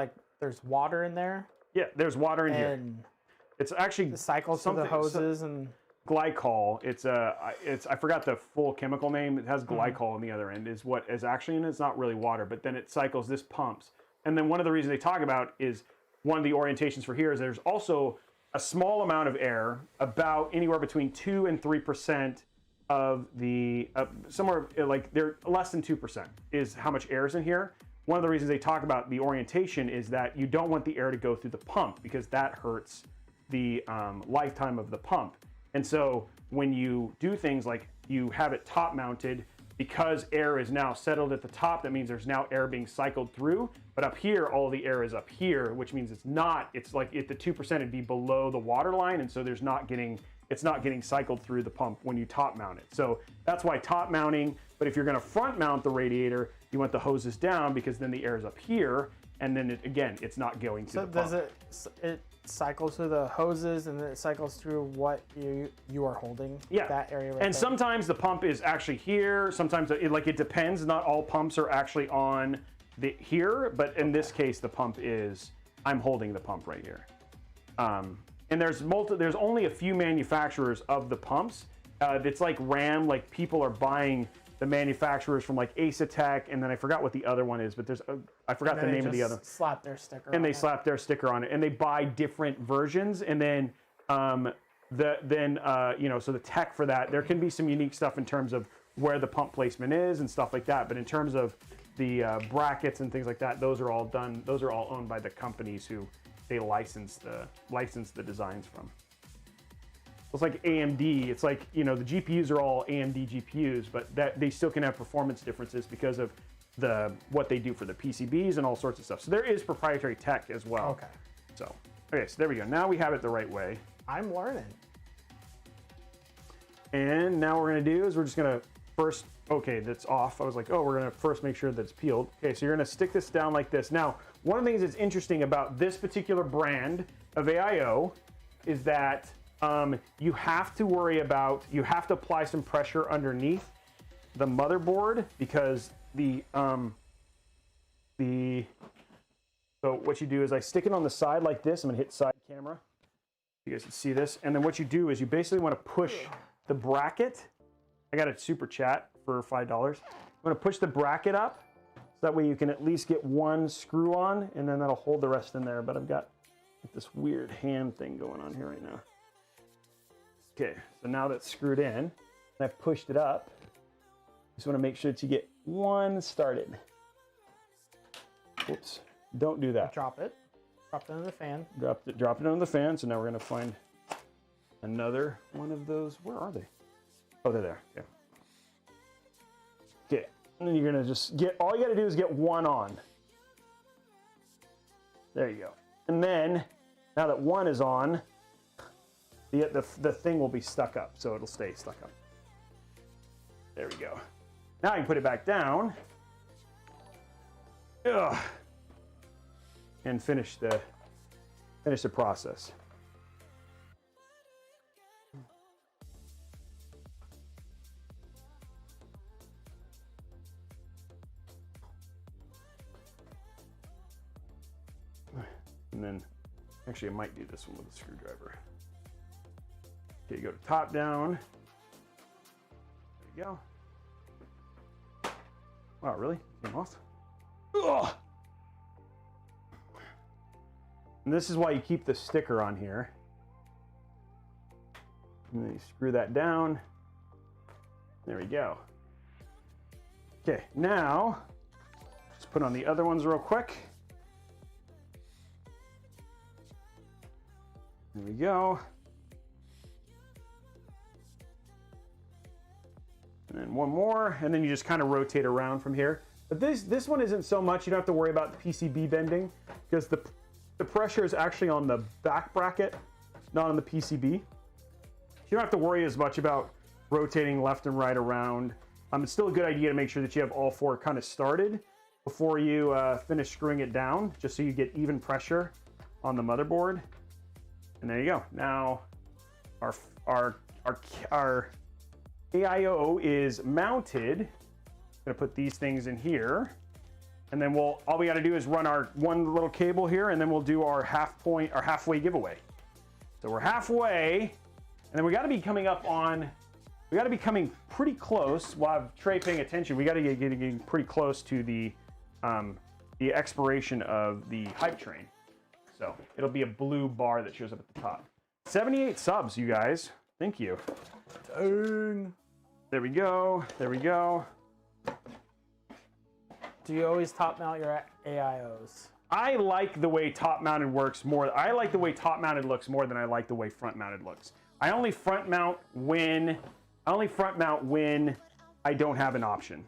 water in there? Yeah, there's water in here. And it's actually the cycles to the hoses and glycol. It's I forgot the full chemical name. It has glycol on the other end is what is actually in it. It's not really water, but then it cycles, this pumps. And then one of the reasons they talk about is one of the orientations for here is there's also a small amount of air, about anywhere between 2 and 3% of the, somewhere like they're less than 2% is how much air is in here. One of the reasons they talk about the orientation is that you don't want the air to go through the pump because that hurts the lifetime of the pump. And so when you do things like you have it top mounted, because air is now settled at the top, that means there's now air being cycled through. But up here, all the air is up here, which means it's like if the 2% would be below the water line. And so it's not getting cycled through the pump when you top mount it. So that's why top mounting, but if you're gonna front mount the radiator, you want the hoses down because then the air is up here. And then it's not going to the pump. So does it cycles through the hoses and then it cycles through what you are holding? Yeah. That area right and there. sometimes the pump is actually here. Sometimes it depends. Not all pumps are actually on here, but in this case, the pump is, I'm holding the pump right here. And there's only a few manufacturers of the pumps. It's like RAM, like people are buying the manufacturers from like Asetek, and then I forgot what the other one is, but I forgot the name of the other. Slap their sticker. And they slap their sticker on it, and they buy different versions, and then so the tech for that, there can be some unique stuff in terms of where the pump placement is and stuff like that. But in terms of the brackets and things like that, those are all done. Those are all owned by the companies who they license the designs from. It's like AMD. It's like, the GPUs are all AMD GPUs, but that they still can have performance differences because of what they do for the PCBs and all sorts of stuff. So there is proprietary tech as well. Okay. So there we go. Now we have it the right way. I'm learning. And now what we're gonna do is we're just gonna first, okay, that's off. I was like, oh, we're gonna first make sure that it's peeled. Okay, so you're gonna stick this down like this. Now, one of the things that's interesting about this particular brand of AIO is that you have to apply some pressure underneath the motherboard because so what you do is I stick it on the side like this. I'm gonna hit side camera. You guys can see this. And then what you do is you basically want to push the bracket. I got a super chat for $5. I'm gonna push the bracket up so that way you can at least get one screw on, and then that'll hold the rest in there. But I've got this weird hand thing going on here right now. Okay, so now that's screwed in, and I've pushed it up. Just want to make sure that you get one started. Oops, don't do that. Drop it. Drop it under the fan. Drop it under the fan. So now we're gonna find another one of those. Where are they? Oh, they're there. Yeah. Okay, and then you're gonna just all you gotta do is get one on. There you go. And then, now that one is on, the thing will be stuck up, so it'll stay stuck up. There we go. Now I can put it back down. Ugh. And finish the process. And then, actually, I might do this one with a screwdriver. Okay, go to top down. There you go. Wow, really? Came off? Ugh. And this is why you keep the sticker on here. And then you screw that down. There we go. Okay, now, just put on the other ones real quick. There we go. And then one more, and then you just kind of rotate around from here. But this one isn't so much. You don't have to worry about the PCB bending because the pressure is actually on the back bracket, not on the PCB. You don't have to worry as much about rotating left and right around. It's still a good idea to make sure that you have all four kind of started before you finish screwing it down, just so you get even pressure on the motherboard. And there you go. Now our AIO is mounted. I'm gonna put these things in here, and then all we got to do is run our one little cable here, and then we'll do our halfway giveaway. So we're halfway, and then we got to be coming pretty close. While Trey paying attention, we got to get getting pretty close to the expiration of the hype train. So it'll be a blue bar that shows up at the top. 78 subs, you guys. Thank you. Dang. There we go. There we go. Do you always top mount your AIOs? I like the way top mounted works more. I like the way top mounted looks more than I like the way front mounted looks. I only front mount when I don't have an option.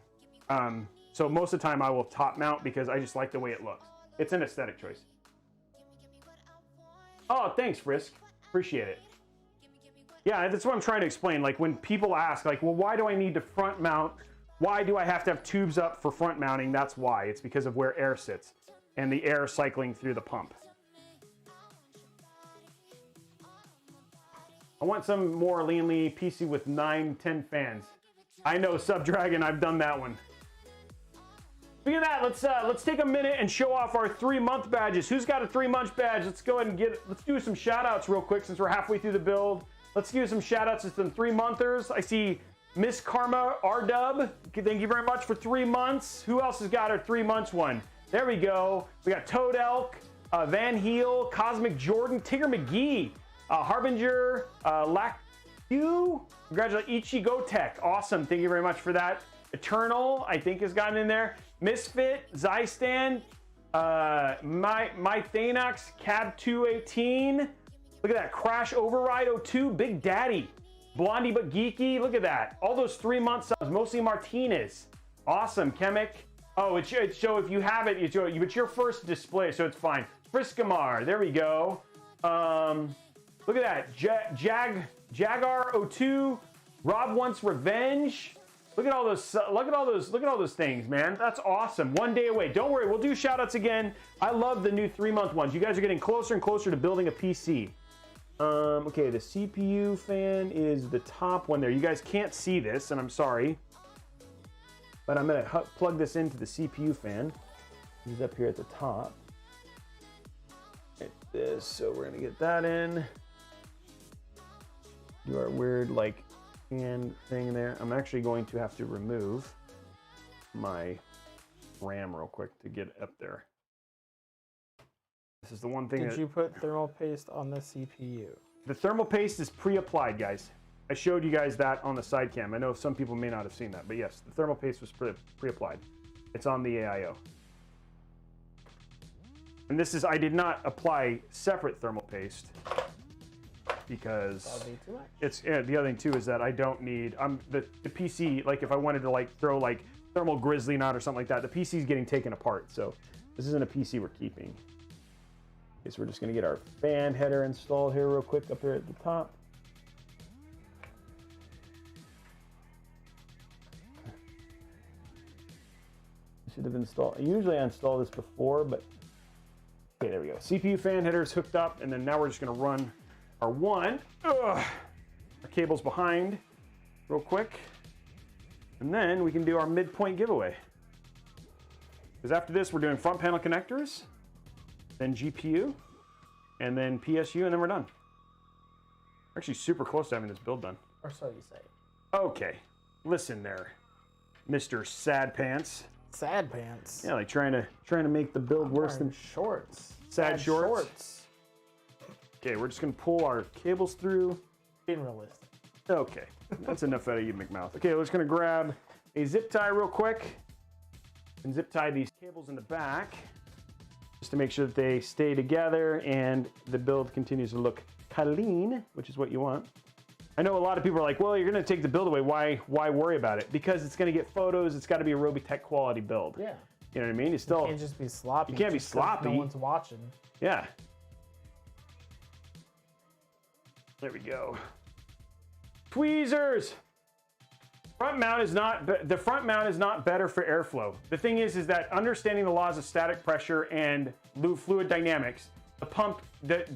So most of the time I will top mount because I just like the way it looks. It's an aesthetic choice. Oh, thanks, Frisk. Appreciate it. Yeah, that's what I'm trying to explain. Like when people ask, like, well, why do I need to front mount? Why do I have to have tubes up for front mounting? That's why. It's because of where air sits and the air cycling through the pump. I want some more Lian Li PC with 9-10 fans. I know, Subdragon, I've done that one. Speaking of that, let's take a minute and show off our 3-month badges. Who's got a 3-month badge? Let's go ahead and let's do some shout outs real quick since we're halfway through the build. Let's give some shout outs to some 3-monthers. I see Miss Karma R-Dub. Thank you very much for 3 months. Who else has got our 3 months one? There we go. We got Toad Elk, Van Heel, Cosmic Jordan, Tigger McGee, Harbinger, Lack You. Congratulations, Ichigo Tech. Awesome. Thank you very much for that. Eternal, I think, has gotten in there. Misfit, Zystan, my Thanax, Cab 218. Look at that. Crash Override 02, Big Daddy. Blondie but Geeky. Look at that. All those 3-month subs, mostly Martinez. Awesome. Chemic. Oh, so if you have it, it's your first display, so it's fine. Friskamar. There we go. Look at that. Jagar 02. Rob Wants Revenge. Look at all those. Look at all those things, man. That's awesome. 1 day away. Don't worry. We'll do shout outs again. I love the new 3-month ones. You guys are getting closer and closer to building a PC. Okay, the CPU fan is the top one there. You guys can't see this, and I'm sorry. But I'm going to plug this into the CPU fan. He's up here at the top. Like this. So we're going to get that in. Do our weird, like, hand thing there. I'm actually going to have to remove my RAM real quick to get up there. This is the one thing. Did you put thermal paste on the CPU? The thermal paste is pre-applied, guys. I showed you guys that on the side cam. I know some people may not have seen that, but yes, the thermal paste was pre-applied. It's on the AIO. And this is, I did not apply separate thermal paste because That'll be too much. it's, yeah, the other thing too is that I don't need, the PC, like if I wanted to like throw like thermal grizzly knot or something like that, the PC is getting taken apart. So this isn't a PC we're keeping. Okay, so we're just gonna get our fan header installed here real quick up here at the top. have installed. Usually I install this before, but okay, there we go. CPU fan headers hooked up, and then now we're just gonna run our our cables behind real quick, and then we can do our midpoint giveaway. Because after this, we're doing front panel connectors, then GPU, and then PSU, and then we're done. We're actually super close to having this build done. Or so you say. Okay, listen there, Mr. Sad Pants. Sad pants. Yeah, like trying to make the build worse than shorts. sad shorts. Okay, we're just gonna pull our cables through. Being realistic. Okay, that's enough out of you, McMouth. Okay, we're just gonna grab a zip tie real quick and zip tie these cables in the back just to make sure that they stay together and the build continues to look clean, which is what you want. I know a lot of people are like, well, you're gonna take the build away. Why worry about it? Because it's gonna get photos. It's got to be a Robeytech quality build. Yeah. You know what I mean? You still can't just be sloppy. You can't be just 'cause sloppy. No one's watching. Yeah. There we go. Tweezers. Front mount is not. The front mount is not better for airflow. The thing is that understanding the laws of static pressure and fluid dynamics, the pump,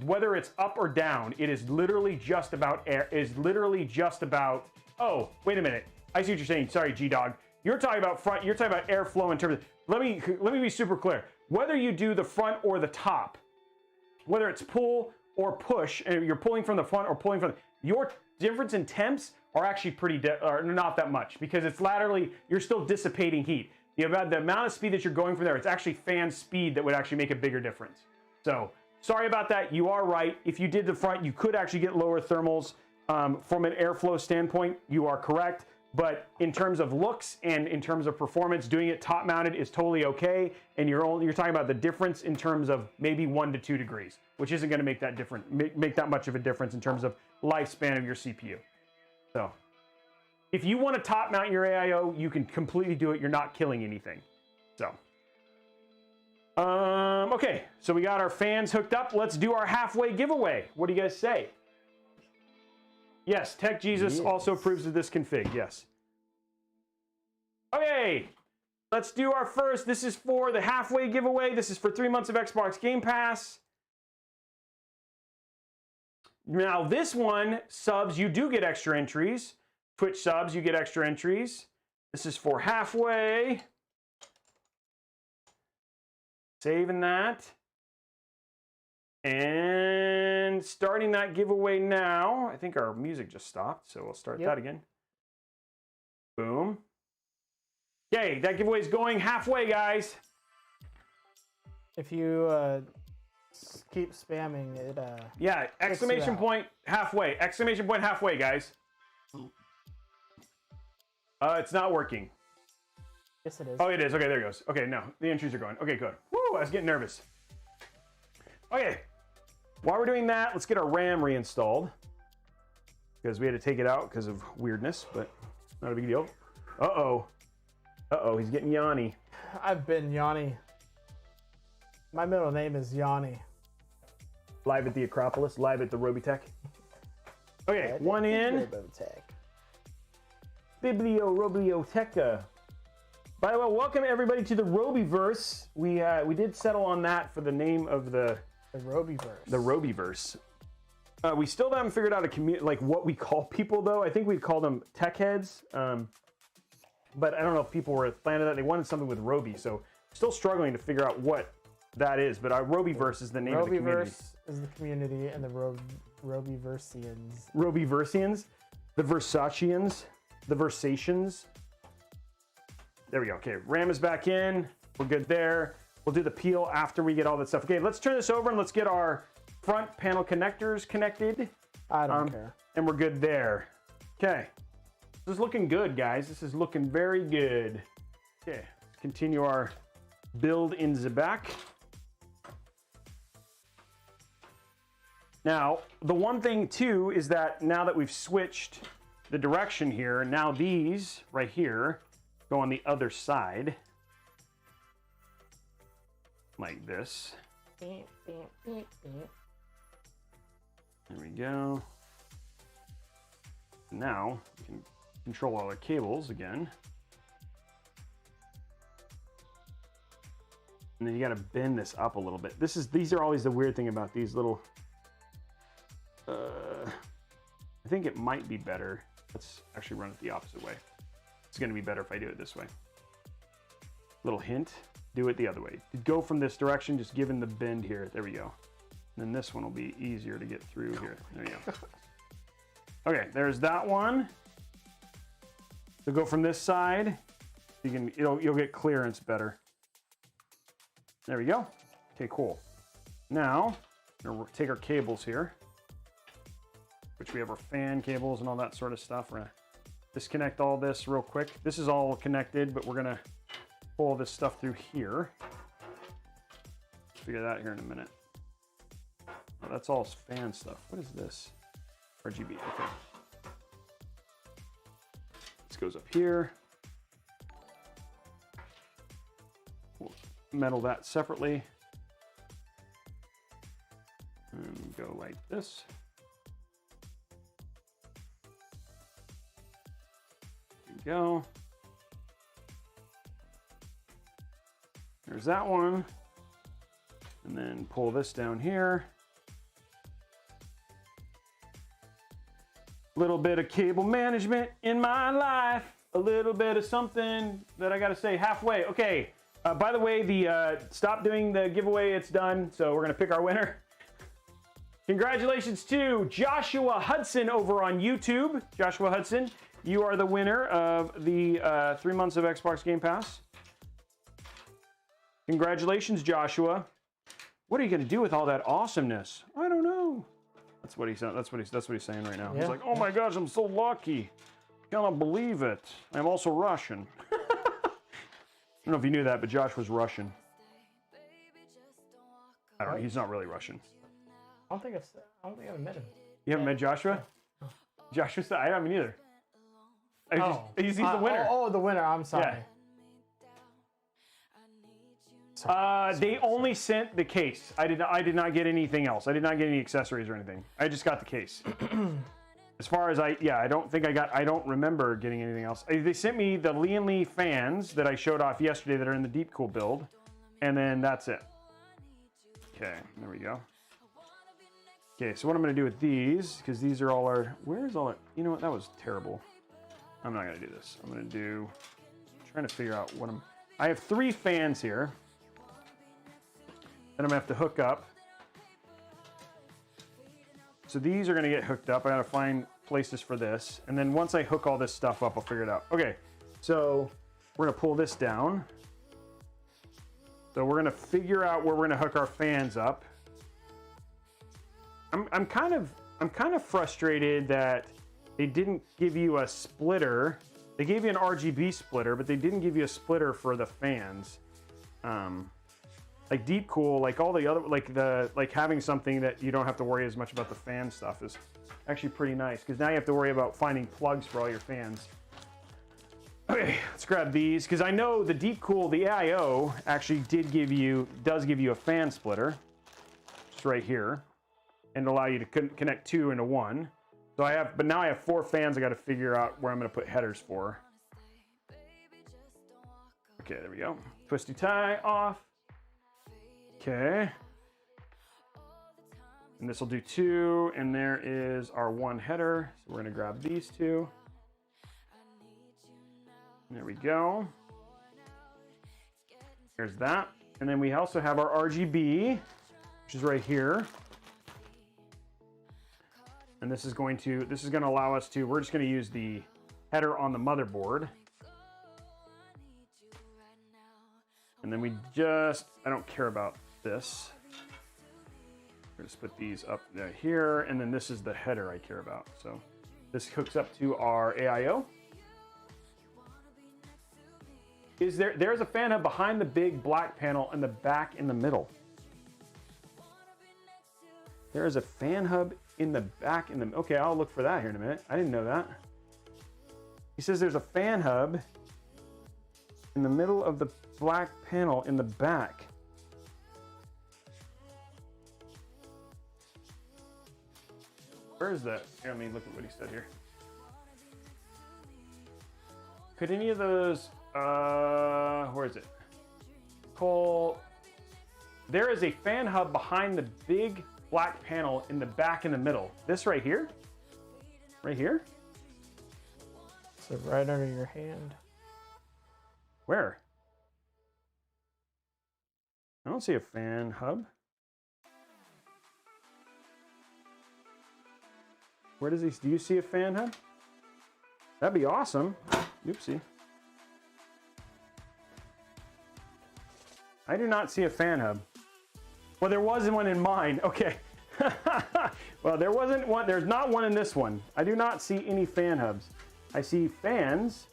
whether it's up or down, it is literally just about air. Is literally just about. Oh, wait a minute. I see what you're saying. Sorry, G-Dog. You're talking about front. You're talking about airflow in terms of. Let me be super clear. Whether you do the front or the top, whether it's pull or push, and you're pulling from the front or pulling from your difference in temps are actually are not that much, because it's laterally you're still dissipating heat. The amount of speed that you're going from there, it's actually fan speed that would actually make a bigger difference. So sorry about that. You are right. If you did the front, you could actually get lower thermals from an airflow standpoint. You are correct. But in terms of looks and in terms of performance, doing it top mounted is totally okay. And you're talking about the difference in terms of maybe 1 to 2 degrees, which isn't going to make that make that much of a difference in terms of lifespan of your CPU. So if you want to top mount your AIO, you can completely do it. You're not killing anything. So okay, so we got our fans hooked up. Let's do our halfway giveaway. What do you guys say? Yes, Tech Jesus also approves of this config, yes. Okay, let's do our first. This is for the halfway giveaway. This is for 3 months of Xbox Game Pass. Now this one, subs, you do get extra entries. Twitch subs, you get extra entries. This is for halfway. Saving that. And starting that giveaway now. I think our music just stopped, so we'll start that again. Boom. Okay, that giveaway is going halfway, guys. If you keep spamming it, yeah, exclamation point halfway. Exclamation point halfway, guys. It's not working. Yes, it is. Oh, it is. Okay, there it goes. Okay, no, the entries are going. Okay, good. Woo, I was getting nervous. Okay, while we're doing that, let's get our RAM reinstalled, because we had to take it out because of weirdness, but not a big deal. Uh-oh. Uh-oh, he's getting Yanni. I've been Yanni. My middle name is Yanni. Live at the Acropolis, live at the Robeytech. Okay, one in. Robeytech. Biblioteca. By the way, welcome everybody to the Robyverse. We did settle on that for the name of the Robyverse. The Robyverse. We still haven't figured out like what we call people though. I think we call them tech heads. But I don't know if people were a fan of that. They wanted something with Roby, so still struggling to figure out what that is. But our Robyverse is the name of the community. Robyverse is the community, and the Robyversians. Robyversians, the Versacians, the Versations. There we go. Okay, RAM is back in. We're good there. We'll do the peel after we get all that stuff. Okay, let's turn this over and let's get our front panel connectors connected. I don't care. And we're good there. Okay. This is looking good, guys. This is looking very good. Okay, let's continue our build in the back. Now, the one thing too is that now that we've switched the direction here, now these right here go on the other side. Like this. There we go. Now we can control all our cables again. And then you got to bend this up a little bit. These are always the weird thing about these little, I think it might be better. Let's actually run it the opposite way. It's going to be better if I do it this way. Little hint, do it the other way. Go from this direction, just given the bend here. There we go. And then this one will be easier to get through here. There you go. Okay, there's that one. So go from this side. You'll get clearance better. There we go. Okay, cool. Now, we'll take our cables here, which we have our fan cables and all that sort of stuff. We're gonna disconnect all this real quick. This is all connected, but we're gonna pull this stuff through here. Figure that out here in a minute. Oh, that's all fan stuff. What is this? RGB, okay. This goes up here. We'll metal that separately. And go like this. There you go. There's that one. And then pull this down here. Little bit of cable management in my life. A little bit of something that I gotta say halfway. Okay, by the way, stop doing the giveaway, it's done. So we're gonna pick our winner. Congratulations to Joshua Hudson over on YouTube. Joshua Hudson, you are the winner of the 3 months of Xbox Game Pass. Congratulations, Joshua. What are you gonna do with all that awesomeness? I don't know. That's what he's saying right now. Yeah. He's like, oh my gosh, I'm so lucky. Cannot believe it. I'm also Russian. I don't know if you knew that, but Josh was Russian. I don't know. He's not really Russian. I don't think I've met him. You haven't met Joshua? No. Joshua said, I haven't either. He's the winner. Oh, the winner. I'm sorry. Yeah. They only sent the case. I did not get anything else. I did not get any accessories or anything. I just got the case. As far as I don't remember getting anything else. They sent me the Lian Li fans that I showed off yesterday that are in the Deep Cool build. And then that's it. Okay, there we go. Okay, so what I'm gonna do with these, because these are all our, where's all it? You know what, that was terrible. I'm not gonna do this. I'm trying to figure out I have 3 fans here. Then I'm gonna have to hook up. So these are gonna get hooked up. I gotta find places for this. And then once I hook all this stuff up, I'll figure it out. Okay, so we're gonna pull this down. So we're gonna figure out where we're gonna hook our fans up. I'm kind of frustrated that they didn't give you a splitter. They gave you an RGB splitter, but they didn't give you a splitter for the fans. Like Deep Cool, like all the other, like having something that you don't have to worry as much about the fan stuff is actually pretty nice, because now you have to worry about finding plugs for all your fans. Okay, let's grab these, because I know the Deep Cool, the AIO actually does give you a fan splitter, just right here, and allow you to connect 2 into 1. So but now I have 4 fans I got to figure out where I'm going to put headers for. Okay, there we go. Twisty tie off. Okay. And this will do 2, and there is our 1 header. So we're going to grab these 2. There we go. There's that. And then we also have our RGB, which is right here. And this is going to allow us to, we're just going to use the header on the motherboard. And then I don't care about this. We're just put these up there here, and then this is the header I care about. So this hooks up to our AIO. There's a fan hub behind the big black panel in the back in the middle. There is a fan hub in the back okay, I'll look for that here in a minute. I didn't know that. He says there's a fan hub in the middle of the black panel in the back. Where is that? Here, let me look at what he said here. Could any of those, where is it? there is a fan hub behind the big black panel in the back in the middle. This right here? Right here? So right under your hand. Where? I don't see a fan hub. Where does he, do you see a fan hub? That'd be awesome. Oopsie. I do not see a fan hub. Well, there wasn't one in mine. Okay. Well, there wasn't one. There's not one in this one. I do not see any fan hubs. I see fans,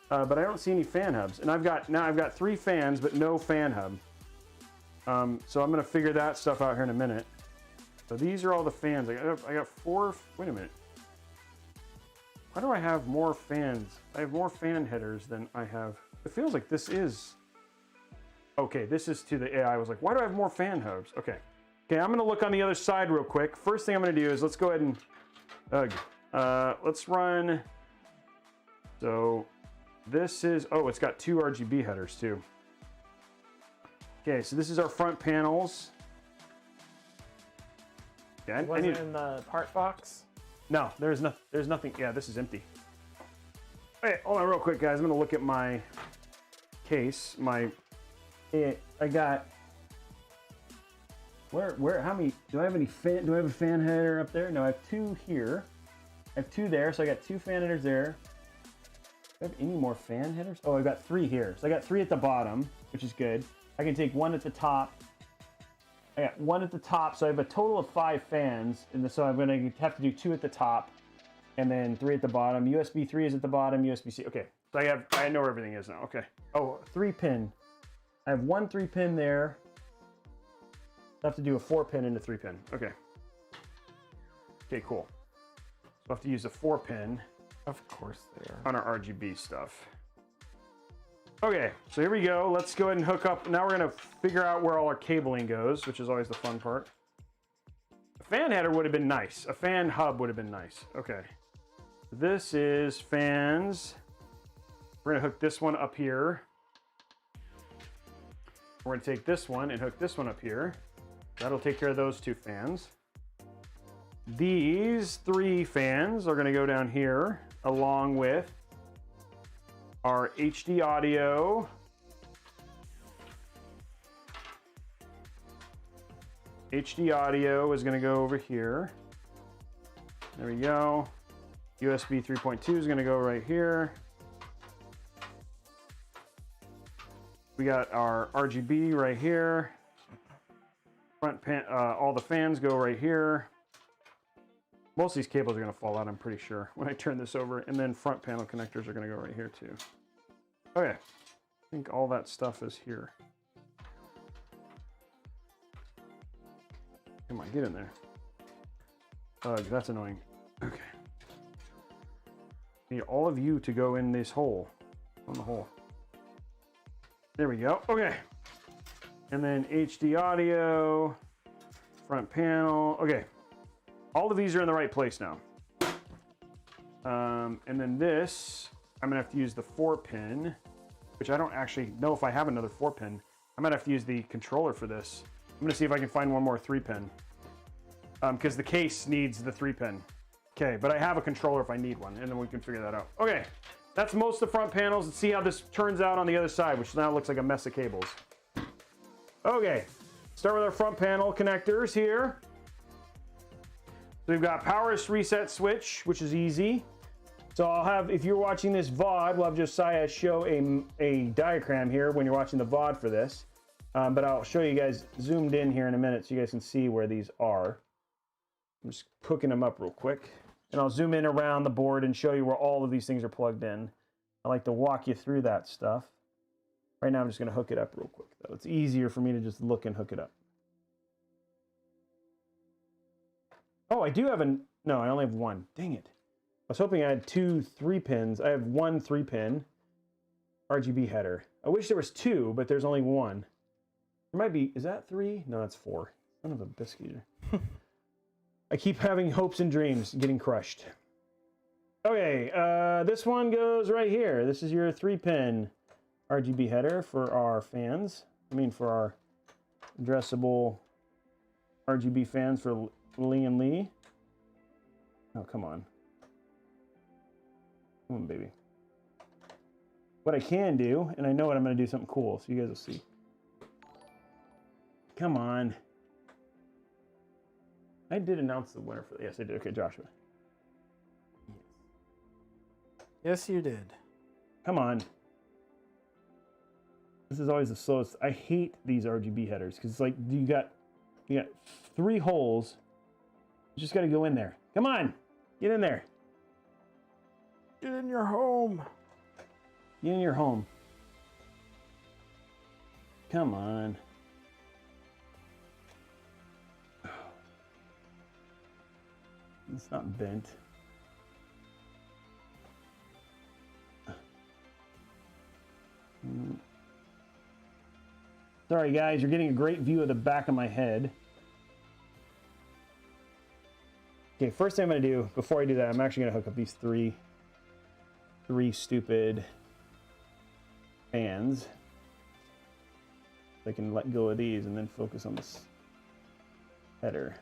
but I don't see any fan hubs. And I've got 3 fans, but no fan hub. So I'm gonna figure that stuff out here in a minute. So these are all the fans. I got 4. Wait a minute. Why do I have more fans? I have more fan headers than I have. It feels like this is. Okay, this is to the AI. I was like, why do I have more fan hubs? Okay. Okay, I'm gonna look on the other side real quick. First thing I'm gonna do is let's go ahead and let's run. So this is, oh, it's got 2 RGB headers too. Okay, so this is our front panels. Yeah, It wasn't in the part box? No, there's nothing. Yeah, this is empty. Hey, hold on real quick, guys. I'm gonna look at my case. I got, how many, do I have any fan, do I have a fan header up there? No, I have 2 here. I have 2 there, so I got 2 fan headers there. Do I have any more fan headers? Oh, I've got 3 here. So I got 3 at the bottom, which is good. I can take 1 at the top. I got 1 at the top, so I have a total of 5 fans. And so I'm gonna have to do 2 at the top and then 3 at the bottom. USB 3 is at the bottom, USB-C. Okay, so I know where everything is now. Okay. Oh, 3-pin. I have 1 3-pin there. I have to do a 4-pin and a 3-pin. Okay. Okay, cool. So I have to use a 4-pin. Of course they are. On our RGB stuff. Okay, so here we go. Let's go ahead and hook up. Now we're gonna figure out where all our cabling goes, which is always the fun part. A fan header would have been nice. A fan hub would have been nice. Okay. This is fans. We're gonna hook this one up here. We're gonna take this one and hook this one up here. That'll take care of those 2 fans. These 3 fans are gonna go down here along with our HD audio. HD audio is gonna go over here. There we go. USB 3.2 is gonna go right here. We got our RGB right here. Front pan, all the fans go right here. Most of these cables are gonna fall out, I'm pretty sure, when I turn this over. And then front panel connectors are gonna go right here too. Okay, I think all that stuff is here. Come on, get in there. Ugh, that's annoying. Okay. Need all of you to go in this hole, on the hole. There we go, okay. And then HD audio, front panel, okay. All of these are in the right place now. And then this, I'm gonna have to use the 4-pin, which I don't actually know if I have another 4-pin. I might have to use the controller for this. I'm gonna see if I can find one more 3-pin. Because the case needs the 3-pin. Okay, but I have a controller if I need one, and then we can figure that out. Okay, that's most of the front panels. Let's see how this turns out on the other side, which now looks like a mess of cables. Okay, start with our front panel connectors here. So we've got power reset switch, which is easy. So I'll have, if you're watching this VOD, we'll have Josiah show a diagram here when you're watching the VOD for this. But I'll show you guys zoomed in here in a minute so you guys can see where these are. I'm just hooking them up real quick. And I'll zoom in around the board and show you where all of these things are plugged in. I like to walk you through that stuff. Right now I'm just gonna hook it up real quick though. It's easier for me to just look and hook it up. Oh, I do have no, I only have 1. Dang it. I was hoping I had 2 3-pins. I have 1 3-pin RGB header. I wish there was 2, but there's only 1. There might be, is that 3? No, that's 4. Son of a biscuit. I keep having hopes and dreams getting crushed. Okay, this one goes right here. This is your 3-pin RGB header for our fans. I mean, for our addressable RGB fans for Lian Li. Oh, come on. Come on, baby. What I can do, and I know what I'm going to do something cool, so you guys will see. Come on. I did announce the winner for yes, I did. Okay, Joshua. Yes, you did. Come on. This is always the slowest. I hate these RGB headers because it's like you got 3 holes. You just got to go in there. Come on, get in there. Get in your home. Get in your home. Come on. It's not bent. Sorry guys, you're getting a great view of the back of my head. Okay, first thing I'm going to do, before I do that, I'm actually going to hook up these three stupid fans. I can let go of these and then focus on this header.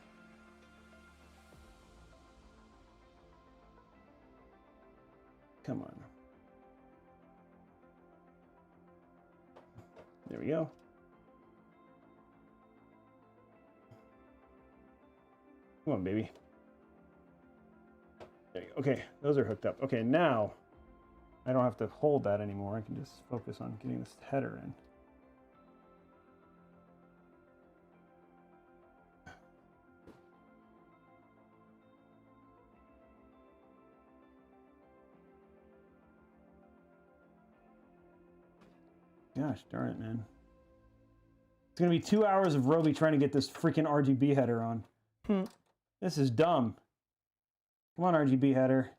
Come on. There we go. Come on, baby. There you go. Okay, those are hooked up. Okay, now I don't have to hold that anymore. I can just focus on getting this header in. Gosh darn it, man. It's gonna be 2 hours of Roby trying to get this freaking RGB header on. This is dumb. Come on, RGB header.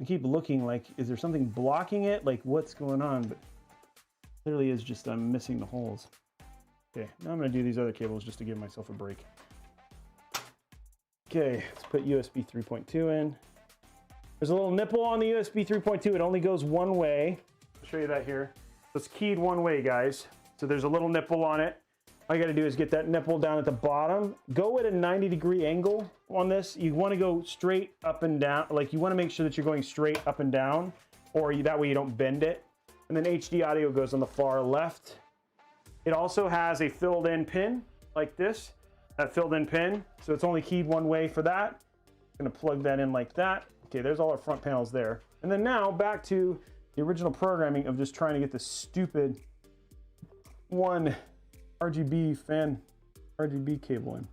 I keep looking like, is there something blocking it? Like, what's going on? But clearly is just I'm missing the holes. Okay, now I'm gonna do these other cables just to give myself a break. Okay, let's put USB 3.2 in. There's a little nipple on the USB 3.2. It only goes one way. I'll show you that here. It's keyed one way, guys. So there's a little nipple on it. All you gotta do is get that nipple down at the bottom. Go at a 90-degree angle on this. You wanna go straight up and down. Like, you wanna make sure that you're going straight up and down, or that way you don't bend it. And then HD audio goes on the far left. It also has a filled-in pin, like this. That filled-in pin, so it's only keyed one way for that. I'm gonna plug that in like that. Okay, there's all our front panels there. And then now back to the original programming of just trying to get this stupid one RGB cable in.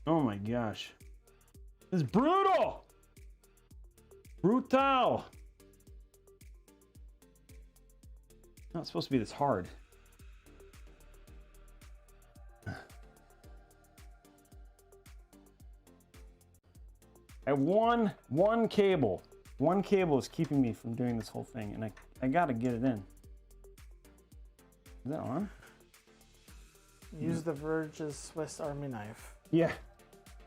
Oh my gosh. This is brutal! Brutal! Not supposed to be this hard. I one cable. One cable is keeping me from doing this whole thing, and I gotta get it in. Is that on? Use the Verge's Swiss Army knife. Yeah.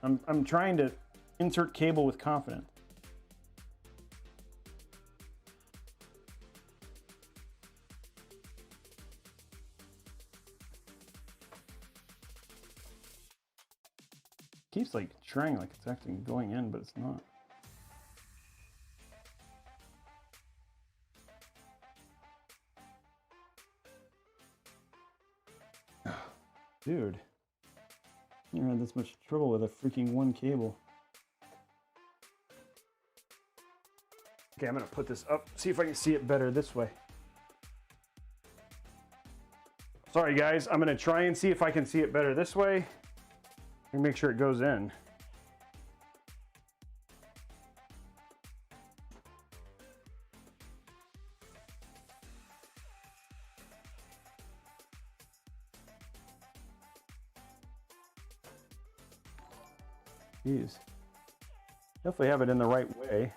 I'm trying to insert cable with confidence. Keeps like trying like it's actually going in, but it's not. Dude, I never had this much trouble with a freaking one cable. Okay, I'm gonna put this up, see if I can see it better this way. Sorry guys, I'm gonna try and see if I can see it better this way. And make sure it goes in. Jeez. Definitely have it in the right way.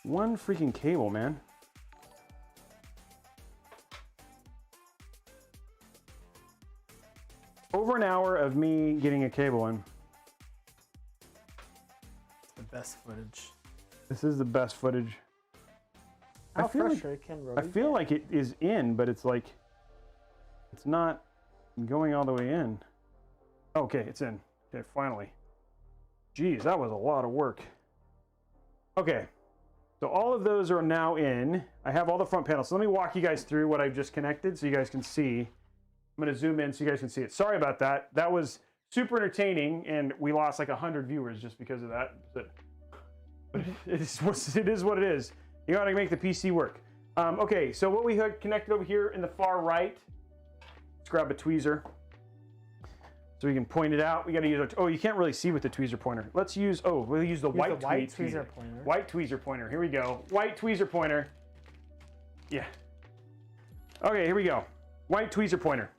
One freaking cable, man. over an hour of me getting a cable in. The best footage. This is the best footage. How frustrating can I feel like it is in, but it's like it's not going all the way in. Okay, it's in. Okay, finally. Geez, that was a lot of work. Okay, so all of those are now in. I have all the front panels. So let me walk you guys through what I've just connected so you guys can see. I'm going to zoom in so you guys can see it. Sorry about that. That was super entertaining, and we lost like 100 viewers just because of that. But it is what it is. You got to make the PC work. Okay, so what we had connected over here in the far right, let's grab a tweezer so we can point it out. We got to use our, oh, you can't really see with the tweezer pointer. Let's use, we'll use the white tweezer pointer. White tweezer pointer, here we go. White tweezer pointer. Yeah. Okay, here we go. White tweezer pointer.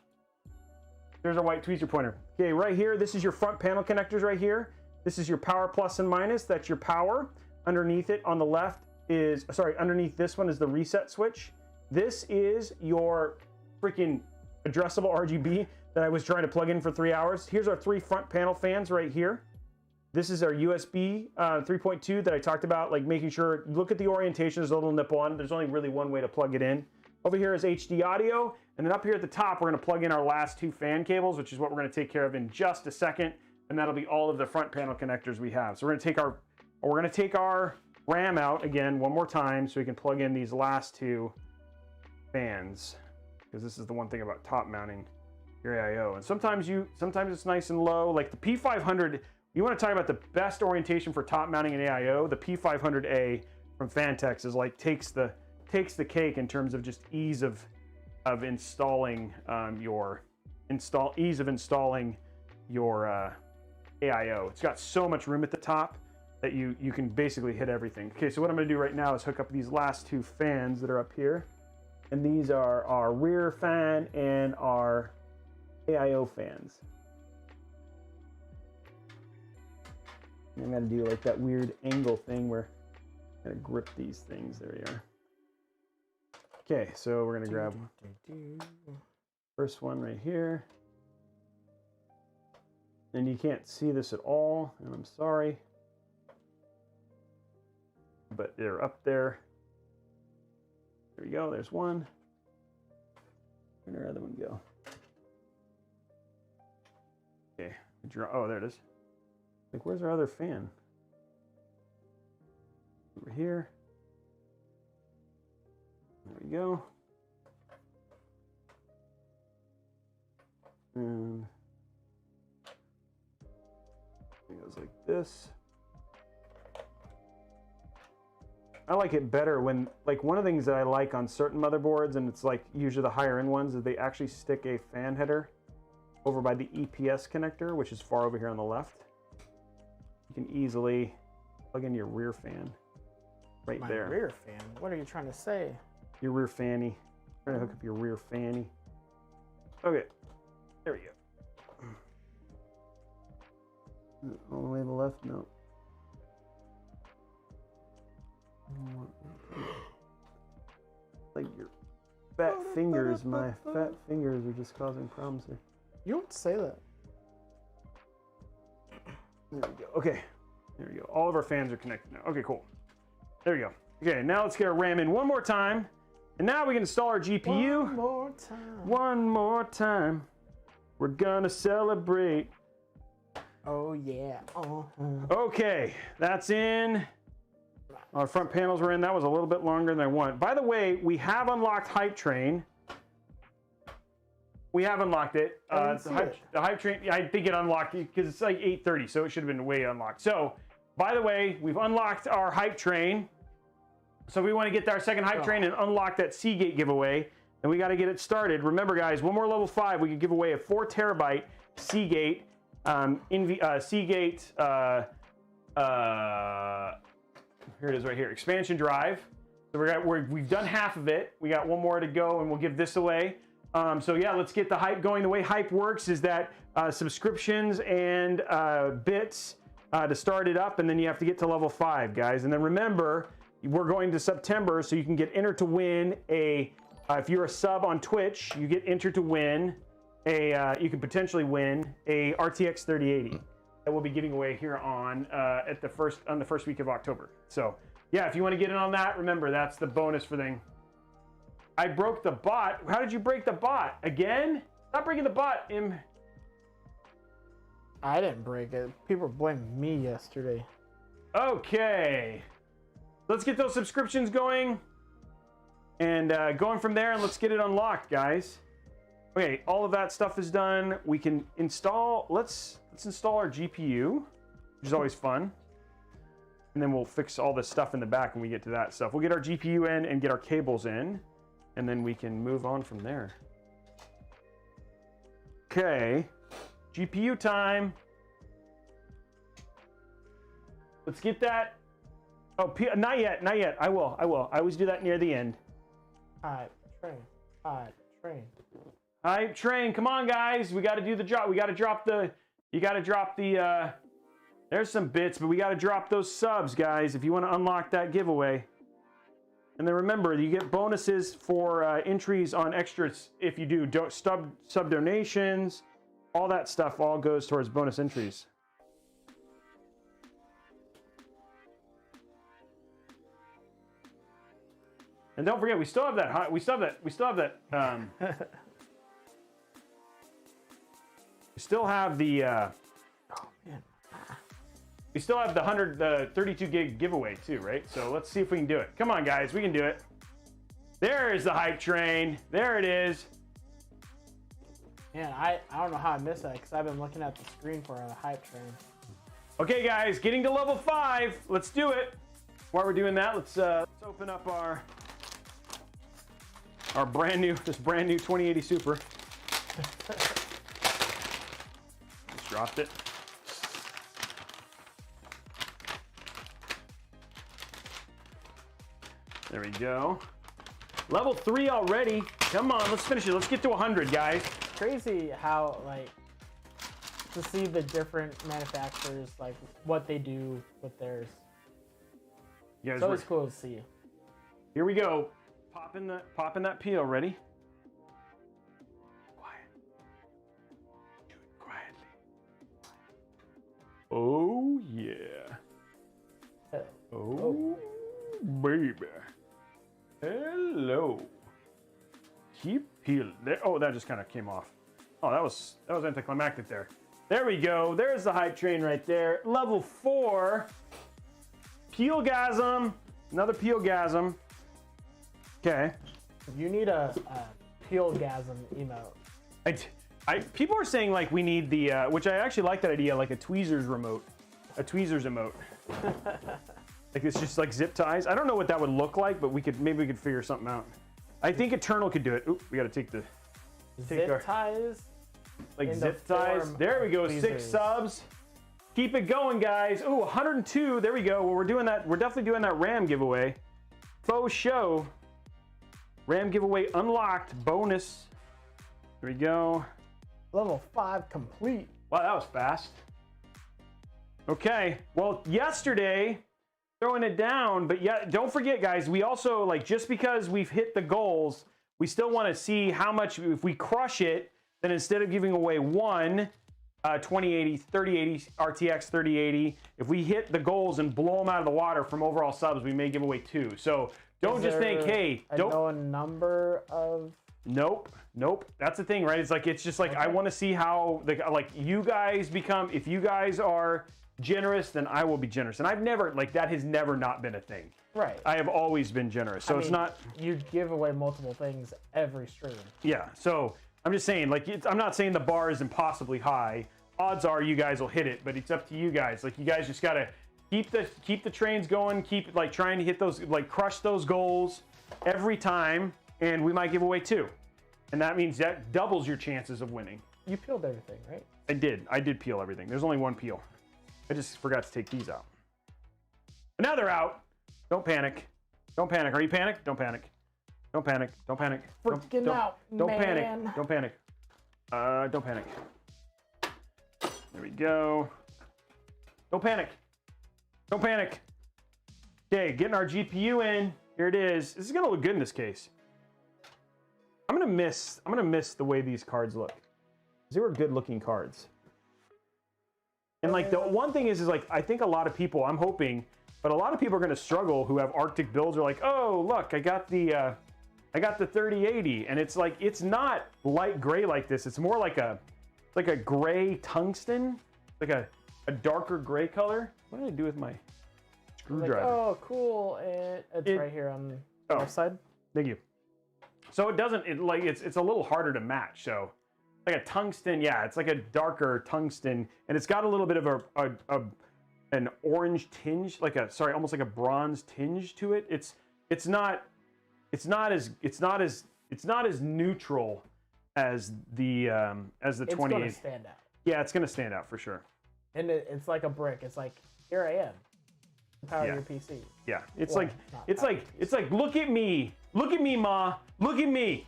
There's our white tweezer pointer. Okay, right here, this is your front panel connectors right here. This is your power plus and minus, that's your power. Underneath it on the left is, sorry, underneath this one is the reset switch. This is your freaking addressable RGB that I was trying to plug in for 3 hours. Here's our 3 front panel fans right here. This is our USB 3.2 that I talked about, like making sure, look at the orientation, there's a little nipple on it. There's only really one way to plug it in. Over here is HD audio, and then up here at the top, we're gonna plug in our last 2 fan cables, which is what we're gonna take care of in just a second, and that'll be all of the front panel connectors we have. So we're gonna take our RAM out again one more time so we can plug in these last 2 fans, because this is the one thing about top mounting your AIO. And sometimes it's nice and low, like the P500. You want to talk about the best orientation for top mounting an AIO? The P500A from Fantex is like takes the cake in terms of just ease of installing your AIO. It's got so much room at the top that you can basically hit everything. Okay, so what I'm going to do right now is hook up these last 2 fans that are up here, and these are our rear fan and our AIO fans. I'm going to do like that weird angle thing where I'm going to grip these things. There you are. Okay, so we're going to grab first one right here. And you can't see this at all, and I'm sorry. But they're up there. There we go, there's one. Where'd our other one go? Okay, oh, there it is. Like, where's our other fan? Over here. There we go. And it goes like this. I like it better when, like, one of the things that I like on certain motherboards, and it's like usually the higher end ones, is they actually stick a fan header over by the EPS connector, which is far over here on the left. You can easily plug in your rear fan right there. Rear fan? What are you trying to say? Your rear fanny. Trying to hook up your rear fanny. Okay, there we go. All the way to the left? No. Like your fat fingers, my fat fingers are just causing problems here. You don't say that. There we go. Okay, there we go. All of our fans are connected now. Okay, cool. There we go. Okay, now let's get our RAM in one more time. And now we can install our GPU. One more time. One more time. We're gonna celebrate. Oh, yeah. Okay, that's in. Our front panels were in. That was a little bit longer than I want. By the way, we have unlocked Hype Train. We have unlocked it. The Hype Train, I think it unlocked because it's like 8:30, so it should have been way unlocked. So, by the way, we've unlocked our Hype Train. So we want to get our second Hype Train and unlock that Seagate giveaway. And we got to get it started. Remember, guys, one more level 5, we can give away a 4 terabyte Seagate, Seagate, here it is right here, expansion drive. So we've done half of it. We got one more to go, and we'll give this away. So yeah, let's get the Hype going. The way Hype works is that subscriptions and bits to start it up, and then you have to get to level 5, guys. And then remember, we're going to September, so you can get entered to win a, if you're a sub on Twitch, you get entered to win you can potentially win a RTX 3080 that we'll be giving away here on the first week of October. So yeah, if you want to get in on that, remember that's the bonus for thing. I broke the bot. How did you break the bot again? Stop breaking the bot, I didn't break it. People were blaming me yesterday. Okay, let's get those subscriptions going and going from there, and let's get it unlocked, guys. Okay, all of that stuff is done. We can install. Let's install our GPU, which is always fun. And then we'll fix all this stuff in the back when we get to that stuff. We'll get our GPU in and get our cables in, and then we can move on from there. Okay, GPU time. Let's get that. Oh, not yet, not yet. I will. I always do that near the end. Hype train. Hype train. Hype train. Come on, guys. We got to do the drop. We got to drop the. You got to drop the. There's some bits, but we got to drop those subs, guys, if you want to unlock that giveaway. And then remember, you get bonuses for entries on extras if you do sub donations. All that stuff all goes towards bonus entries. And don't forget, we still have that. We still have that. We still have the. Oh man. We still have the 32 gig giveaway too, right? So let's see if we can do it. Come on, guys, we can do it. There is the hype train. There it is. Man, I don't know how I missed that because I've been looking at the screen for a hype train. Okay, guys, getting to level 5. Let's do it. While we're doing that, let's open up our brand new 2080 Super. Just dropped it. There we go. Level 3 already. Come on, let's finish it. Let's get to 100, guys. Crazy how, like, to see the different manufacturers, like, what they do with theirs. It's always cool to see. Here we go. Popping that peel. Ready? Quiet. Do it quietly. Oh yeah. Oh baby. Hello. Keep peeling. There. Oh, that just kind of came off. Oh, that was anticlimactic there. There we go. There's the hype train right there. Level 4. Peelgasm. Another peelgasm. Okay. You need a peelgasm emote. People are saying like we need the which I actually like that idea, like a tweezers remote, a tweezers emote. Like it's just like zip ties. I don't know what that would look like, but maybe we could figure something out. I think Eternal could do it. Oop, we got to take zip ties. Like zip ties. There we go. Tweezers. 6 subs. Keep it going, guys. Ooh, 102. There we go. Well, we're doing that. We're definitely doing that RAM giveaway. Faux show. RAM giveaway unlocked. Bonus. There we go. Level 5 complete. Wow, that was fast. Okay. Well, yesterday, throwing it down, but yeah, don't forget, guys, we also, like, just because we've hit the goals, we still want to see how much, if we crush it, then instead of giving away one 2080, 3080, RTX 3080, if we hit the goals and blow them out of the water from overall subs, we may give away 2. So don't just think, hey, don't know a number of. Nope. That's the thing, right? It's just like, okay. I want to see how you guys become. If you guys are generous, then I will be generous. And I've never, that has never not been a thing. Right. I have always been generous. So it's not. You give away multiple things every stream. Yeah. So I'm just saying, I'm not saying the bar is impossibly high. Odds are you guys will hit it, but it's up to you guys. You guys just gotta keep the trains going. Keep trying to hit those, crush those goals every time, and we might give away 2. And that means that doubles your chances of winning. You peeled everything, right? I did peel everything. There's only one peel. I just forgot to take these out. But now they're out. Don't panic. Don't panic. Are you panicked? Don't panic. Don't panic. Don't panic. Freaking out, don't man. Panic. Don't panic. Don't panic. There we go. Don't panic. Don't panic. Okay, getting our GPU in. Here it is. This is gonna look good in this case. I'm gonna miss the way these cards look. They were good looking cards. And like the one thing is like, I think a lot of people, I'm hoping, but a lot of people are going to struggle who have Arctic builds are like, oh, look, I got the 3080, and it's like, it's not light gray like this. It's more like a gray tungsten, like a darker gray color. What did I do with my screwdriver? Like, oh, cool. It's right here on the left side. Thank you. So it doesn't, it's a little harder to match. So like a tungsten, yeah, it's like a darker tungsten, and it's got a little bit of an orange tinge, almost like a bronze tinge to it. It's not as neutral as the 28. It's gonna stand out. Yeah, it's gonna stand out for sure. And it's like a brick. It's like, here I am. Power your PC. Yeah, it's like look at me, ma, look at me,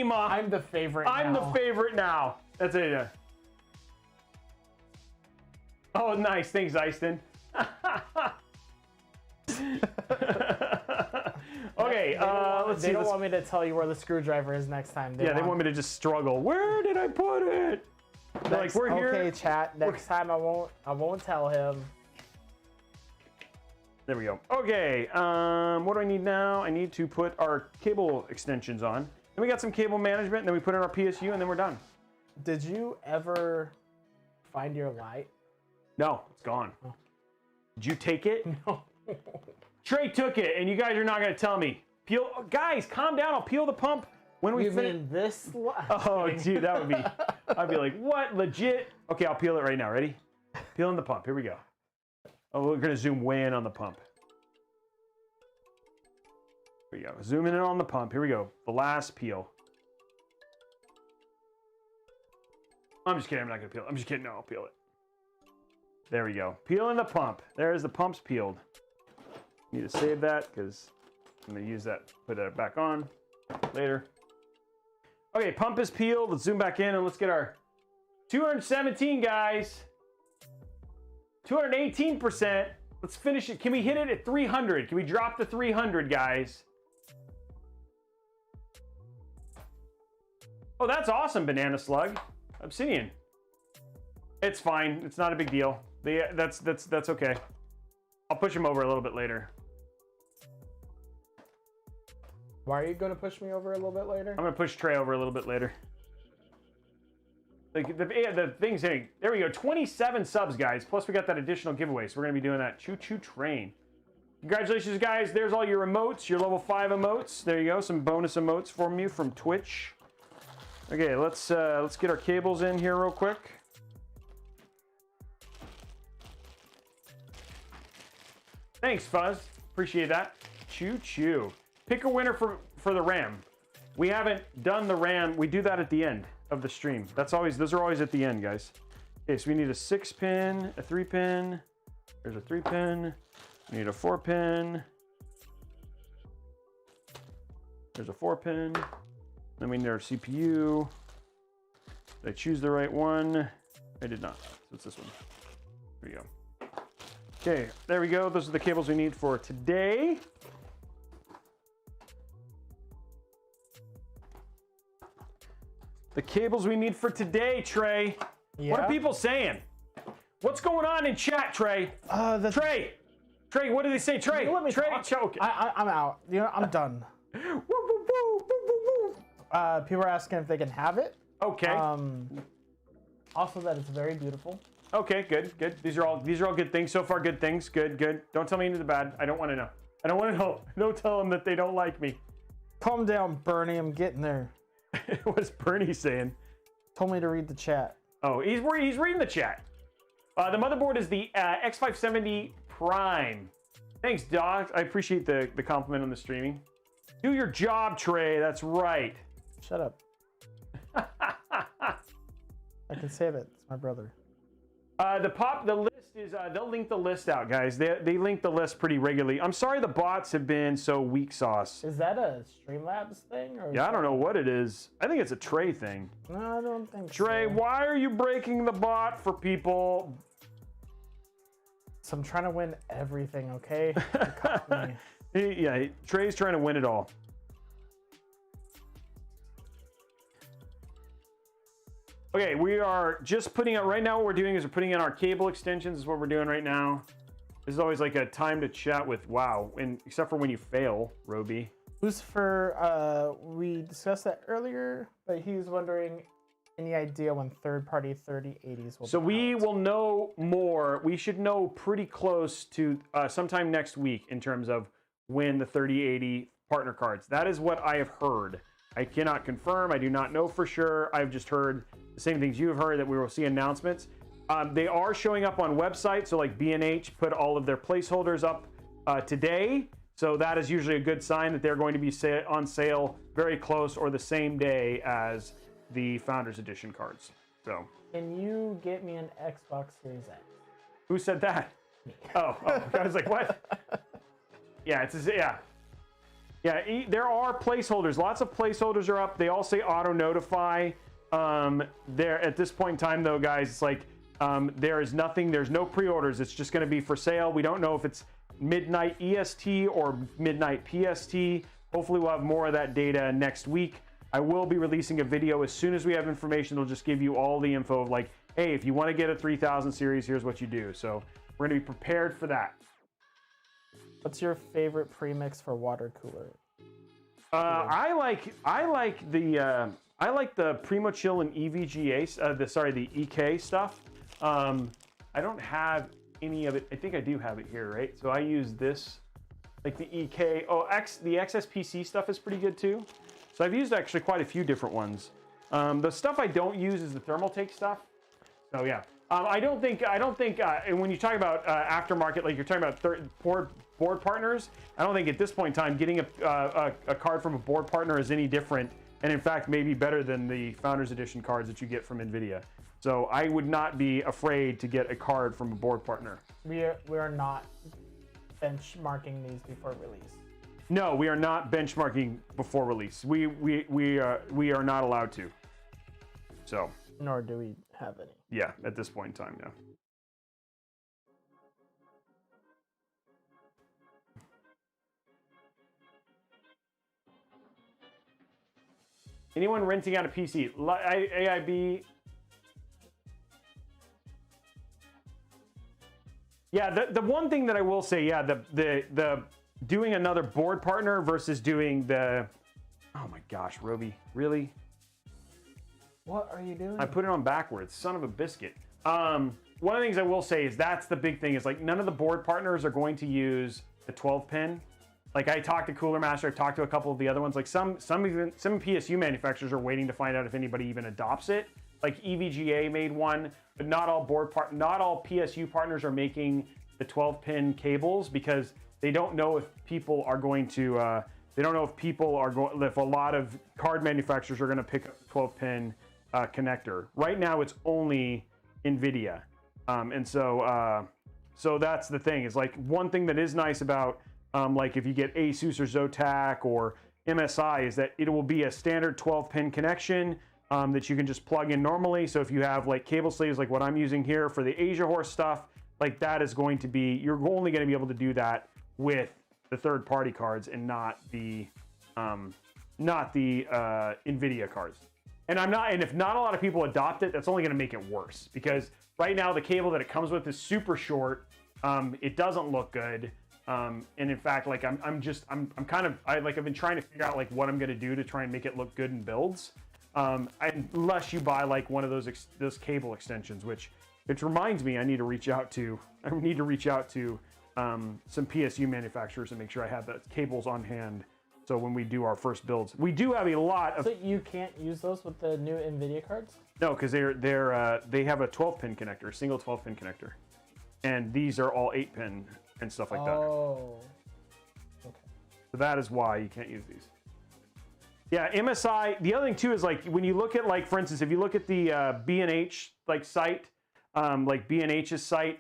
ma. I'm the favorite. I'm the favorite now. That's it. Yeah. Oh, nice. Thanks, Eiston. Okay, let's see. They don't want me to tell you where the screwdriver is next time. They want me to just struggle. Where did I put it? They're like, we're here. Okay, chat. Next time I won't tell him. There we go. Okay, what do I need now? I need to put our cable extensions on. Then we got some cable management, and then we put in our PSU, and then we're done. Did you ever find your light? No, it's gone. Oh. Did you take it? No. Trey took it, and you guys are not going to tell me. Guys, calm down. I'll peel the pump when we finish. You mean this? Oh, dude, that would be. I'd be like, what? Legit? Okay, I'll peel it right now. Ready? Peeling the pump. Here we go. Oh, we're going to zoom way in on the pump. Here we go. Zooming in on the pump. Here we go. The last peel. I'm just kidding. I'm not going to peel it. I'm just kidding. No, I'll peel it. There we go. Peeling the pump. There's the pump's peeled. Need to save that because I'm going to use that, put that back on later. Okay, pump is peeled. Let's zoom back in and let's get our 217, guys. 218%. Let's finish it. Can we hit it at 300? Can we drop to 300, guys? Oh, that's awesome, Banana Slug. Obsidian. It's fine. It's not a big deal. That's okay. I'll push him over a little bit later. Why are you going to push me over a little bit later? I'm going to push Trey over a little bit later. Like the thing's hitting. There we go. 27 subs, guys. Plus we got that additional giveaway. So we're going to be doing that choo-choo train. Congratulations, guys. There's all your emotes, your level 5 emotes. There you go. Some bonus emotes from you from Twitch. Okay, let's get our cables in here real quick. Thanks, Fuzz. Appreciate that. Choo-choo. Pick a winner for the RAM. We haven't done the RAM. We do that at the end of the stream. Those are always at the end, guys. Okay, so we need a 6-pin, a 3-pin. There's a 3-pin. We need a 4-pin. There's a 4-pin. Then we need our CPU. Did I choose the right one? I did not. So it's this one. There we go. Okay, there we go. Those are the cables we need for today. The cables we need for today, Trey. Yeah. What are people saying? What's going on in chat, Trey? Trey, what do they say, Trey? Let me Trey, choke. I'm out. You know, I'm done. People are asking if they can have it. Okay. Also, that it's very beautiful. Okay, good. These are all good things so far. Good things. Good. Don't tell me any of the bad. I don't want to know. Don't tell them that they don't like me. Calm down, Bernie. I'm getting there. What's Bernie saying? Told me to read the chat. Oh, he's reading the chat. The motherboard is the X570 Prime. Thanks, Doc. I appreciate the compliment on the streaming. Do your job, Trey. That's right. Shut up. I can save it. It's my brother. The list is they'll link the list out, guys. They link the list pretty regularly. I'm sorry the bots have been so weak sauce. Is that a Streamlabs thing? Or yeah, I don't know what it is. I think it's a Trey thing. No, I don't think Trey, so. why are you breaking the bot for people? So I'm trying to win everything, okay? Yeah, Trey's trying to win it all. Okay, we are just putting out, right now what we're doing is we're putting in our cable extensions is what we're doing right now. This is always like a time to chat with, wow, and except for when you fail, Roby. Who's we discussed that earlier, but he's wondering any idea when third-party 3080s will So be we out? will know more. We should know pretty close to sometime next week in terms of when the 3080 partner cards. That is what I have heard. I cannot confirm. I do not know for sure. I've just heard the same things you have heard, that we will see announcements. They are showing up on websites. So like B&H put all of their placeholders up today. So that is usually a good sign that they're going to be on sale very close or the same day as the Founders Edition cards. So Can you get me an Xbox Series X? who said that? Oh, I was like, what? Yeah, there are placeholders. Lots of placeholders are up. They all say auto notify. There at this point in time, though, guys, it's like there is nothing. There's no pre-orders. It's just going to be for sale. We don't know if it's midnight EST or midnight PST. Hopefully, we'll have more of that data next week. I will be releasing a video as soon as we have information. They'll just give you all the info of like, hey, if you want to get a 3000 series, here's what you do. So we're going to be prepared for that. What's your favorite premix for water cooler? I like the Primo Chill and EVGA, the EK stuff. I don't have any of it. I think I do have it here, right? So I use this, like the EK. Oh, the XSPC stuff is pretty good too. So I've used actually quite a few different ones. The stuff I don't use is the Thermaltake stuff. So yeah, I don't think, and when you talk about aftermarket, like you're talking about board partners, I don't think at this point in time getting a card from a board partner is any different, and in fact maybe better than the Founders Edition cards that you get from Nvidia. So I would not be afraid to get a card from a board partner. We are not benchmarking these before release. No, we are not benchmarking before release. We are not allowed to. So. Nor do we have any. Yeah, at this point in time, yeah. Anyone renting out a PC? AIB. Yeah, the one thing that I will say, yeah, the doing another board partner versus doing the, oh my gosh, Roby, really? What are you doing? I put it on backwards, son of a biscuit. One of the things I will say is that's the big thing is like none of the board partners are going to use the 12 pin. Like I talked to Cooler Master, I've talked to a couple of the other ones. Like some PSU manufacturers are waiting to find out if anybody even adopts it. Like EVGA made one, but not all PSU partners are making the 12 pin cables because they don't know if people are going to. They don't know if a lot of card manufacturers are going to pick up the 12 pin connector. Right now, it's only Nvidia, and so that's the thing. Is like one thing that is nice about like if you get Asus or Zotac or MSI is that it will be a standard 12 pin connection that you can just plug in normally. So if you have like cable sleeves like what I'm using here for the Asia Horse stuff, like that is going to be, you're only going to be able to do that with the third party cards and not the Nvidia cards. And if not a lot of people adopt it, that's only going to make it worse because right now the cable that it comes with is super short. It doesn't look good. And in fact, like I've been trying to figure out like what I'm going to do to try and make it look good in builds. Unless you buy like one of those cable extensions, which reminds me I need to reach out to some PSU manufacturers and make sure I have the cables on hand. So when we do our first builds, we do have a lot of. So you can't use those with the new Nvidia cards? No, because they have a 12 pin connector, single 12 pin connector, and these are all 8 pin and stuff like that. Oh. Okay. So that is why you can't use these. Yeah, MSI. The other thing too is like when you look at like, for instance, if you look at the B&H like site, like B&H's site,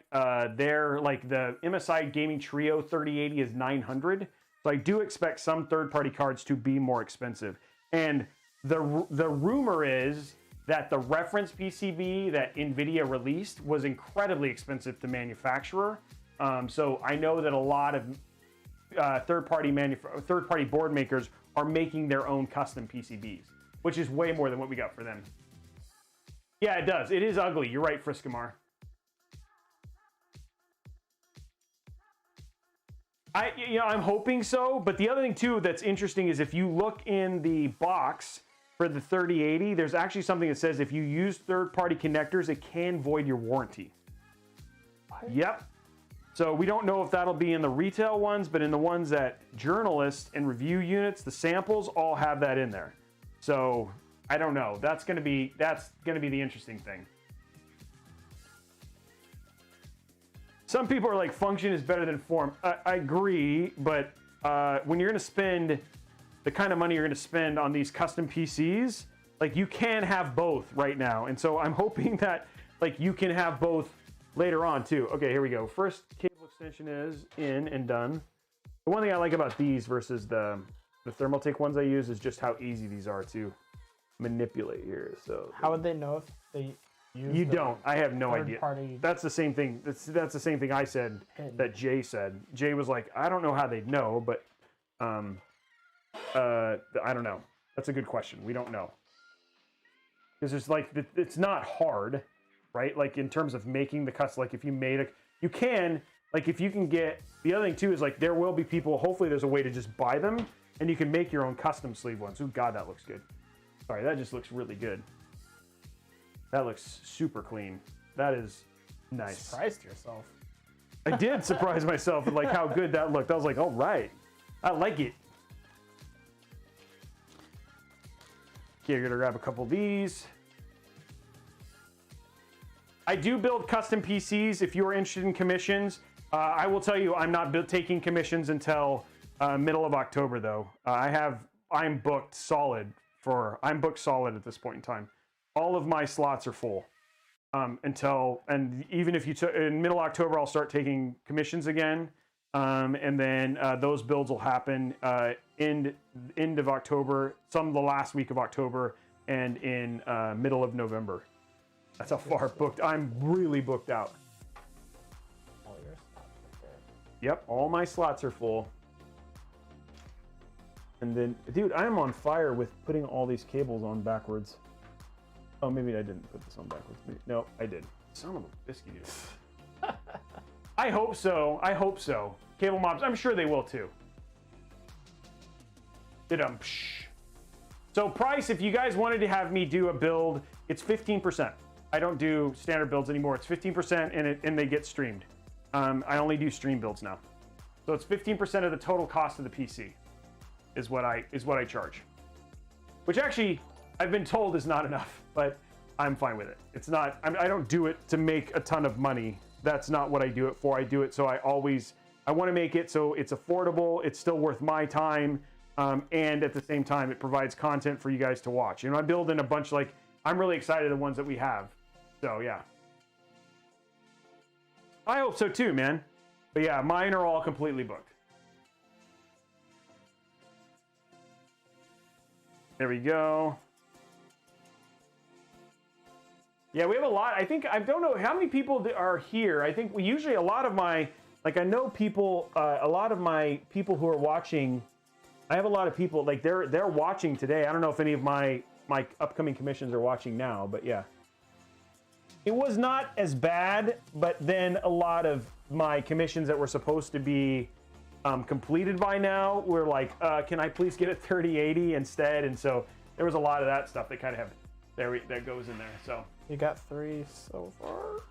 they're like the MSI Gaming Trio 3080 is 900. So I do expect some third-party cards to be more expensive. And the rumor is that the reference PCB that Nvidia released was incredibly expensive to manufacture. So I know that a lot of third-party board makers are making their own custom PCBs, which is way more than what we got for them. Yeah, it does. It is ugly. You're right, Friskamar. I'm hoping so, but the other thing too that's interesting is if you look in the box for the 3080, there's actually something that says if you use third-party connectors, it can void your warranty. What? Yep. So we don't know if that'll be in the retail ones, but in the ones that journalists and review units, the samples all have that in there. So I don't know. That's gonna be the interesting thing. Some people are like, function is better than form. I agree, but when you're gonna spend the kind of money you're gonna spend on these custom PCs, like you can have both right now. And so I'm hoping that like you can have both later on too. Okay, here we go. First cable extension is in and done. The one thing I like about these versus the Thermaltake ones I use is just how easy these are to manipulate here. So how would they know if they use you don't? I have no idea. Party that's the same thing. That's the same thing I said that Jay said. Jay was like, I don't know how they'd know, but I don't know. That's a good question. We don't know. Because it's like it's not hard, right? Like in terms of making the cuts. Like if you made you can. Like if you can get the other thing too is like there will be people. Hopefully there's a way to just buy them and you can make your own custom sleeve ones. Oh God, that looks good. Sorry, that just looks really good. That looks super clean. That is nice. Surprised yourself. I did surprise myself with like how good that looked. I was like, all right, I like it. Okay, you're gonna grab a couple of these. I do build custom PCs if you're interested in commissions. I will tell you, I'm not taking commissions until middle of October though. I'm booked solid at this point in time. All of my slots are full and even if you took in middle October, I'll start taking commissions again. And then those builds will happen end of October, some the last week of October, and in middle of November. That's how far booked. I'm really booked out. All your slots are there. Yep, all my slots are full. And then, dude, I am on fire with putting all these cables on backwards. Oh, maybe I didn't put this on backwards. No, I did. Son of a biscuit, dude. I hope so. I hope so. Cable mobs, I'm sure they will too. So price, if you guys wanted to have me do a build, it's 15%. I don't do standard builds anymore. It's 15% and they get streamed. I only do stream builds now. So it's 15% of the total cost of the PC is what I charge. Which actually, I've been told is not enough, but I'm fine with it. It's not, I don't do it to make a ton of money. That's not what I do it for. I do it so I want to make it so it's affordable, it's still worth my time, and at the same time, it provides content for you guys to watch. You know, I'm building a bunch, like, I'm really excited the ones that we have. So, yeah. I hope so too, man. But yeah, mine are all completely booked. There we go. Yeah, we have a lot. I think, I don't know how many people are here. I think we usually, a lot of my, like I know people, a lot of my people who are watching, I have a lot of people, like they're watching today. I don't know if any of my upcoming commissions are watching now, but yeah. It was not as bad, but then a lot of my commissions that were supposed to be completed by now were like, can I please get a 3080 instead? And so there was a lot of that stuff that kind of that goes in there. So you got 3 so far.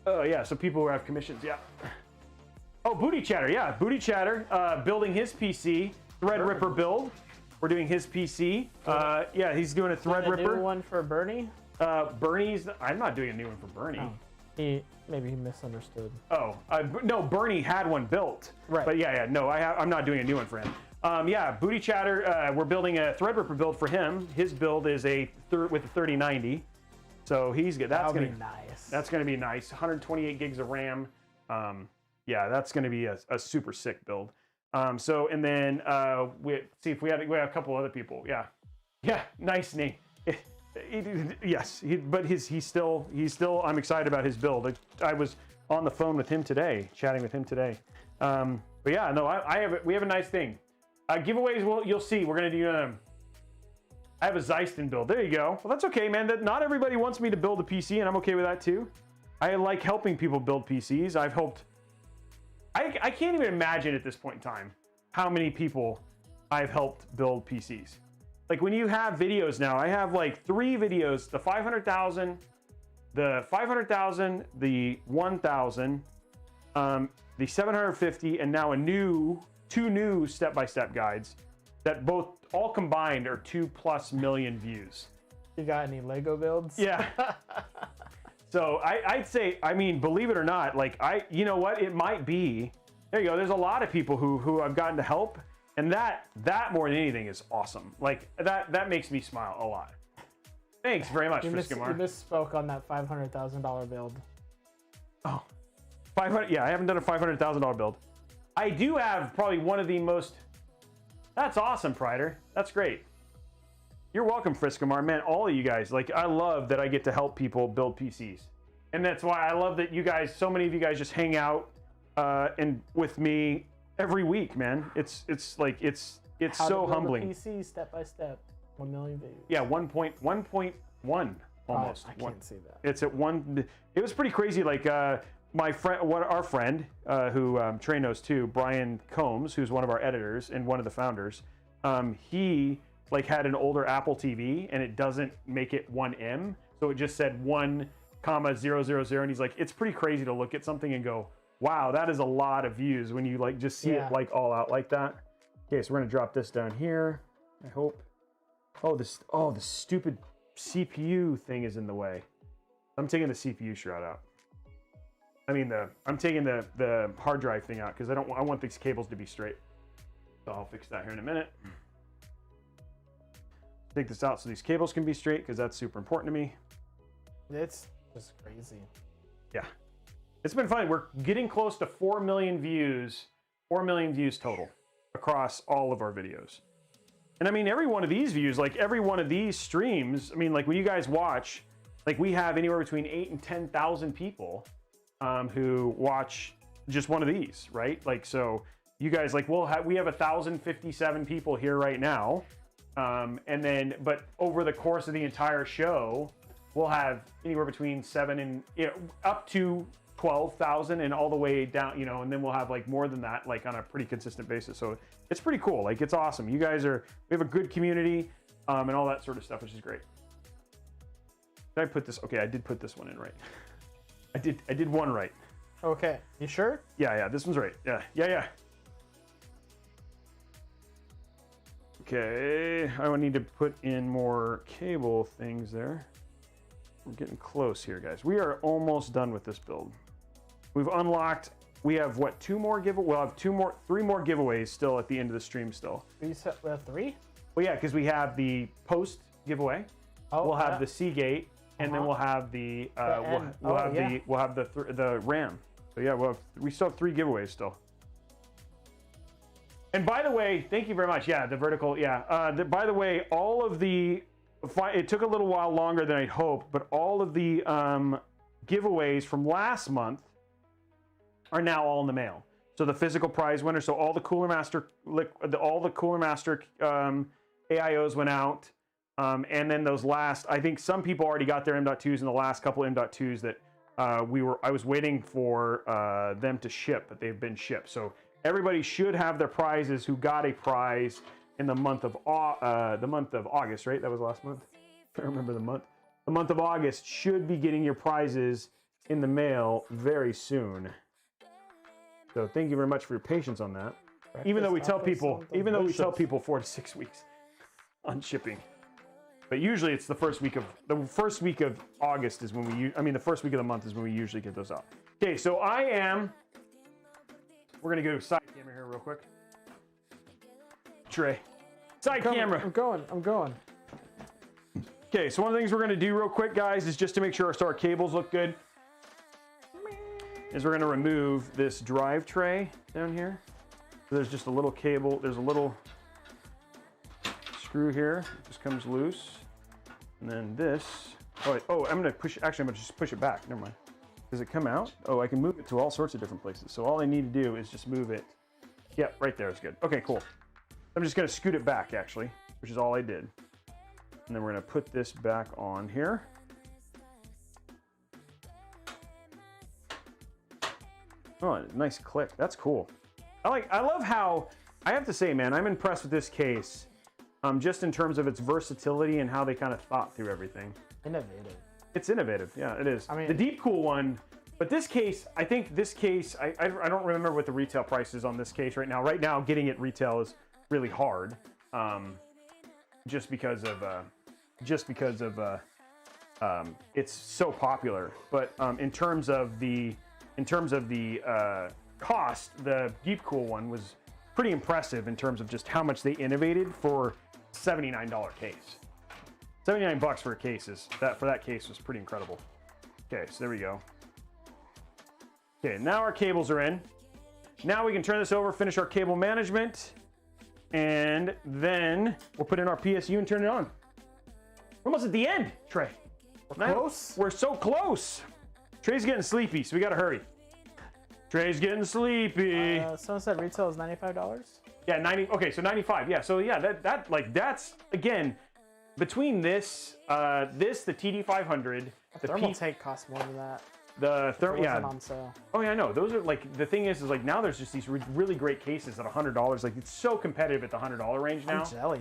Oh yeah, so people who have commissions, yeah. Oh, Booty Chatter, yeah, Booty Chatter, building his PC, Threadripper build. We're doing his PC. Yeah, he's doing a Threadripper. New one for Bernie. Bernie's. I'm not doing a new one for Bernie. Oh. Maybe he misunderstood. Oh, no, Bernie had one built. Right. But yeah, no, I'm not doing a new one for him. Yeah, Booty Chatter, we're building a Threadripper build for him. His build is with a 3090. So he's good. That's gonna be nice. That's gonna be nice. 128 gigs of RAM. Yeah, that's gonna be a super sick build. So and then we have a couple other people. Yeah, nice name. Yes, but he's still. I'm excited about his build. I was on the phone with him today, chatting with him today. But yeah, no, we have a nice thing. Giveaways. Well, you'll see. We're gonna do I have a Zeiston build. There you go. Well, that's okay, man. That not everybody wants me to build a PC, and I'm okay with that too. I like helping people build PCs. I've helped. I can't even imagine at this point in time how many people I've helped build PCs. Like when you have videos now, I have like 3 videos: the 500,000, the 500,000, the 1,000, the 750, and now 2 new step-by-step guides that both all combined are 2+ million views. You got any Lego builds? Yeah. So I'd say, I mean, believe it or not, like you know what, it might be. There you go. There's a lot of people who I've gotten to help, and that more than anything is awesome. Like that makes me smile a lot. Thanks very much, Friskamar. You misspoke on that $500,000 build. Oh, 500. Yeah, I haven't done a $500,000 build. I do have probably one of the most. That's awesome, Prider. That's great. You're welcome, Friskamar. Man, all of you guys, like, I love that I get to help people build PCs. And that's why I love that you guys, so many of you guys just hang out and with me every week, man. It's like, it's How so to build humbling. a PC step by step, 1 million views. Yeah, 1.1 almost. I can't see that. It's at 1. It was pretty crazy. Like, my friend, our friend, who Trey knows too, Brian Combs, who's one of our editors and one of the founders, he like had an older Apple TV and it doesn't make it 1M, so it just said 1,000, and he's like, it's pretty crazy to look at something and go, wow, that is a lot of views when you like just see it like all out like that. Okay, so we're gonna drop this down here. I hope. Oh, the stupid CPU thing is in the way. I'm taking the CPU shroud out. I mean I'm taking the hard drive thing out because I want these cables to be straight. So I'll fix that here in a minute. Take this out so these cables can be straight because that's super important to me. It's just crazy. Yeah, it's been fun. We're getting close to 4 million views, 4 million views total across all of our videos. And I mean, every one of these views, like every one of these streams, I mean, like when you guys watch, like we have anywhere between 8,000 and 10,000 people who watch just one of these, right? Like, so you guys, like, we have 1,057 people here right now. And then, but over the course of the entire show, we'll have anywhere between 7 and up to 12,000 and all the way down, and then we'll have like more than that, like on a pretty consistent basis. So it's pretty cool. Like, it's awesome. You guys we have a good community, and all that sort of stuff, which is great. Did I put this? Okay, I did put this one in right. I did one right. Okay, you sure? Yeah, this one's right. Yeah. Okay, I would need to put in more cable things there. We're getting close here, guys. We are almost done with this build. We've unlocked, we have what, 2 more giveaways? We'll have 3 more giveaways still at the end of the stream still. We have 3? Well, yeah, because we have the post giveaway. We'll have the Seagate, and then we'll have the we'll have the RAM. So yeah, we still have 3 giveaways still. And by the way, thank you very much. Yeah, the vertical. Yeah. By the way, all of the it took a little while longer than I'd hoped, but all of the giveaways from last month are now all in the mail. So the physical prize winner. So all the Cooler Master, AIOs went out, and then those last. I think some people already got their M.2s, and the last couple M.2s that I was waiting for them to ship, but they've been shipped. So everybody should have their prizes who got a prize in the month of August, right? That was last month. I don't remember the month. The month of August should be getting your prizes in the mail very soon. So thank you very much for your patience on that. Even though we tell people 4 to 6 weeks on shipping, but usually it's the first week of August is when the first week of the month is when we usually get those out. Okay, so we're gonna go to side camera here real quick. Trey, side camera. I'm going. Okay, so one of the things we're gonna do real quick, guys, is just to make sure our cables look good, is we're gonna remove this drive tray down here. So there's just a little cable. There's a little screw here. It just comes loose, and then this. I'm gonna push. Actually, I'm gonna just push it back. Never mind. Does it come out? Oh, I can move it to all sorts of different places. So all I need to do is just move it. Yep, right there is good. Okay, cool. I'm just gonna scoot it back, actually, which is all I did. And then we're going to put this back on here. Oh, nice click. That's cool. I love how, I have to say, man, I'm impressed with this case. Just in terms of its versatility and how they kind of thought through everything. Innovative. It's innovative. Yeah, it is. I mean, the Deep Cool one, but this case, I think this case, I don't remember what the retail price is on this case right now. Right now, getting it retail is really hard, just because of it's so popular. But in terms of the cost, the Deep Cool one was pretty impressive in terms of just how much they innovated for $79 case. 79 bucks for a case for that case was pretty incredible. Okay, so there we go. Okay, now our cables are in. Now we can turn this over, finish our cable management, and then we'll put in our PSU and turn it on. We're almost at the end, Trey. We're close. We're so close. Trey's getting sleepy, so we gotta hurry. Trey's getting sleepy. Someone said retail is $95. Yeah, 90. Okay, so 95. Yeah, so yeah, that's again between this, the TD500, the Thermaltake costs more than that. The wasn't on sale. Oh yeah, I know. Those are like, the thing is like now there's just these really great cases at $100. Like it's so competitive at the $100 range now. I'm jelly.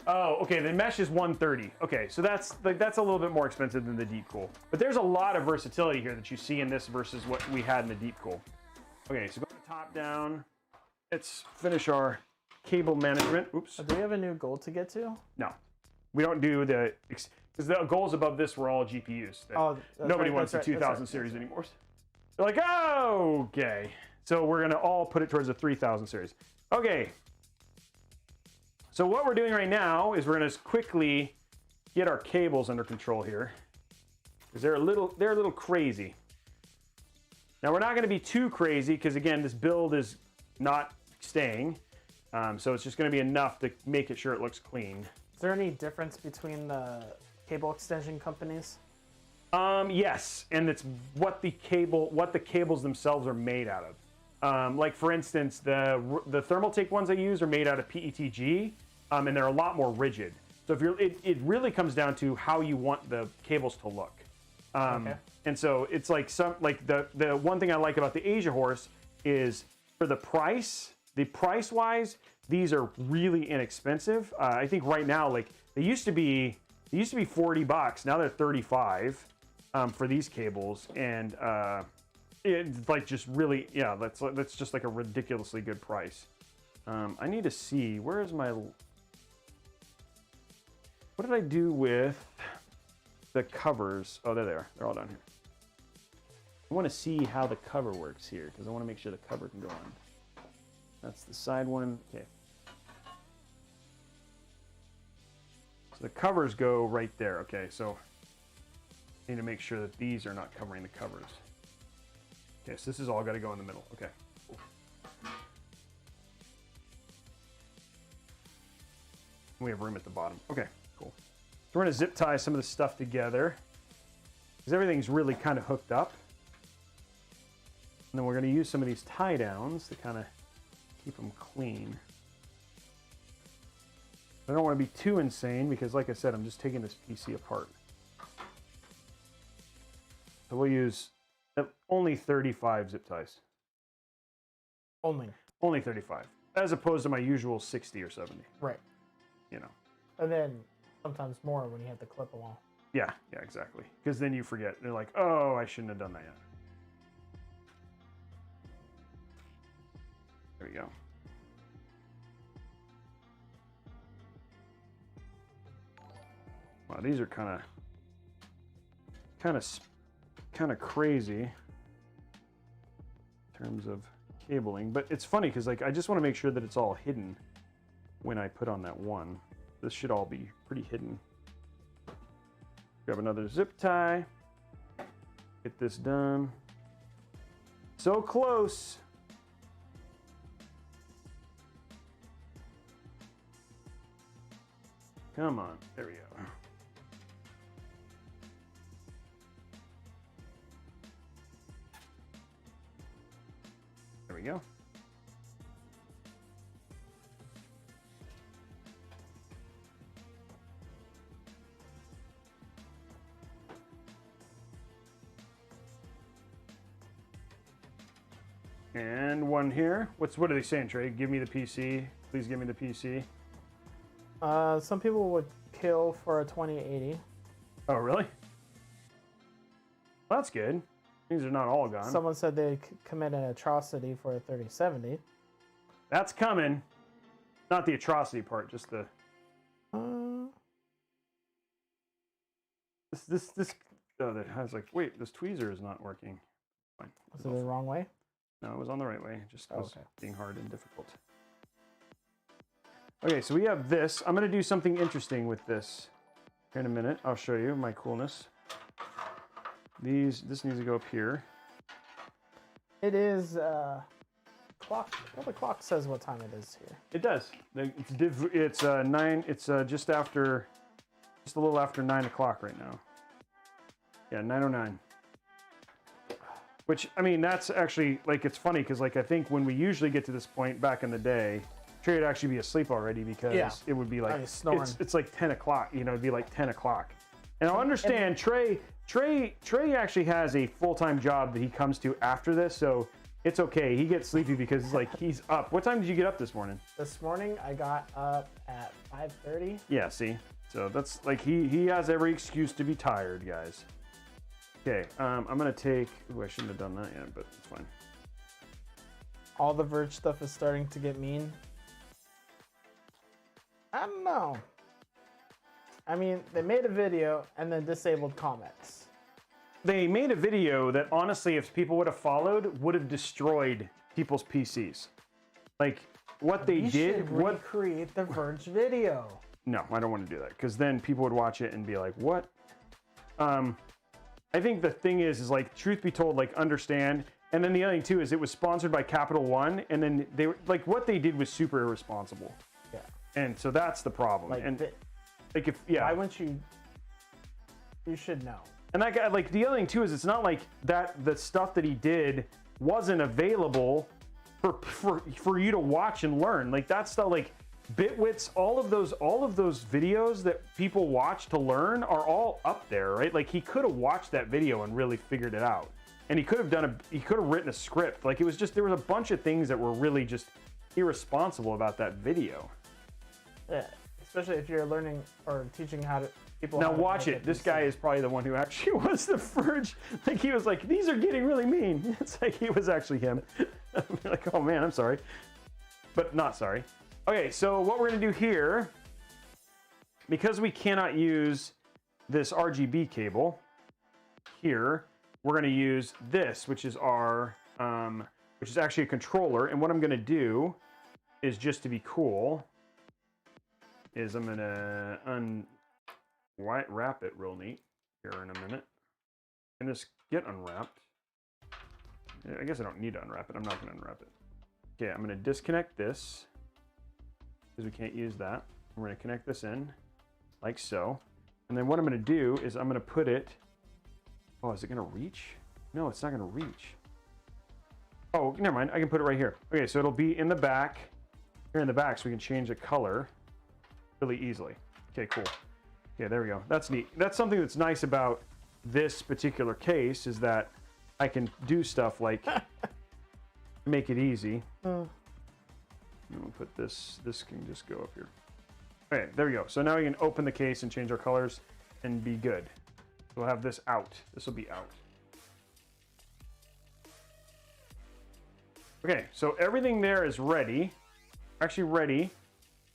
Oh, okay. The mesh is 130. Okay, so that's a little bit more expensive than the Deep Cool. But there's a lot of versatility here that you see in this versus what we had in the Deep Cool. Okay, so go top down. Let's finish our cable management. Oops. Do we have a new goal to get to? No, we don't do the, because the goals above this were all GPUs. Nobody wants the 2000 series anymore. They're like, oh, okay. So we're gonna all put it towards the 3000 series. Okay. So what we're doing right now is we're gonna quickly get our cables under control here, because they're a little crazy. Now we're not gonna be too crazy, because again, this build is not staying. So it's just gonna be enough to make it sure it looks clean. Is there any difference between the cable extension companies? Yes, and it's what the cables themselves are made out of. Like for instance, the Thermaltake ones I use are made out of PETG, and they're a lot more rigid. So if it really comes down to how you want the cables to look. Okay. And so it's like the one thing I like about the Asia Horse is for the price wise, these are really inexpensive. I think right now, like they used to be 40 bucks. Now they're 35 for these cables, and it's like just really, yeah, that's just like a ridiculously good price. I need to see, where is my, what did I do with the covers? Oh, there they are. They're all down here. I want to see how the cover works here, because I want to make sure the cover can go on. That's the side one. Okay. So the covers go right there. Okay, so I need to make sure that these are not covering the covers. Okay, so this is all got to go in the middle. Okay. Cool. We have room at the bottom. Okay, cool. So we're going to zip tie some of the stuff together, because everything's really kind of hooked up. And then we're going to use some of these tie downs to kind of keep them clean. I don't want to be too insane, because like I said, I'm just taking this PC apart. So we'll use only 35 zip ties. Only 35, as opposed to my usual 60 or 70. Right. You know. And then sometimes more when you have to clip them all. Yeah, exactly. Because then you forget. They're like, oh, I shouldn't have done that yet. There we go. Wow, these are kind of crazy in terms of cabling, but it's funny because like I just want to make sure that it's all hidden when I put on that one. This should all be pretty hidden. Grab another zip tie. Get this done. So close. Come on, there we go. There we go. And one here. What are they saying, Trey? Give me the PC. Please give me the PC. Some people would kill for a 2080. Oh, really? Well, that's good. These are not all gone. Someone said they commit an atrocity for a 3070. That's coming. Not the atrocity part, just the... This... Oh, that has like... Wait, this tweezer is not working. Fine. Was it the wrong way? No, it was on the right way. It just was being hard and difficult. Okay, so we have this. I'm going to do something interesting with this. Here in a minute, I'll show you my coolness. This needs to go up here. It is clock. Well, the clock says what time it is here. It does. It's 9. It's just a little after 9 o'clock right now. Yeah, 9:09. Which, I mean, that's actually, like, it's funny because, like, I think when we usually get to this point back in the day, Trey would actually be asleep already because it would be like, it's like 10 o'clock, you know, it'd be like 10 o'clock. And I understand Trey actually has a full-time job that he comes to after this, so it's okay. He gets sleepy because, like, he's up. What time did you get up this morning? This morning, I got up at 5:30. Yeah, see? So that's, like, he has every excuse to be tired, guys. Okay, I'm going to take... Ooh, I shouldn't have done that yet, but it's fine. All the Verge stuff is starting to get mean. I don't know. I mean, they made a video and then disabled comments. They made a video that, honestly, if people would have followed, would have destroyed people's PCs. Like, what they did... recreate the Verge video. No, I don't want to do that, because then people would watch it and be like, what? I think the thing is like, truth be told, like, understand. And then the other thing too is it was sponsored by Capital One, and then they were like, what they did was super irresponsible. Yeah. And so that's the problem. Like, and like, if why wouldn't you? You should know. And that guy, like, the other thing too is it's not like that the stuff that he did wasn't available for you to watch and learn. Like, that stuff, like Bitwits, all of those videos that people watch to learn are all up there, right? Like, he could have watched that video and really figured it out, and he could have written a script. Like, it was just, there was a bunch of things that were really just irresponsible about that video. Yeah, especially if you're learning or teaching how to people. Now watch it. This guy is probably the one who actually was the Verge. Like, he was like, these are getting really mean. It's like he was actually him. Like, oh man, I'm sorry, but not sorry. Okay, so what we're going to do here, because we cannot use this RGB cable here, we're going to use this, which is our, which is actually a controller. And what I'm going to do is, just to be cool, is I'm going to unwrap it real neat here in a minute. And just get unwrapped. I guess I don't need to unwrap it. I'm not going to unwrap it. Okay, I'm going to disconnect this, because we can't use that. We're going to connect this in like so. And then what I'm going to do is I'm going to put it... Oh, is it going to reach? No, it's not going to reach. Oh, never mind. I can put it right here. Okay, so it'll be in the back. Here in the back, so we can change the color really easily. Okay, cool. Okay, there we go. That's neat. That's something that's nice about this particular case, is that I can do stuff like make it easy. I'm gonna put this can just go up here. Okay, there we go. So now we can open the case and change our colors and be good. We'll have this out. This will be out. Okay, so everything there is ready. Actually ready.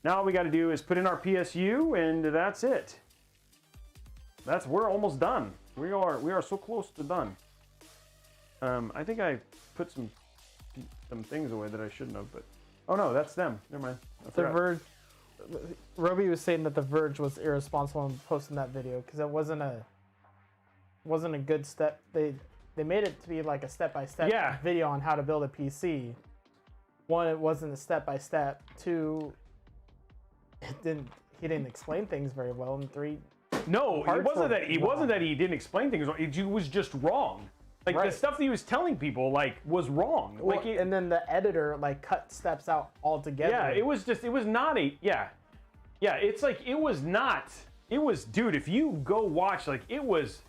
Now all we got to do is put in our PSU, and that's it. We're almost done. We are so close to done. I think I put some things away that I shouldn't have, but oh no, that's them. Never mind. The Verge. Roby was saying that the Verge was irresponsible in posting that video because it wasn't a good step. They made it to be like a step-by-step video on how to build a PC. One, it wasn't a step-by-step. Two, he didn't explain things very well. And three, no, it wasn't that he didn't explain things wrong. It was just wrong. Like, the stuff that he was telling people, like, was wrong. Well, like, and then the editor, like, cut steps out altogether. Yeah, it was not a, it's like, dude, if you go watch, like, it was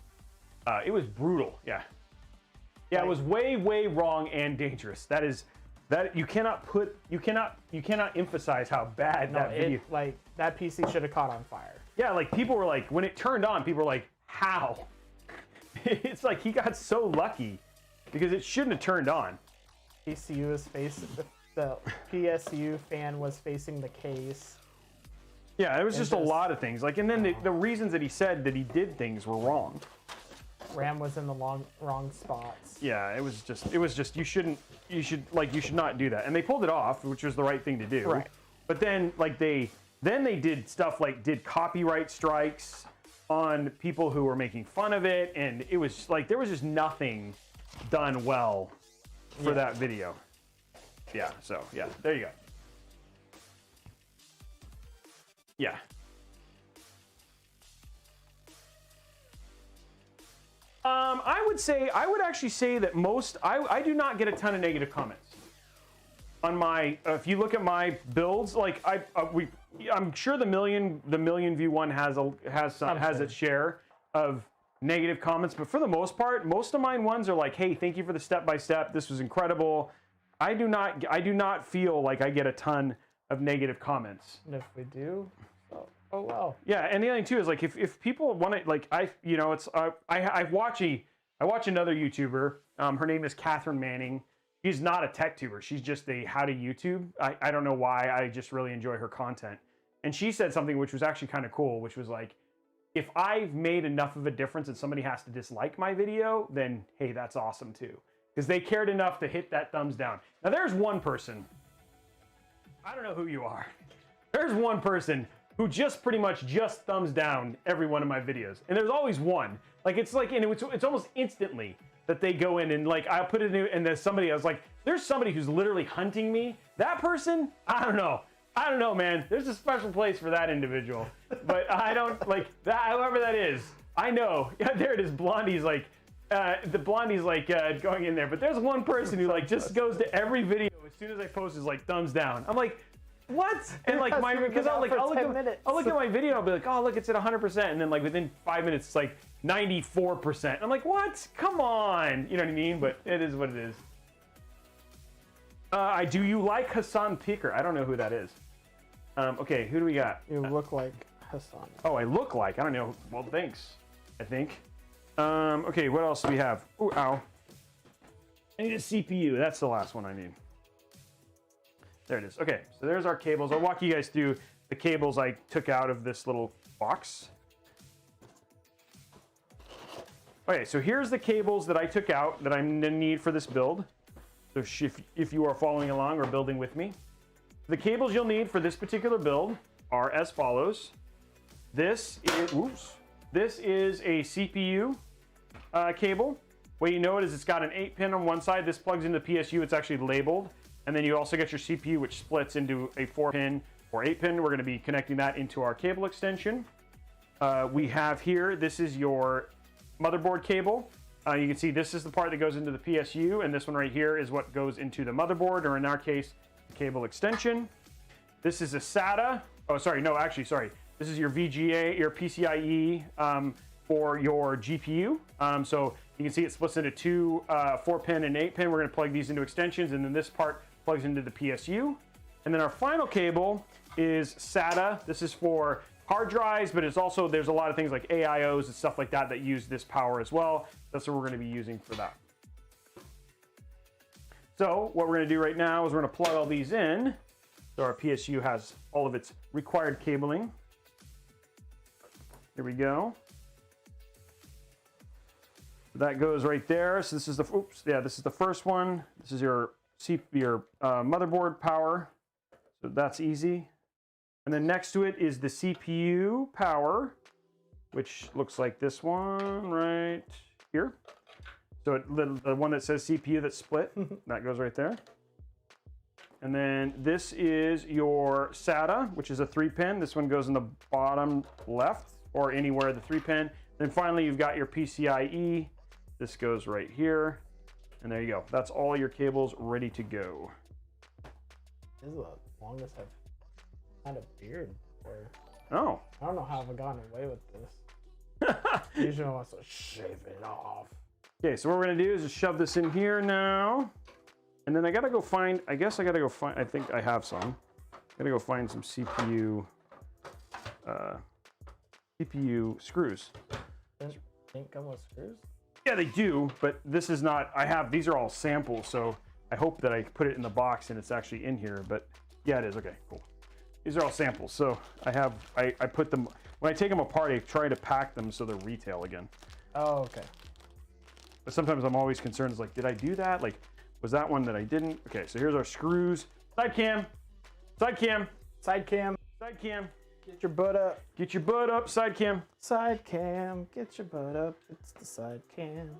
brutal, yeah. Yeah, like, it was way wrong and dangerous. That you cannot emphasize how bad that video. Like that PC should have caught on fire. Yeah, like people were like, when it turned on, people were like, how? It's like he got so lucky because it shouldn't have turned on. PSU was facing the PSU fan was facing the case. Yeah, it was just a lot of things. Like, and then the reasons that he said that he did things were wrong. RAM was in the wrong spots. Yeah, it was just you should not do that. And they pulled it off, which was the right thing to do. Right. But then like they did stuff like did copyright strikes on people who were making fun of it, and it was like there was just nothing done well for that video. Yeah, so yeah, there you go. Yeah. I would actually say that I do not get a ton of negative comments on my, if you look at my builds, like I'm sure the million view one has its share of negative comments, but for the most part, most of mine ones are like, hey, thank you for the step-by-step. This was incredible. I do not feel like I get a ton of negative comments. And if we do, oh well. Yeah, and the other thing too is like if people want to, like, I watch another YouTuber. Her name is Catherine Manning. She's not a tech tuber. She's just a how to YouTube. I don't know why. I just really enjoy her content. And she said something which was actually kind of cool, which was like, if I've made enough of a difference and somebody has to dislike my video, then hey, that's awesome too. Because they cared enough to hit that thumbs down. Now there's one person, I don't know who you are. There's one person who just pretty much just thumbs down every one of my videos. And there's always one. Like it's like, and it's almost instantly that they go in and like, I'll put it in and there's somebody, I was like, there's somebody who's literally hunting me. That person, I don't know, man. There's a special place for that individual. But I don't like that, however that is. I know. Yeah, there it is. Blondie's like, going in there. But there's one person who like just goes to every video as soon as I post is like thumbs down. I'm like, what? And like because I'll look at my video and I'll be like, oh look, it's at 100%, and then like within 5 minutes it's like 94%. I'm like, what? Come on, you know what I mean? But it is what it is. Do you like Hassan Picker? I don't know who that is. Okay, who do we got? You look like Hassan. Oh, I look like. I don't know. Well, thanks. I think. Okay, what else do we have? Ooh, ow. I need a CPU. That's the last one I need. There it is. Okay, so there's our cables. I'll walk you guys through the cables I took out of this little box. Okay, so here's the cables that I took out that I'm gonna need for this build. So if you are following along or building with me. The cables you'll need for this particular build are as follows. This is a CPU cable. Way you know it is it's got an 8-pin on one side. This plugs into PSU. It's actually labeled. And then you also get your CPU, which splits into a 4-pin or 8-pin. We're going to be connecting that into our cable extension. We have here, this is your motherboard cable. You can see this is the part that goes into the PSU, and this one right here is what goes into the motherboard, or in our case, the cable extension. This is a SATA. Oh, sorry, no, actually, sorry. This is your VGA, your PCIe for your GPU. So you can see it splits into two 4-pin and 8-pin. We're going to plug these into extensions, and then this part plugs into the PSU. And then our final cable is SATA. This is for hard drives, but it's also, there's a lot of things like AIOs and stuff like that that use this power as well. That's what we're going to be using for that. So what we're going to do right now is we're going to plug all these in. So our PSU has all of its required cabling. Here we go. That goes right there. So this is this is the first one. This is your motherboard power. So that's easy. And then next to it is the CPU power, which looks like this one right here. So the one that says CPU that's split, that goes right there. And then this is your SATA, which is a 3-pin. This one goes in the bottom left or anywhere the 3-pin. Then finally, you've got your PCIe. This goes right here. And there you go. That's all your cables ready to go. This is the longest I've had a beard for. Oh. I don't know how I've gotten away with this. Usually I want to shave it off. Okay, so what we're gonna do is just shove this in here now. And then I gotta go find, I think I have some. Gotta go find some CPU screws. Didn't come with screws? Yeah, they do, but this is not, these are all samples, so I hope that I put it in the box and it's actually in here, but yeah, it is. Okay, cool. These are all samples, so I put them, when I take them apart, I try to pack them so they're retail again. Oh, okay. But sometimes I'm always concerned, like, did I do that? Like, was that one that I didn't? Okay, so here's our screws. Side cam, side cam, side cam, side cam. Get your butt up. Get your butt up, side cam. Side cam, get your butt up. It's the side cam. Here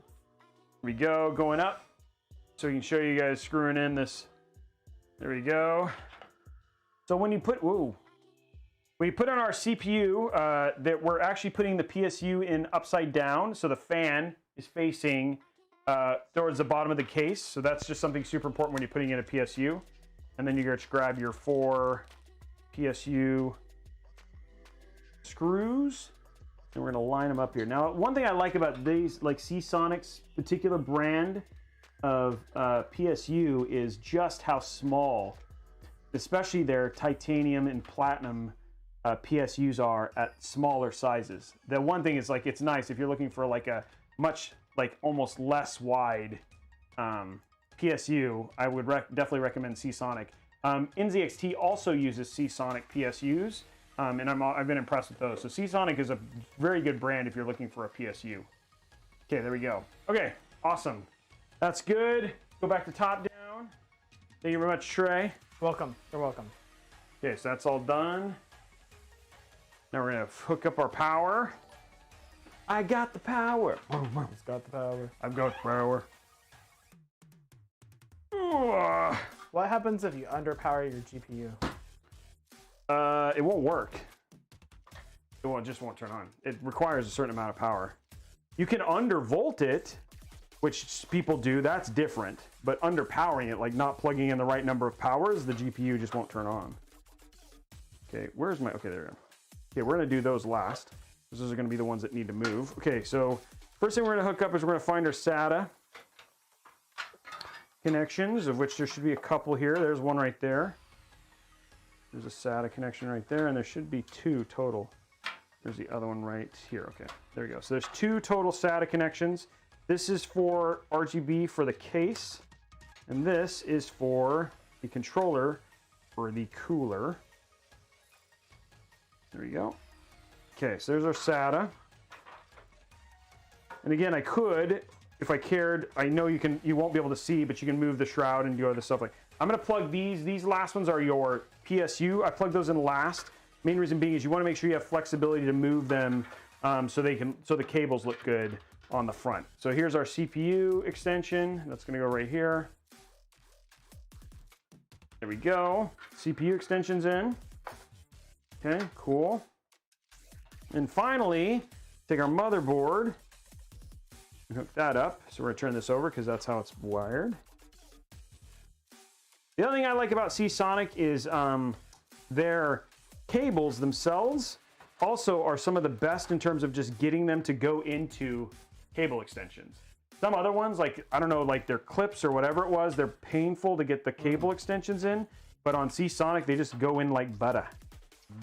we go, going up. So we can show you guys screwing in this. There we go. So when you put, when you put on our CPU, that we're actually putting the PSU in upside down. So the fan is facing towards the bottom of the case. So that's just something super important when you're putting in a PSU. And then you just grab your 4 PSU screws and we're gonna line them up here. Now, one thing I like about these, like Seasonic's particular brand of PSU, is just how small, especially their titanium and platinum PSUs are at smaller sizes. The one thing is, like, it's nice if you're looking for like a much, like, almost less wide PSU. I would definitely recommend Seasonic. NZXT also uses Seasonic PSUs, and I've been impressed with those. So Seasonic is a very good brand if you're looking for a PSU. Okay, there we go. Okay, awesome. That's good. Go back to top down. Thank you very much, Trey. Welcome. You're welcome. Okay, so that's all done. Now we're gonna hook up our power. I got the power. It's got the power. I've got power. What happens if you underpower your GPU? It won't work. It just won't turn on. It requires a certain amount of power. You can undervolt it, which people do. That's different. But underpowering it, like not plugging in the right number of powers, the GPU just won't turn on. Okay, where's my, okay, there we go. Okay, we're gonna do those last. Those are gonna be the ones that need to move. Okay, so first thing we're gonna hook up is we're gonna find our SATA connections, of which there should be a couple here. There's one right there. There's a SATA connection right there, and there should be 2 total. There's the other one right here. Okay, there we go. So there's 2 total SATA connections. This is for RGB for the case, and this is for the controller for the cooler. There we go. Okay, so there's our SATA. And again, I could, if I cared, I know you won't be able to see, but you can move the shroud and do other stuff. Like, I'm gonna plug these last ones are your PSU. I plug those in last. Main reason being is you wanna make sure you have flexibility to move them so the cables look good on the front. So here's our CPU extension. That's gonna go right here. There we go. CPU extension's in. Okay, cool. And finally, take our motherboard and hook that up. So we're gonna turn this over because that's how it's wired. The other thing I like about Seasonic is their cables themselves also are some of the best in terms of just getting them to go into cable extensions. Some other ones, like, I don't know, like their clips or whatever it was, they're painful to get the cable extensions in, but on Seasonic, they just go in like butter.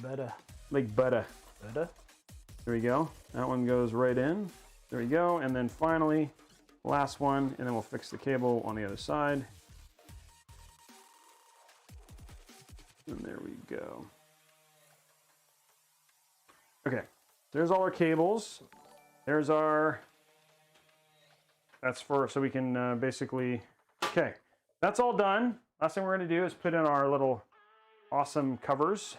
Butter. Like butter. Butter. There we go. That one goes right in. There we go. And then finally, last one, and then we'll fix the cable on the other side. And there we go. Okay, there's all our cables. There's our, that's for, so we can basically, okay, that's all done. Last thing we're gonna do is put in our little awesome covers.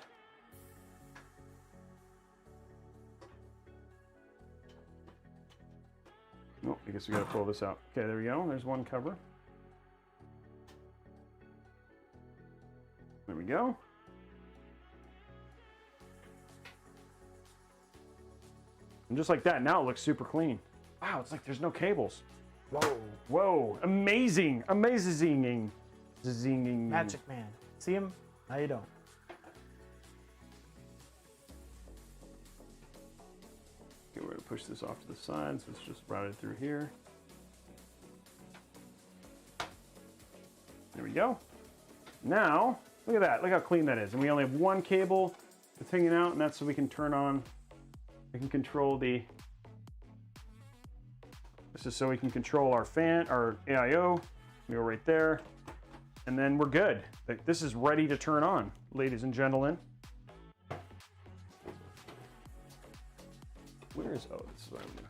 Oh, I guess we gotta pull this out. Okay, there we go. There's one cover. There we go. And just like that, now it looks super clean. Wow, it's like there's no cables. Whoa. Whoa, amazing, amazing. Zinging. Magic Man. See him? Now you don't. Okay, we're gonna push this off to the side, so it's just routed through here. There we go. Now, look at that. Look how clean that is. And we only have one cable that's hanging out, and that's so we can turn on, we can control the, this is so we can control our fan, our AIO. We go right there, and then we're good. Like, this is ready to turn on, ladies and gentlemen. Where is, oh, this is what I'm doing.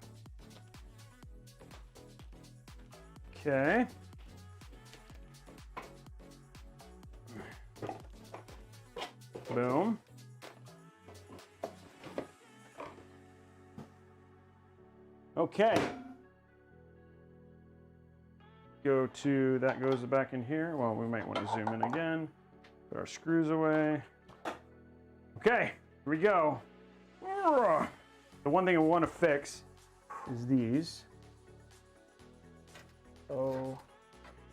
Okay. Boom. Okay. Go to, that goes back in here. Well, we might want to zoom in again. Put our screws away. Okay, here we go. The one thing I want to fix is these. Oh,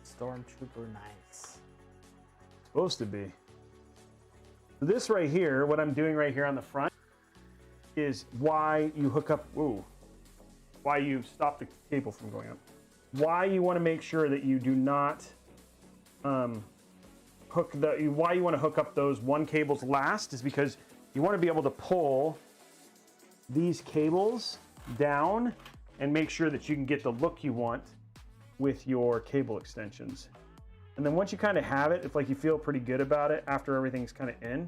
Stormtrooper nice. Supposed to be. This right here, what I'm doing right here on the front, is why you hook up, ooh, why you stop the cable from going up. Why you want to make sure that you do not hook the, why you want to hook up those one cables last is because you want to be able to pull these cables down and make sure that you can get the look you want with your cable extensions. And then once you kind of have it, if like you feel pretty good about it after everything's kind of in,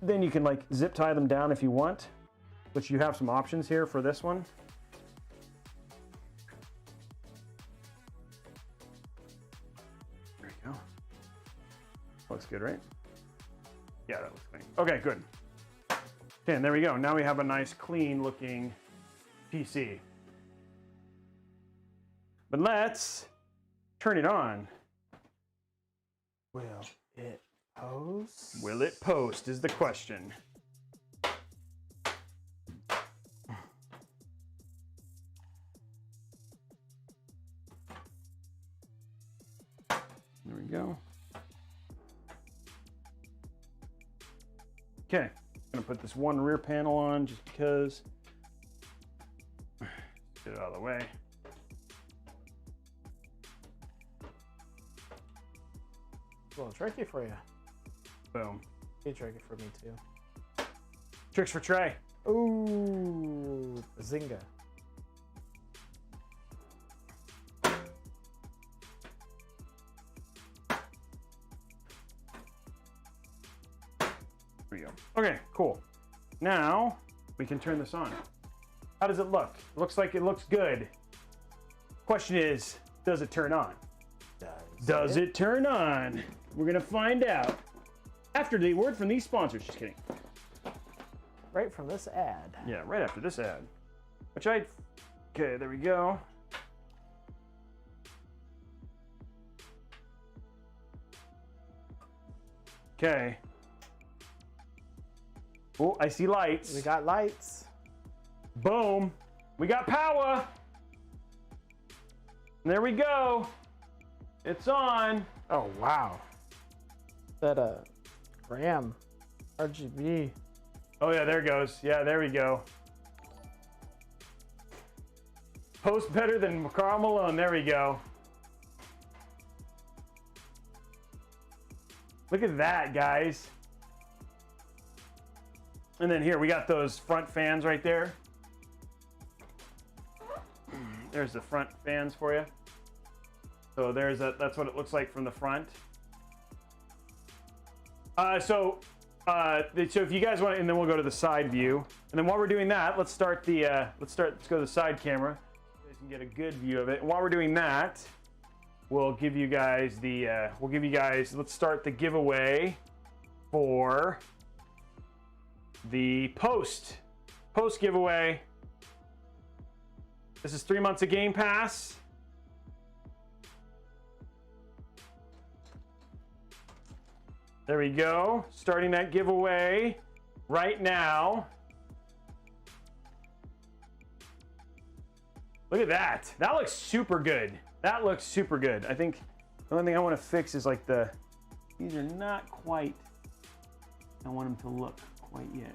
then you can like zip tie them down if you want, which you have some options here for this one. There you go. Looks good, right? Yeah, that looks clean. Okay, good. Okay, and there we go. Now we have a nice clean looking PC. But let's turn it on. Will it post? Will it post is the question. There we go. Okay, I'm gonna put this one rear panel on just because. Get it out of the way. Well, tricky for you. Boom. Be tricky for me too. Tricks for Trey. Ooh, Zinga. There we go. Okay, cool. Now we can turn this on. How does it look? It looks like it looks good. Question is, does it turn on? Does it turn on? We're gonna find out after the word from these sponsors. Just kidding. Right from this ad. Yeah, right after this ad. Which I, okay, there we go. Okay. Oh, I see lights. We got lights. Boom. We got power. And there we go. It's on. Oh, wow. That RAM RGB. Oh yeah, there it goes. Yeah, there we go. Post better than Karl Malone. There we go. Look at that, guys. And then here we got those front fans right there. There's the front fans for you. So there's a, that's what it looks like from the front. So if you guys want, and then we'll go to the side view. And then while we're doing that, let's start the let's go to the side camera. You guys can get a good view of it. And while we're doing that, we'll give you guys the let's start the giveaway for the post giveaway. This is 3 months of Game Pass. There we go. Starting that giveaway right now. Look at that. That looks super good. That looks super good. I think the only thing I want to fix is like these are not quite, I don't want them to look quite yet.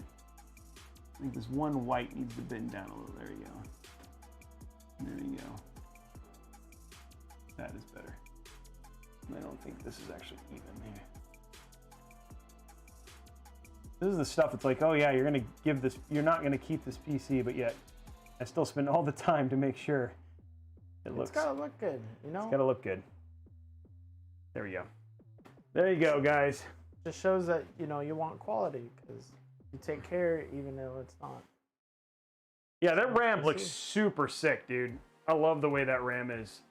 I think this one white needs to bend down a little. There you go. There you go. That is better. I don't think this is actually even. Maybe. This is the stuff. It's like, oh yeah, you're gonna give this. You're not gonna keep this PC, but yet I still spend all the time to make sure it looks. It's gotta look good, you know. It's gotta look good. There we go. There you go, guys. Just shows that you want quality because you take care even though it's not. Yeah, that RAM looks super sick, dude. I love the way that RAM is.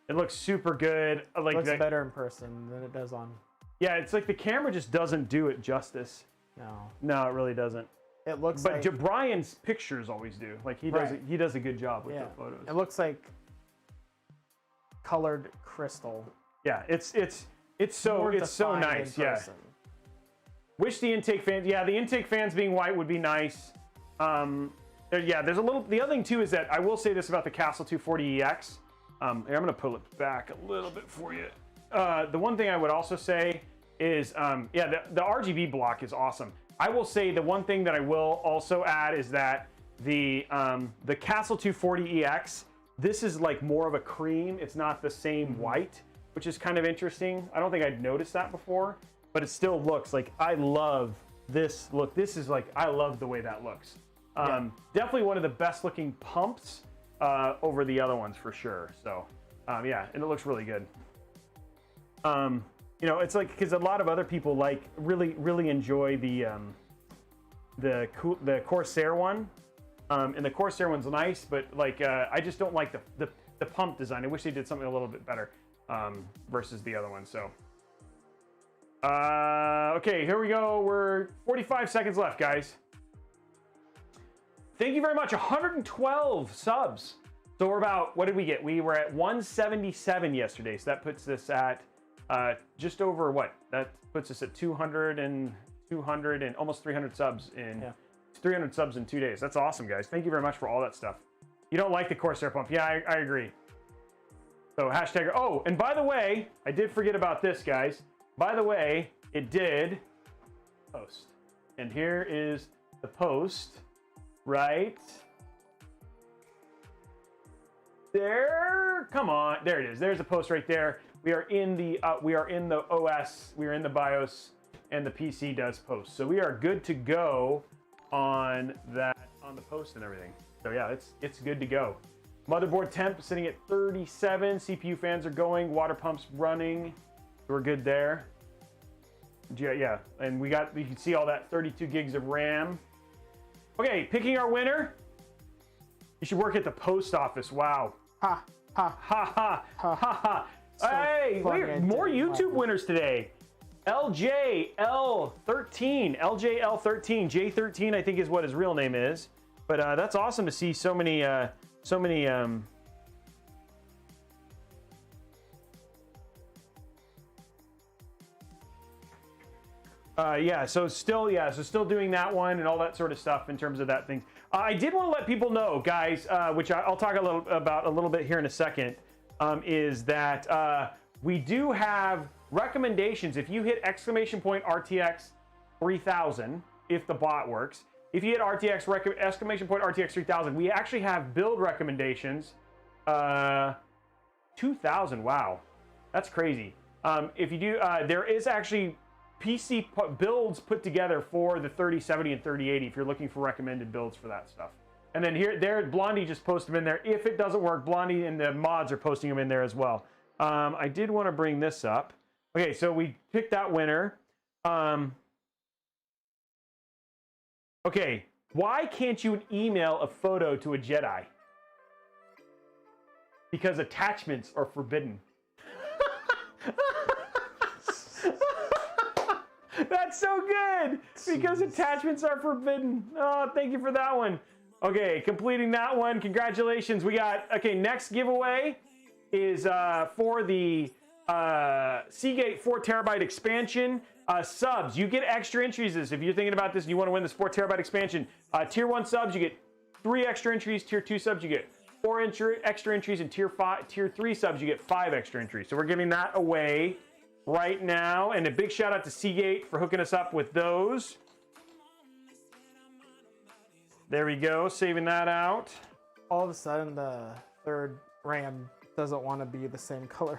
It looks super good. Like it looks better in person than it does on. Yeah, it's like the camera just doesn't do it justice. No, it really doesn't. It looks but Brian's pictures always do. Like he does he does a good job with the photos. It looks like colored crystal. Yeah, it's so nice. Yeah. Wish the intake fans. Yeah, the intake fans being white would be nice. There's a little. The other thing too is that I will say this about the Castle 240EX. I'm gonna pull it back a little bit for you. The one thing I would also say is, the RGB block is awesome. I will say the one thing that I will also add is that the Castle 240EX, this is like more of a cream. It's not the same white, which is kind of interesting. I don't think I'd noticed that before, but it still looks like, I love this look. This is like, I love the way that looks. Definitely one of the best looking pumps over the other ones for sure. So and it looks really good. It's like, because a lot of other people like really enjoy the Corsair one, and the Corsair one's nice, but like I just don't like the pump design. I wish they did something a little bit better versus the other one. So okay, here we go. We're 45 seconds left, guys. Thank you very much. 112 subs. So we're about, what did we get? We were at 177 yesterday, so that puts us at just over what? That puts us at 200 and almost 300 subs in 300 subs in 2 days. That's awesome, guys. Thank you very much for all that stuff. You don't like the Corsair pump? Yeah, I agree. So hashtag. Oh, and by the way, I did forget about this, guys. By the way, it did post, and here is the post right there. Come on, there it is. There's the post right there. We are in the OS, we are in the BIOS, and the PC does post. So we are good to go on that, on the post and everything. So yeah, it's good to go. Motherboard temp sitting at 37. CPU fans are going. Water pumps running. We're good there. Yeah, and you can see all that 32 gigs of RAM. Okay, picking our winner. You should work at the post office. Wow. Ha ha ha ha ha ha. So hey, more YouTube winners today. LJL13, J13, I think is what his real name is. But that's awesome to see so many. So still doing that one and all that sort of stuff in terms of that thing. I did want to let people know, guys, which I'll talk about a little bit here in a second. Is that we do have recommendations. If you hit exclamation point RTX 3000, if the bot works, if you hit exclamation point RTX 3000, we actually have build recommendations. 2000, wow, that's crazy. If you do, there is actually PC builds put together for the 3070 and 3080 if you're looking for recommended builds for that stuff. And then Blondie just posted them in there. If it doesn't work, Blondie and the mods are posting them in there as well. I did want to bring this up. Okay, so we picked that winner. Okay, why can't you email a photo to a Jedi? Because attachments are forbidden. That's so good! Because attachments are forbidden. Oh, thank you for that one. Okay, completing that one. Congratulations. We got, okay, next giveaway is for the Seagate 4TB expansion. Subs, you get extra entries. If you're thinking about this and you want to win this 4TB expansion, tier 1 subs, you get 3 extra entries. Tier 2 subs, you get 4 extra entries. And tier 3 subs, you get 5 extra entries. So we're giving that away right now. And a big shout out to Seagate for hooking us up with those. There we go, saving that out. All of a sudden, the third RAM doesn't want to be the same color.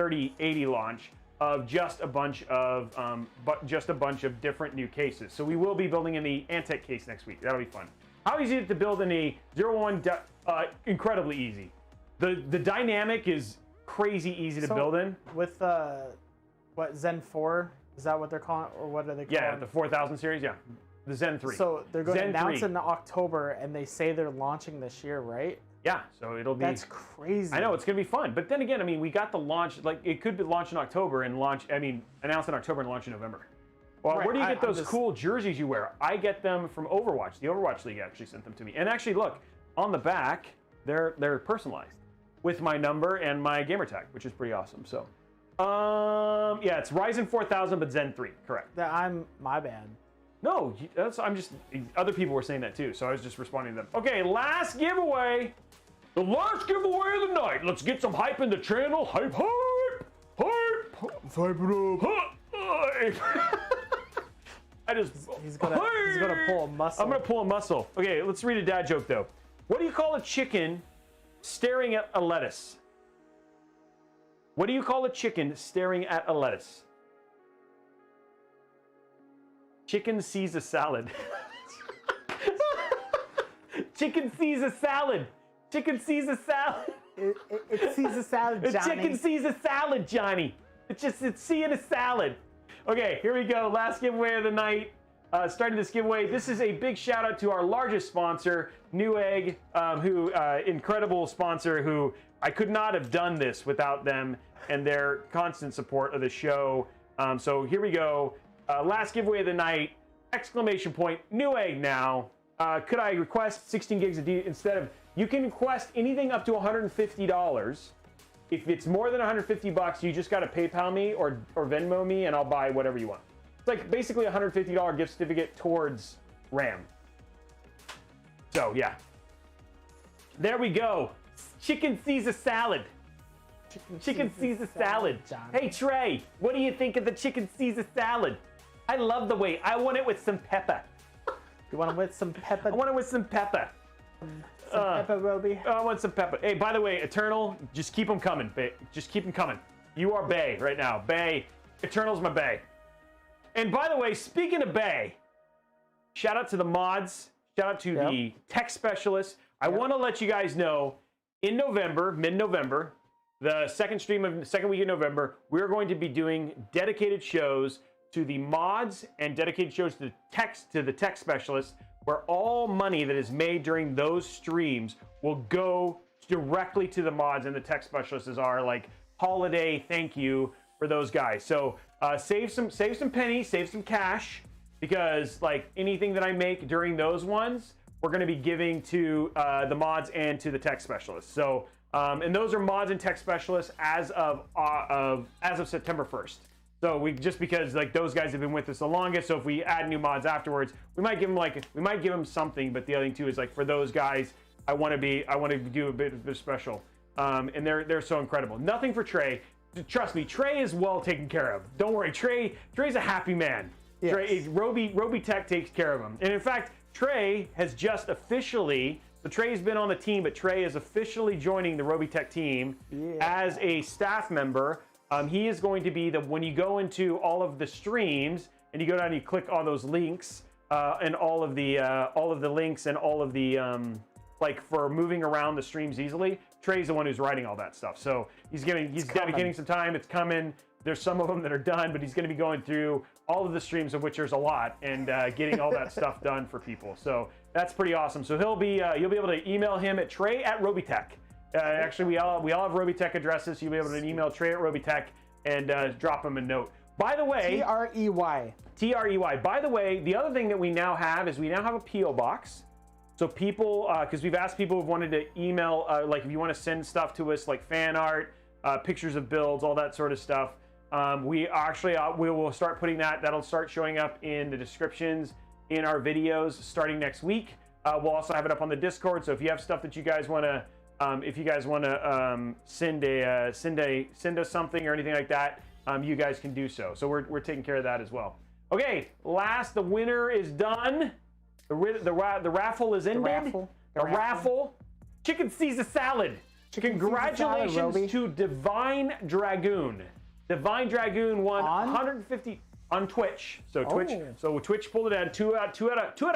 3080 launch of just a bunch of different new cases. So we will be building in the Antec case next week. That'll be fun. How easy is it to build in a 01? Incredibly easy. The dynamic is crazy easy to build in. With what, Zen 4? Is that what they're calling it, or what are they calling it? Yeah, the 4000 series, yeah. The Zen 3. So they're going to announce 3. in October, and they say they're launching this year, right? Yeah, so it'll be... That's crazy. I know, it's going to be fun. But then again, I mean, we got the launch, like, it could be launched in October and announced in October and launch in November. Well, Right, where do you get those cool jerseys you wear? I get them from Overwatch. The Overwatch League actually sent them to me. And actually, look, on the back, they're personalized with my number and my gamer tag, which is pretty awesome. So, yeah, it's Ryzen 4000, but Zen 3, correct. My bad. No, other people were saying that too, so I was just responding to them. Okay, last giveaway. The last giveaway of the night. Let's get some hype in the channel. Hype, hype, hype. Let's hype it up. Hype. He's gonna pull a muscle. I'm gonna pull a muscle. Okay, let's read a dad joke though. What do you call a chicken staring at a lettuce? What do you call a chicken staring at a lettuce? Chicken sees a salad. Chicken sees a salad. Chicken sees a salad. It sees a salad, Johnny. The chicken sees a salad, Johnny. It's seeing a salad. Okay, here we go. Last giveaway of the night. Starting this giveaway. This is a big shout out to our largest sponsor, Newegg, incredible sponsor who I could not have done this without them and their constant support of the show. So here we go. Last giveaway of the night. Exclamation point. Newegg now. Could I request 16 gigs of instead of... You can request anything up to $150. If it's more than $150, you just got to PayPal me or Venmo me, and I'll buy whatever you want. It's like basically a $150 gift certificate towards RAM. So yeah, there we go. Chicken sees a salad. Chicken sees a salad. Hey Trey, what do you think of the chicken sees a salad? I love the way. I want it with some pepper. You want it with some pepper? I want it with some pepper. Pepper, Roby. I want some pepper. Hey, by the way, Eternal, just keep them coming, bae. Just keep them coming. You are bae right now. Bae. Eternal's my bae. And by the way, speaking of bae, shout out to the mods. Shout out to the tech specialists. I want to let you guys know, in November, mid-November, the second week of November, we're going to be doing dedicated shows to the mods and dedicated shows to the tech specialists, where all money that is made during those streams will go directly to the mods and the tech specialists as our like holiday thank you for those guys. So save some pennies, save some cash, because like anything that I make during those ones, we're going to be giving to the mods and to the tech specialists. So and those are mods and tech specialists as of September 1st. So because like those guys have been with us the longest, so if we add new mods afterwards, we might give them something. But the other thing too is like for those guys, I want to do a bit special, and they're so incredible. Nothing for Trey. Trust me, Trey is well taken care of. Don't worry, Trey's a happy man. Yes. Robeytech takes care of him, and in fact, Trey has just officially. So Trey's been on the team, but Trey is officially joining the Robeytech team as a staff member. He is going to be when you go into all of the streams and you go down and you click all those links and all of the links and all of the like for moving around the streams easily. Trey's the one who's writing all that stuff. So he's dedicating some time. It's coming. There's some of them that are done, but he's going to be going through all of the streams, of which there's a lot, and getting all that stuff done for people. So that's pretty awesome. So you'll be able to email him at Trey@Robeytech. Actually, we all have Robeytech addresses. So you'll be able to email Trey@Robeytech and drop him a note. By the way, Trey. By the way, the other thing that we now have is we now have a PO box. So people, because we've asked people who've wanted to email, like if you want to send stuff to us, like fan art, pictures of builds, all that sort of stuff. We will start putting that. That'll start showing up in the descriptions in our videos starting next week. We'll also have it up on the Discord. So if you have stuff that you guys want to. If you guys want to send us something or anything like that, you guys can do so. So we're taking care of that as well. Okay, the winner is done. The raffle is ended. The raffle. Chicken sees a salad. Congratulations to Divine Dragoon. Divine Dragoon won 150 on Twitch. So Twitch pulled it out. Two out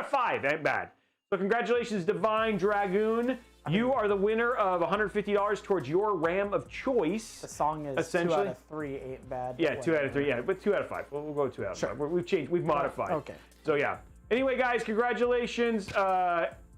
of 5. Ain't bad. So congratulations, Divine Dragoon. You are the winner of $150 towards your RAM of choice. The song is 2 out of 3 ain't bad. Yeah, 2 out of 3. Yeah, but 2 out of 5. We'll go 2 out of 5. We've changed. We've modified. Okay. So yeah. Anyway, guys, congratulations.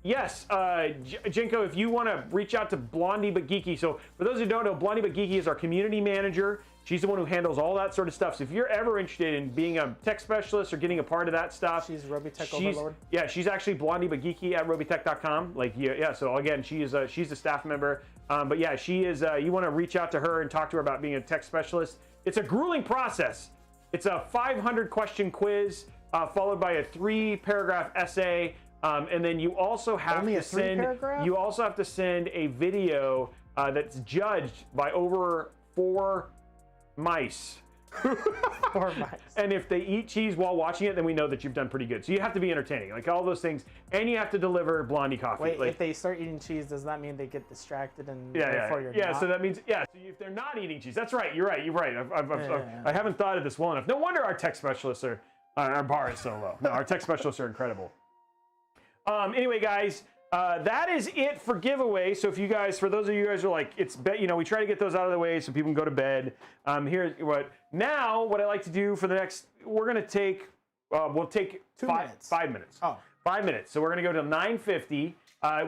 Yes, Jenko, if you want to reach out to Blondie But Geeky. So for those who don't know, Blondie But Geeky is our community manager. She's the one who handles all that sort of stuff. So if you're ever interested in being a tech specialist or getting a part of that stuff, she's Robeytech Overlord. Yeah, she's actually Blondie But Geeky at Robeytech.com. Like, yeah. So again, she's a staff member. But yeah, she is. You want to reach out to her and talk to her about being a tech specialist. It's a grueling process. It's a 500 question quiz followed by a 3-paragraph essay. And then you also have you also have to send a video that's judged by over 4 mice. 4 mice. And if they eat cheese while watching it, then we know that you've done pretty good. So you have to be entertaining, like all those things, and you have to deliver Blondie coffee. Wait, like, if they start eating cheese, does that mean they get distracted and therefore you're not? So that means So if they're not eating cheese, that's right. You're right. I haven't thought of this well enough. No wonder our tech specialists our bar is so low. No, our tech specialists are incredible. Anyway, guys, that is it for giveaway. So if you guys, for those of you guys who are like, we try to get those out of the way so people can go to bed. Here's what I like to do for the next, we're going to take, we'll take 5 minutes. Oh. 5 minutes. So we're going to go to 9:50.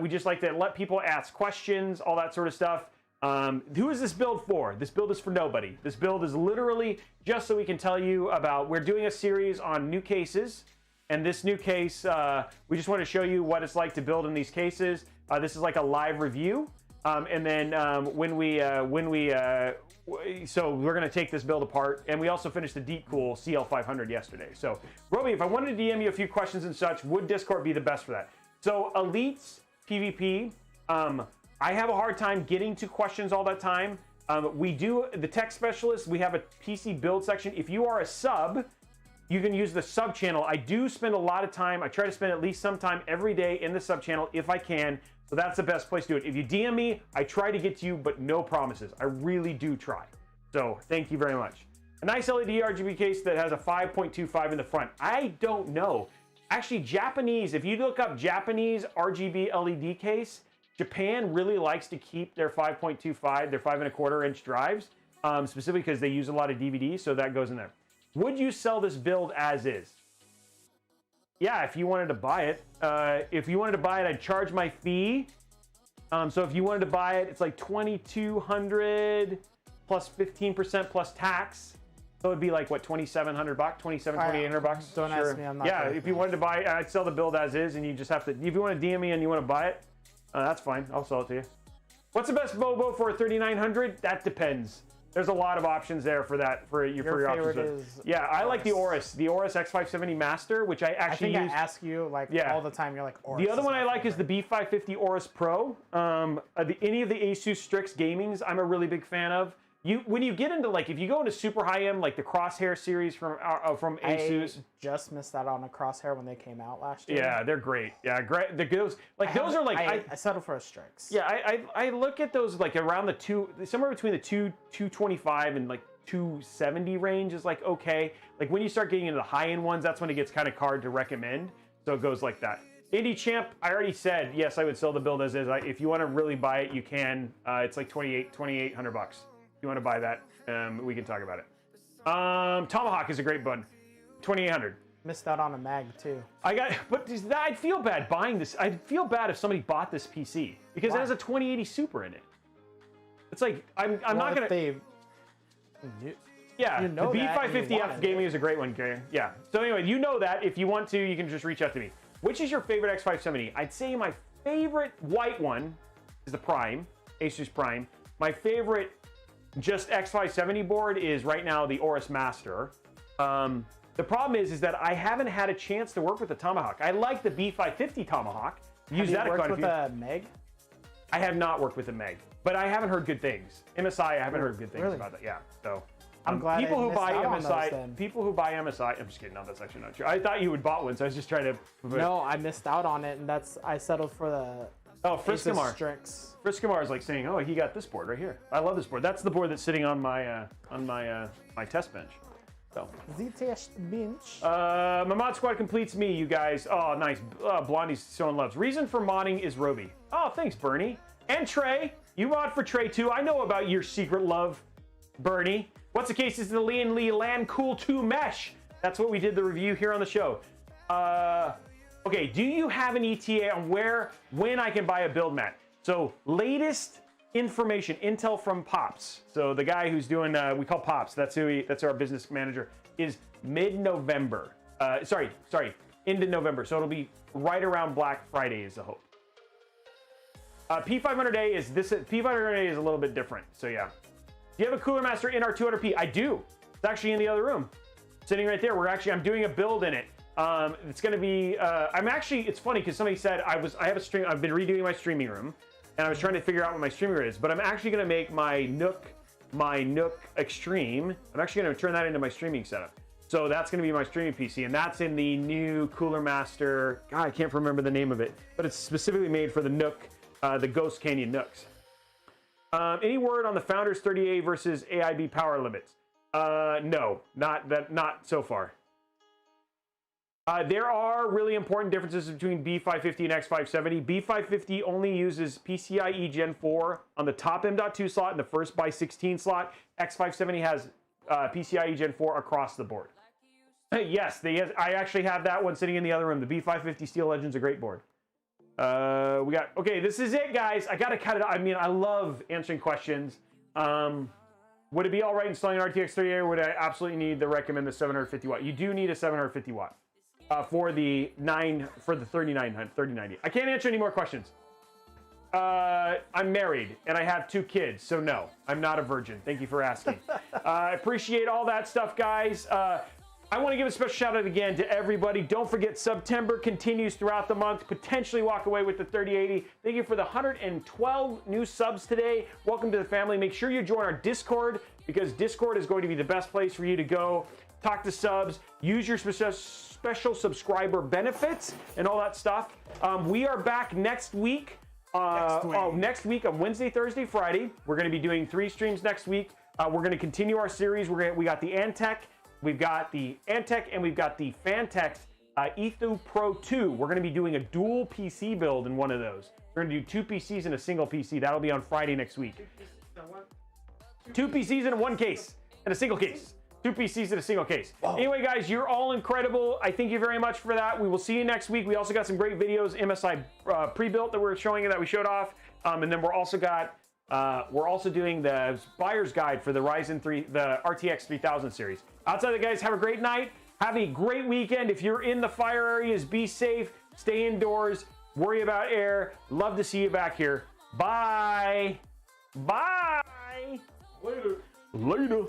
We just like to let people ask questions, all that sort of stuff. Who is this build for? This build is for nobody. This build is literally just so we can tell you about, we're doing a series on new cases. And this new case, we just want to show you what it's like to build in these cases. This is like a live review. And then so we're going to take this build apart. And we also finished the Deepcool CL500 yesterday. So, Roby, if I wanted to DM you a few questions and such, would Discord be the best for that? So, Elites PvP, I have a hard time getting to questions all that time. We do, the tech specialists, we have a PC build section. If you are a sub, you can use the sub channel. I do spend a lot of time. I try to spend at least some time every day in the sub channel if I can. So that's the best place to do it. If you DM me, I try to get to you, but no promises. I really do try. So thank you very much. A nice LED RGB case that has a 5.25 in the front. I don't know. Actually, Japanese, if you look up Japanese RGB LED case, Japan really likes to keep their 5.25, their 5.25 inch drives, specifically because they use a lot of DVDs, so that goes in there. Would you sell this build as is? Yeah, if you wanted to buy it. If you wanted to buy it, I'd charge my fee. So if you wanted to buy it, it's like $2,200 plus 15% plus tax. So it'd be like, what, $2,700, $2,800? Don't ask me, I'm not. Yeah, if you wanted to buy it, I'd sell the build as is, and you just have to, if you want to DM me and you want to buy it, that's fine. I'll sell it to you. What's the best Bobo for a 3,900? That depends. There's a lot of options there for that, for your options. Yeah, I like the Aorus X570 Master, which I actually use. I ask you all the time. You're like, Aorus. The other one I like is the B550 Aorus Pro. Any of the Asus Strix Gamings, I'm a really big fan of. When you get into if you go into super high end, like the Crosshair series from Asus. I just missed out on a Crosshair when they came out last year. Yeah, they're great. Yeah, great. Those are like I settled for a Strix. Yeah, I look at those around somewhere between the 225 and 270 range is okay. When you start getting into the high end ones, that's when it gets kind of hard to recommend. So it goes like that. Indie Champ, I already said yes, I would sell the build as is. If you want to really buy it, you can. It's like $2,800. If you want to buy that, we can talk about it. Tomahawk is a great bun. $2,800. Missed out on a mag too. But I'd feel bad buying this. I'd feel bad if somebody bought this PC because it has a 2080 Super in it. It's like I'm not gonna. Yeah, the B550F Gaming is a great one, Gary. Yeah. So anyway, you know that. If you want to, you can just reach out to me. Which is your favorite X570? I'd say my favorite white one is the Prime, Asus Prime. My favorite just X570 board is right now the Aorus Master. The problem is that I haven't had a chance to work with the Tomahawk. I like the B550 Tomahawk. Have you worked with a Meg? I have not worked with a Meg, but I haven't heard good things. MSI, I haven't heard good things about that. Yeah, so I'm glad people who buy MSI. People who buy MSI. I'm just kidding. No, that's actually not true. I thought you would bought one, so I was just trying to. No, I missed out on it, and I settled for Oh, Friskamar. Strix. Friskamar is like saying, "Oh, he got this board right here. I love this board. That's the board that's sitting on my my test bench." So. The test bench. My mod squad completes me, you guys. Oh, nice. Blondie's showing loves. Reason for modding is Roby. Oh, thanks, Bernie. And Trey. You mod for Trey too. I know about your secret love, Bernie. What's the case is the Lian Li LANCOOL 2 mesh. That's what we did the review here on the show. Okay, do you have an ETA on when I can buy a build mat? So latest information, intel from Pops. So the guy who's doing, we call Pops. That's our business manager. Is mid-November. Sorry, into November. So it'll be right around Black Friday is the hope. P500A is this. P500A is a little bit different. So yeah. Do you have a Cooler Master in our 200p? I do. It's actually in the other room, sitting right there. I'm doing a build in it. It's going to be. It's funny because somebody said I've been redoing my streaming room, and I was trying to figure out what my streaming room is. But I'm actually going to make my Nook Extreme. I'm actually going to turn that into my streaming setup. So that's going to be my streaming PC, and that's in the new Cooler Master. God, I can't remember the name of it, but it's specifically made for the Nook, the Ghost Canyon Nooks. Any word on the Founders 30A versus AIB power limits? No, not so far. There are really important differences between B550 and X570. B550 only uses PCIe Gen 4 on the top M.2 slot and the first by 16 slot. X570 has PCIe Gen 4 across the board. Yes, I actually have that one sitting in the other room. The B550 Steel Legend's a great board. Okay, this is it, guys. I gotta cut it. I mean, I love answering questions. Would it be all right installing an RTX 3080, or would I absolutely need to recommend the 750 watt? You do need a 750 watt for the 3090. I can't answer any more questions. I'm married and I have 2 kids, so no, I'm not a virgin. Thank you for asking. I appreciate all that stuff, guys. I want to give a special shout out again to everybody. Don't forget, September continues throughout the month. Potentially walk away with the 3080. Thank you for the 112 new subs today. Welcome to the family. Make sure you join our Discord, because Discord is going to be the best place for you to go. Talk to subs, use your special subscriber benefits and all that stuff. We are back next week. Next week on Wednesday, Thursday, Friday. We're going to be doing 3 streams next week. We're going to continue our series. We got the Antec. We've got the Antec and we've got the Fantex Ethu Pro 2. We're going to be doing a dual PC build in one of those. We're going to do 2 PCs and a single PC. That'll be on Friday next week. 2 PCs in one case, and a single case. 2 PCs in a single case. Whoa. Anyway, guys, you're all incredible. I thank you very much for that. We will see you next week. We also got some great videos, MSI pre-built that we're showing you that we showed off. And then we're also doing the buyer's guide for the Ryzen 3, the RTX 3000 series. Outside of that, guys, have a great night. Have a great weekend. If you're in the fire areas, be safe, stay indoors, worry about air. Love to see you back here. Bye. Bye. Later. Later.